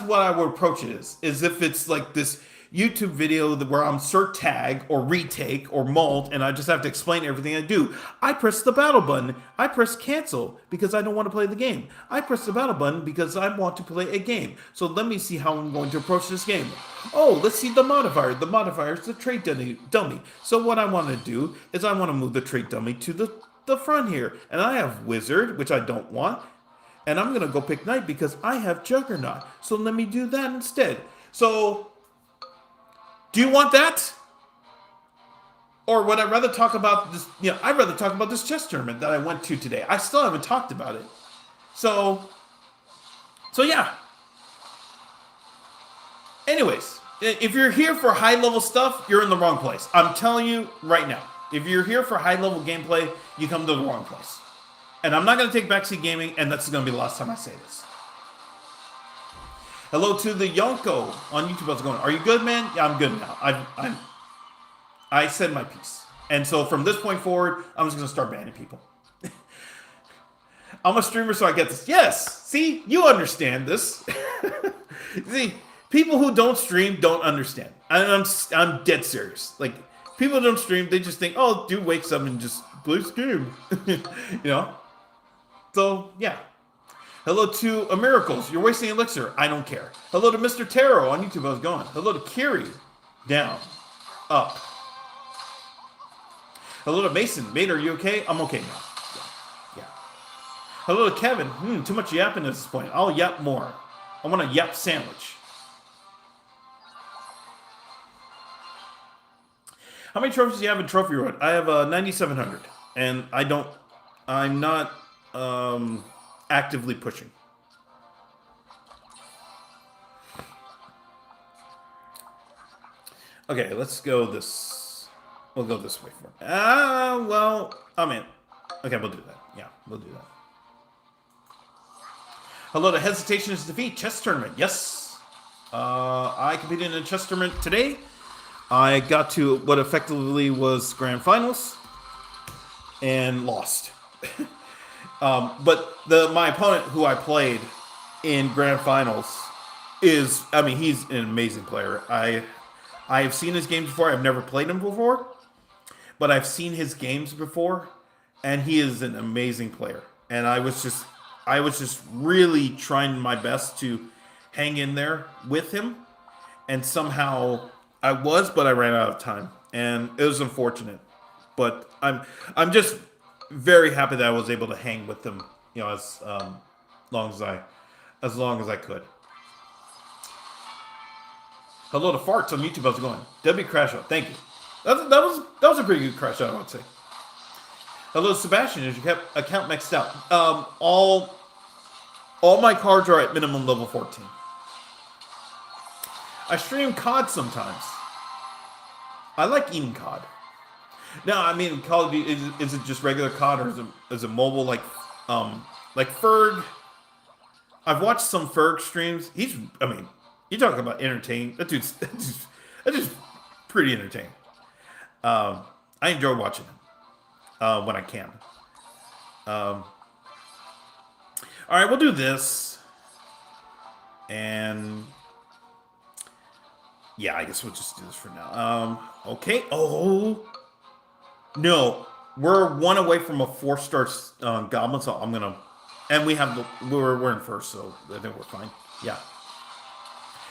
what I would approach it is if it's like this YouTube video where I'm cert tag or retake or mult and I just have to explain everything I do. I press the battle button. I press cancel because I don't want to play the game. I press the battle button because I want to play a game. So let me see how I'm going to approach this game. Oh, let's see the modifier. The modifier is the trait dummy. So what I want to do is I want to move the trait dummy to the front here. And I have wizard, which I don't want. And I'm going to go pick knight because I have juggernaut. So let me do that instead. So do you want that? Or would I rather talk about this? I'd rather talk about this chess tournament that I went to today. I still haven't talked about it. So yeah. Anyways, if you're here for high level stuff, you're in the wrong place. I'm telling you right now. If you're here for high level gameplay, you come to the wrong place. And I'm not going to take backseat gaming, and that's going to be the last time I say this. Hello to the Yonko on YouTube. How's it going? Are you good, man? Yeah, I'm good now. I said my piece. And so from this point forward, I'm just going to start banning people. I'm a streamer, so I get this. Yes! See? You understand this. See, people who don't stream don't understand. I'm dead serious. Like, people who don't stream, they just think, oh, dude wakes up and just plays game. So, yeah. Hello to a Miracles. You're wasting elixir. I don't care. Hello to Mr. Taro on YouTube. How's it going? Hello to Kiri. Down. Up. Hello to Mason. Mate, are you okay? I'm okay now. Yeah. Hello to Kevin. Too much yapping at this point. I'll yap more. I want a yap sandwich. How many trophies do you have in Trophy Road? I have 9,700. And I'm not actively pushing. Okay, let's go this. We'll go this way for it. Well, I mean, okay, we'll do that. Yeah, we'll do that. Hello to Hesitation is Defeat chess tournament. Yes, I competed in a chess tournament today. I got to what effectively was grand finals and lost. But my opponent who I played in grand finals he's an amazing player. I have seen his games before. I've never played him before, but I've seen his games before, and he is an amazing player. And I was just really trying my best to hang in there with him, and somehow but I ran out of time, and it was unfortunate. But I'm just very happy that I was able to hang with them, as long as I could. Hello to Farts on YouTube. How's it going? W crash out. Thank you. That was a pretty good crash out, I would say. Hello to Sebastian. Is your account maxed out? All my cards are at minimum level 14. I stream COD sometimes. I like eating COD. No, I mean, Call of Duty, is it just regular COD or is it mobile like Ferg? I've watched some Ferg streams. You talk about entertaining. That dude's pretty entertaining. I enjoy watching him when I can. All right, we'll do this, and yeah, I guess we'll just do this for now. Okay. Oh no, we're one away from a 4-star goblin, so I'm gonna, and we have we're in first, so I think we're fine. Yeah.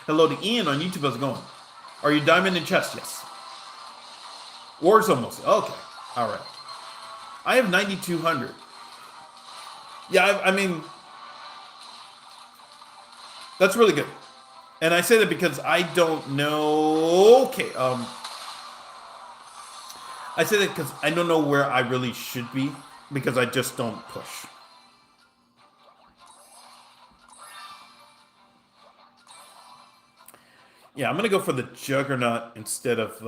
Hello to Ian on YouTube. How's it going? Are you diamond in chest? Yes. War's almost. Okay. All right. I have 9,200. Yeah, I mean, that's really good. And I say that because I don't know. Okay. I say that because I don't know where I really should be because I just don't push. Yeah, I'm gonna go for the Juggernaut instead of.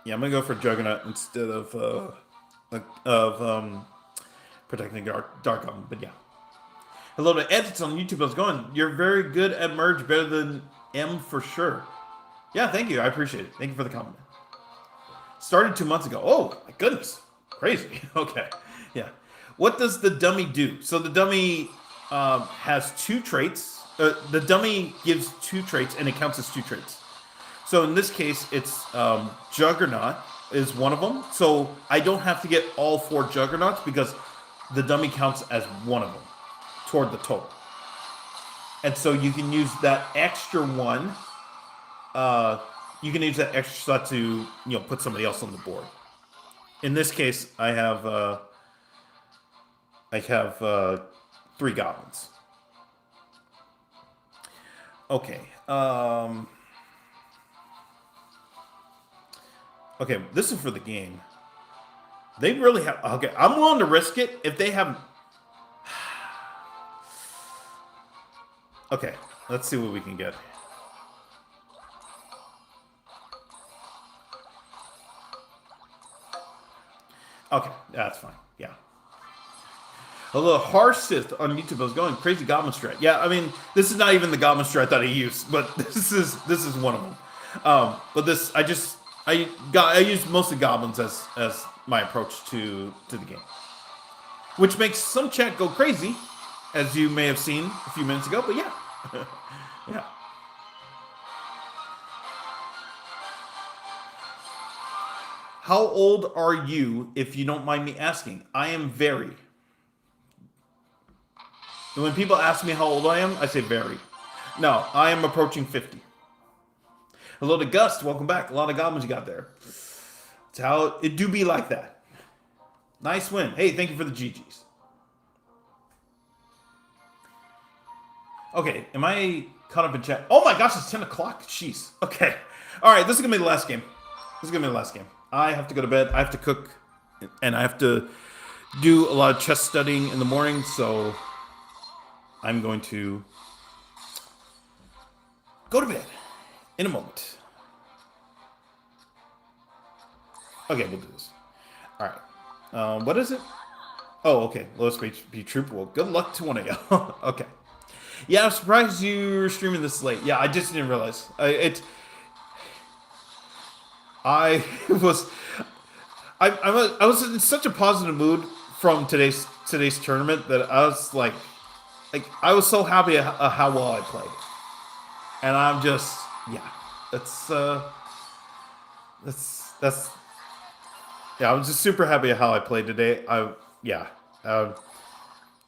Yeah, I'm gonna go for Juggernaut instead of protecting Dark Goblin. But yeah. Hello to Ed. It's on YouTube. How's it going? You're very good at merge, better than M for sure. Yeah, thank you. I appreciate it. Thank you for the compliment. Started 2 months ago. Oh my goodness, crazy. Okay, yeah. What does the dummy do? So the dummy has 2 traits. The dummy gives 2 traits, and it counts as 2 traits. So in this case, it's Juggernaut is one of them. So I don't have to get all 4 Juggernauts because the dummy counts as one of them toward the total. And so you can use that extra one. You can use that extra slot to put somebody else on the board. In this case, I have 3 goblins. Okay. Okay, this is for the game. They really have. Okay, I'm willing to risk it if they have. Okay, let's see what we can get. Okay, that's fine. Yeah. A little harsh Sith on YouTube. I was going crazy goblin strat. Yeah, I mean, this is not even the goblin strat that I use, but this is one of them. But this, I use mostly goblins as my approach to the game, which makes some chat go crazy, as you may have seen a few minutes ago. But yeah, yeah. How old are you, if you don't mind me asking? I am very. And when people ask me how old I am, I say very. No, I am approaching 50. Hello to Gust. Welcome back. A lot of goblins you got there. It's how it do be like that. Nice win. Hey, thank you for the GGs. Okay, am I caught up in chat? Oh my gosh, it's 10 o'clock. Jeez. Okay. All right, this is going to be the last game. I have to go to bed. I have to cook. And I have to do a lot of chess studying in the morning. So I'm going to go to bed in a moment. Okay, we'll do this. All right. What is it? Oh, okay. Lowest HP troop. Well, good luck to one of y'all. Okay. Yeah, I'm surprised you're streaming this late. Yeah, I just didn't realize. I was in such a positive mood from today's tournament that I was like I was so happy at how well I played, and I'm just that's yeah, I was just super happy at how I played today.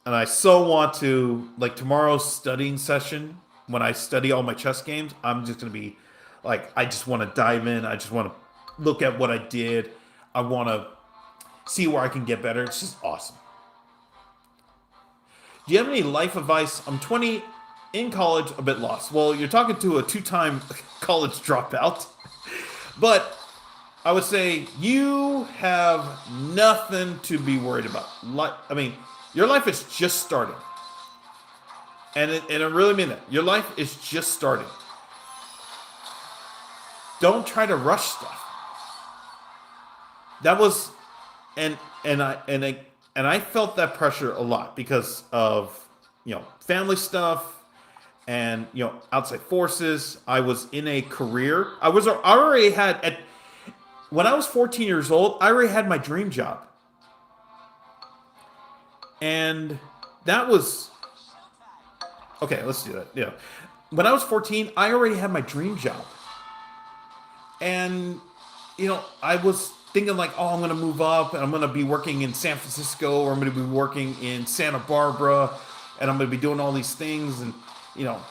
And I so want to, like, tomorrow's studying session, when I study all my chess games, I'm just going to be, like, I just want to dive in. I just want to look at what I did. I want to see where I can get better. It's just awesome. Do you have any life advice? I'm 20, in college, a bit lost. Well, you're talking to a 2-time college dropout. But I would say you have nothing to be worried about. I mean, your life is just starting. And I really mean that. Your life is just starting. Don't try to rush stuff. That was and I felt that pressure a lot because of, family stuff and, outside forces. I was in a career. When I was 14 years old, I already had my dream job. And that was okay. Let's do that. Yeah. When I was 14, I already had my dream job, and I was thinking like, oh, I'm gonna move up, and I'm gonna be working in San Francisco, or I'm gonna be working in Santa Barbara, and I'm gonna be doing all these things, and you know,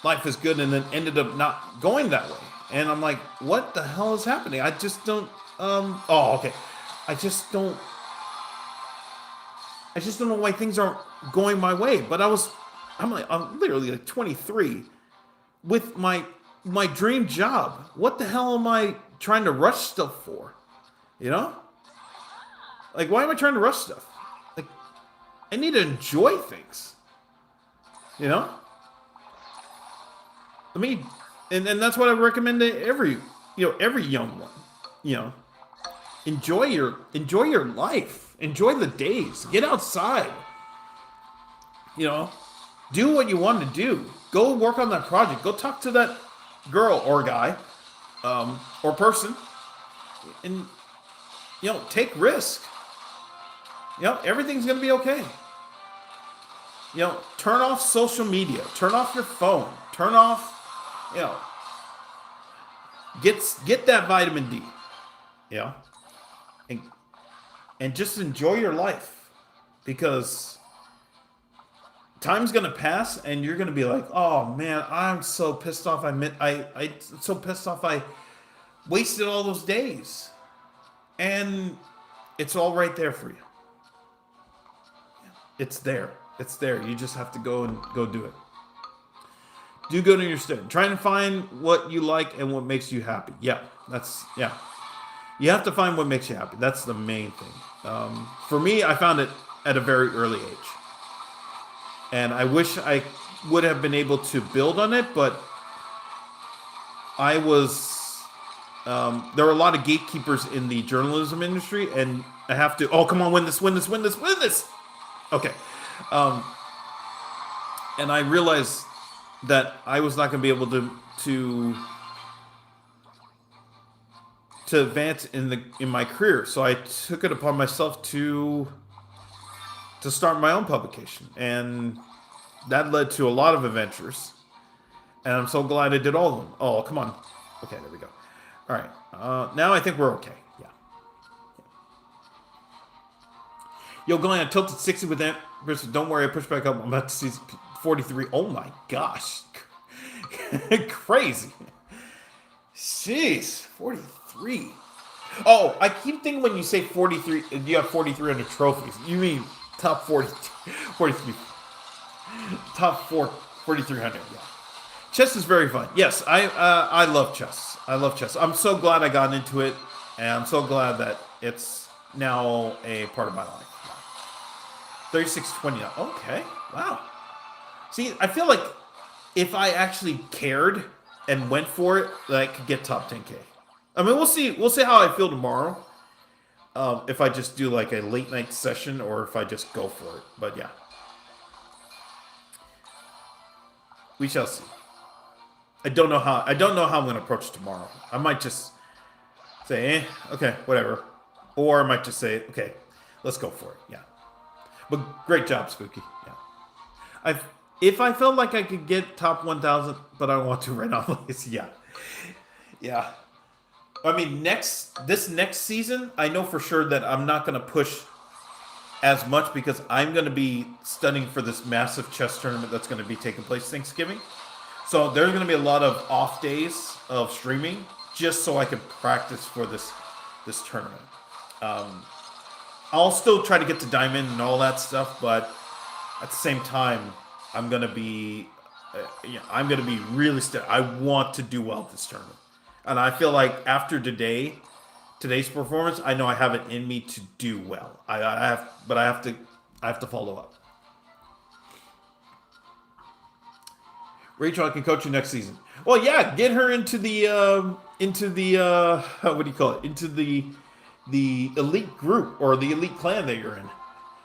life is good, and then ended up not going that way. And I'm like, what the hell is happening? I just don't. Oh, okay. I just don't. I just don't know why things aren't going my way. But I'm literally like 23 with my dream job. What the hell am I trying to rush stuff for? You know? Like, why am I trying to rush stuff? Like, I need to enjoy things. You know? I mean, and that's what I recommend to every young one. You know, enjoy your life. Enjoy the days. Get outside. You know, do what you want to do. Go work on that project. Go talk to that girl or guy, or person, and take risk. Everything's gonna be okay. Turn off social media. Turn off your phone. Turn off. Get that vitamin D. And just enjoy your life, because time's gonna pass and you're gonna be like, oh man, I'm so pissed off. I so pissed off. I wasted all those days, and it's all right there for you. It's there. It's there. You just have to go do it. Do good in your study. Try and find what you like and what makes you happy. Yeah. You have to find what makes you happy. That's the main thing. For me, I found it at a very early age. And I wish I would have been able to build on it, but I was... there are a lot of gatekeepers in the journalism industry, and I have to... Oh, come on, win this. Okay. And I realized that I was not going to be able to advance in my career, so I took it upon myself to start my own publication, and that led to a lot of adventures, and I'm so glad I did all of them. Oh, come on. Okay, there we go. All right, now I think we're okay. Yeah. Yo, going on tilted 60 with that. Don't worry, I pushed back up. I'm about to see 43. Oh my gosh. Crazy. Jeez, 43. Oh, I keep thinking when you say 43, you have 4,300 trophies. You mean top 43. Top 4,300. Yeah. Chess is very fun. Yes, I love chess. I'm so glad I got into it, and I'm so glad that it's now a part of my life. 36-20 now. Okay. Wow. See, I feel like if I actually cared and went for it, that I could get top 10K. I mean, we'll see. We'll see how I feel tomorrow. If I just do like a late night session, or if I just go for it. But yeah, we shall see. I don't know how I'm going to approach tomorrow. I might just say, okay, whatever, or I might just say, okay, let's go for it. Yeah. But great job, Spooky. Yeah. If I felt like I could get top 1,000, but I don't want to right now, yeah. I mean, this next season, I know for sure that I'm not going to push as much, because I'm going to be studying for this massive chess tournament that's going to be taking place Thanksgiving. So there's going to be a lot of off days of streaming, just so I can practice for this tournament. I'll still try to get to Diamond and all that stuff, but at the same time, I'm gonna be really I want to do well at this tournament, and I feel like after today's performance, I know I have it in me to do well. I have to follow up. Rachel, I can coach you next season. Well, yeah, get her into the what do you call it? Into the elite group, or the elite clan that you're in,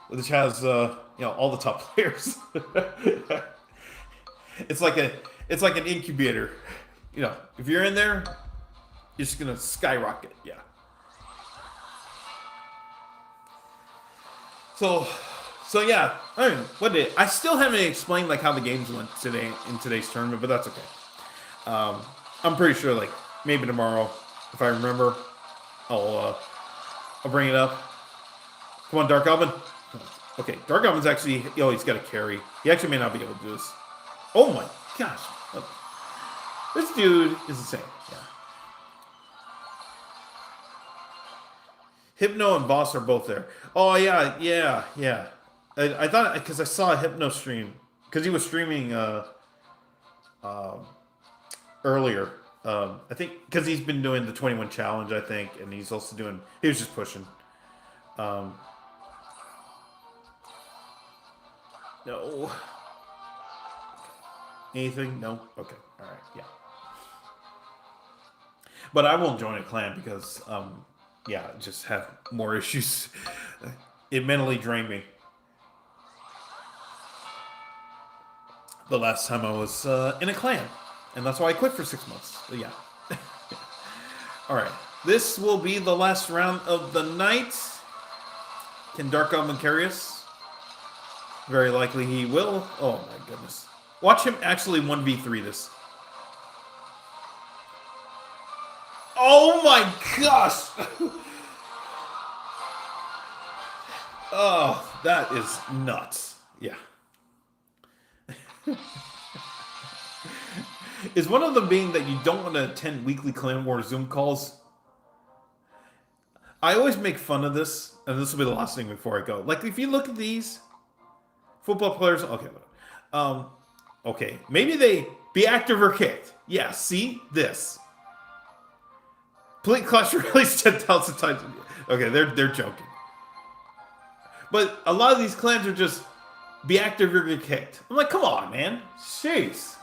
which has all the top players. It's like an incubator. If you're in there, you're just gonna skyrocket. Yeah. So So yeah, I mean, I still haven't explained like how the games went today in today's tournament, but that's okay. Um, I'm pretty sure like maybe tomorrow, if I remember, I'll uh, I'll bring it up. Come on, Dark Alvin. Okay, Dark Alvin's actually he's got a carry. He actually may not be able to do this. Oh my gosh, this dude is insane. Yeah. Hypno and Boss are both there. Oh yeah. I thought because I saw a Hypno stream because he was streaming um, earlier. I think because he's been doing the 21 challenge, I think, and he's also doing. He was just pushing. Um, no. Anything? No. Okay. All right. Yeah. But I won't join a clan because just have more issues. It mentally drained me. The last time I was in a clan, and that's why I quit for 6 months. But yeah. All right. This will be the last round of the night. Can Dark Alvin carry us? Very likely he will. Oh my goodness. Watch him actually 1v3 this. Oh my gosh! Oh, that is nuts. Yeah. Is one of them being that you don't want to attend weekly Clan War Zoom calls? I always make fun of this, and this will be the last thing before I go. Like, if you look at these football players, okay, maybe they be active or kicked. Yeah, see this. Plate Clash released 10,000 times. Okay, they're joking. But a lot of these clans are just be active or get kicked. I'm like, come on, man. Jeez.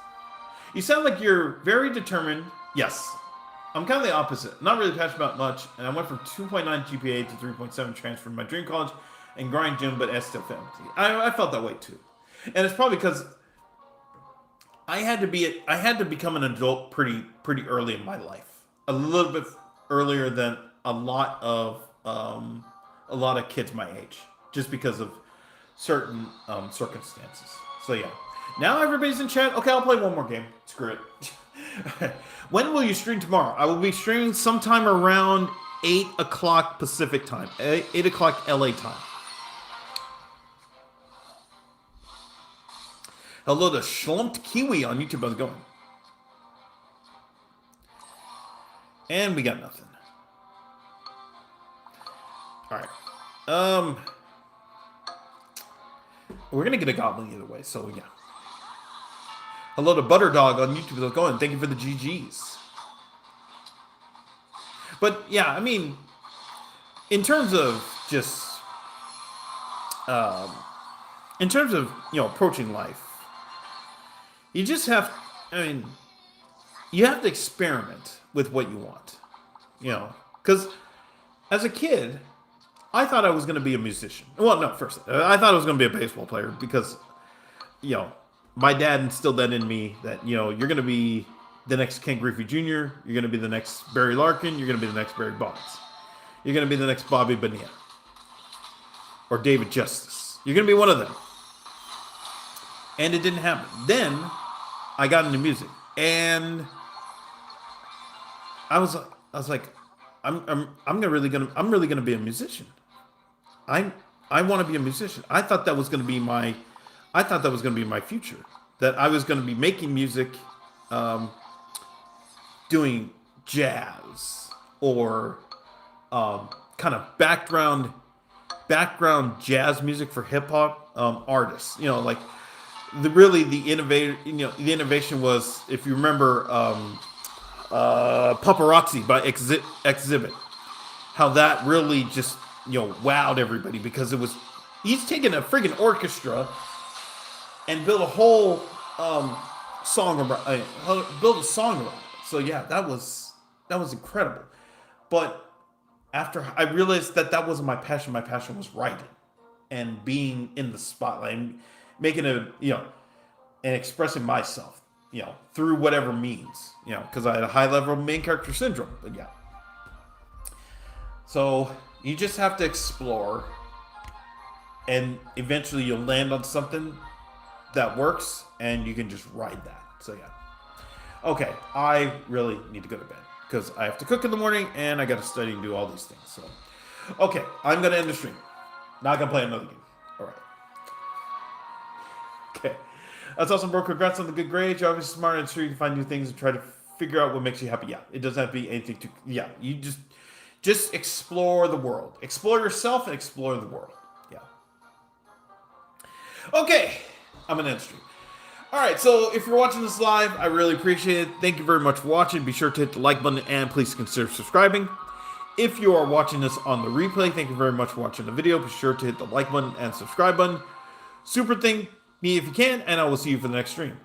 You sound like you're very determined. Yes. I'm kind of the opposite. Not really passionate about much, and I went from 2.9 GPA to 3.7 transfer in my dream college and grind gym, but S still failed. I felt that way too. And it's probably because I had to become an adult pretty early in my life. A little bit earlier than a lot of kids my age, just because of certain circumstances. So yeah. Now everybody's in chat. Okay, I'll play one more game. Screw it. When will you stream tomorrow? I will be streaming sometime around 8 o'clock Pacific time. 8 o'clock LA time. Hello to Schlumped Kiwi on YouTube. How's it going? And we got nothing. Alright. We're gonna get a goblin either way, so yeah. Hello to Butterdog on YouTube. How's it going? Thank you for the GGs. But yeah, I mean, in terms of just, approaching life, you just have, you have to experiment with what you want, because as a kid, I thought I was going to be a musician. Well, no, first, I thought I was going to be a baseball player because, my dad instilled that in me that, you're going to be the next Ken Griffey Jr., you're going to be the next Barry Larkin, you're going to be the next Barry Bonds. You're going to be the next Bobby Bonilla. Or David Justice. You're going to be one of them. And it didn't happen. Then, I got into music. And I was like, I'm really gonna be a musician. I want to be a musician. I thought that was gonna be my future. That I was gonna be making music, doing jazz or kind of background jazz music for hip hop artists. Like the innovation was, if you remember, Paparazzi by Exhibit. How that really just wowed everybody because he's taken a friggin' orchestra and built a whole song around it. So yeah, that was incredible. But after I realized that wasn't my passion was writing and being in the spotlight and making and expressing myself, through whatever means, because I had a high level of main character syndrome. But yeah. So you just have to explore and eventually you'll land on something that works, and you can just ride that. So yeah. Okay, I really need to go to bed because I have to cook in the morning and I got to study and do all these things. So, okay, I'm gonna end the stream. Not gonna play another game. All right. Okay, that's awesome, bro. Congrats on the good grades. You're obviously smart and sure you can find new things and try to figure out what makes you happy. Yeah, it doesn't have to be anything to. Yeah, you just explore the world, explore yourself, and explore the world. Yeah. Okay, I'm gonna end the stream. All right, so if you're watching this live, I really appreciate it. Thank you very much for watching. Be sure to hit the like button and please consider subscribing. If you are watching this on the replay, thank you very much for watching the video. Be sure to hit the like button and subscribe button. Super thing me if you can, and I will see you for the next stream.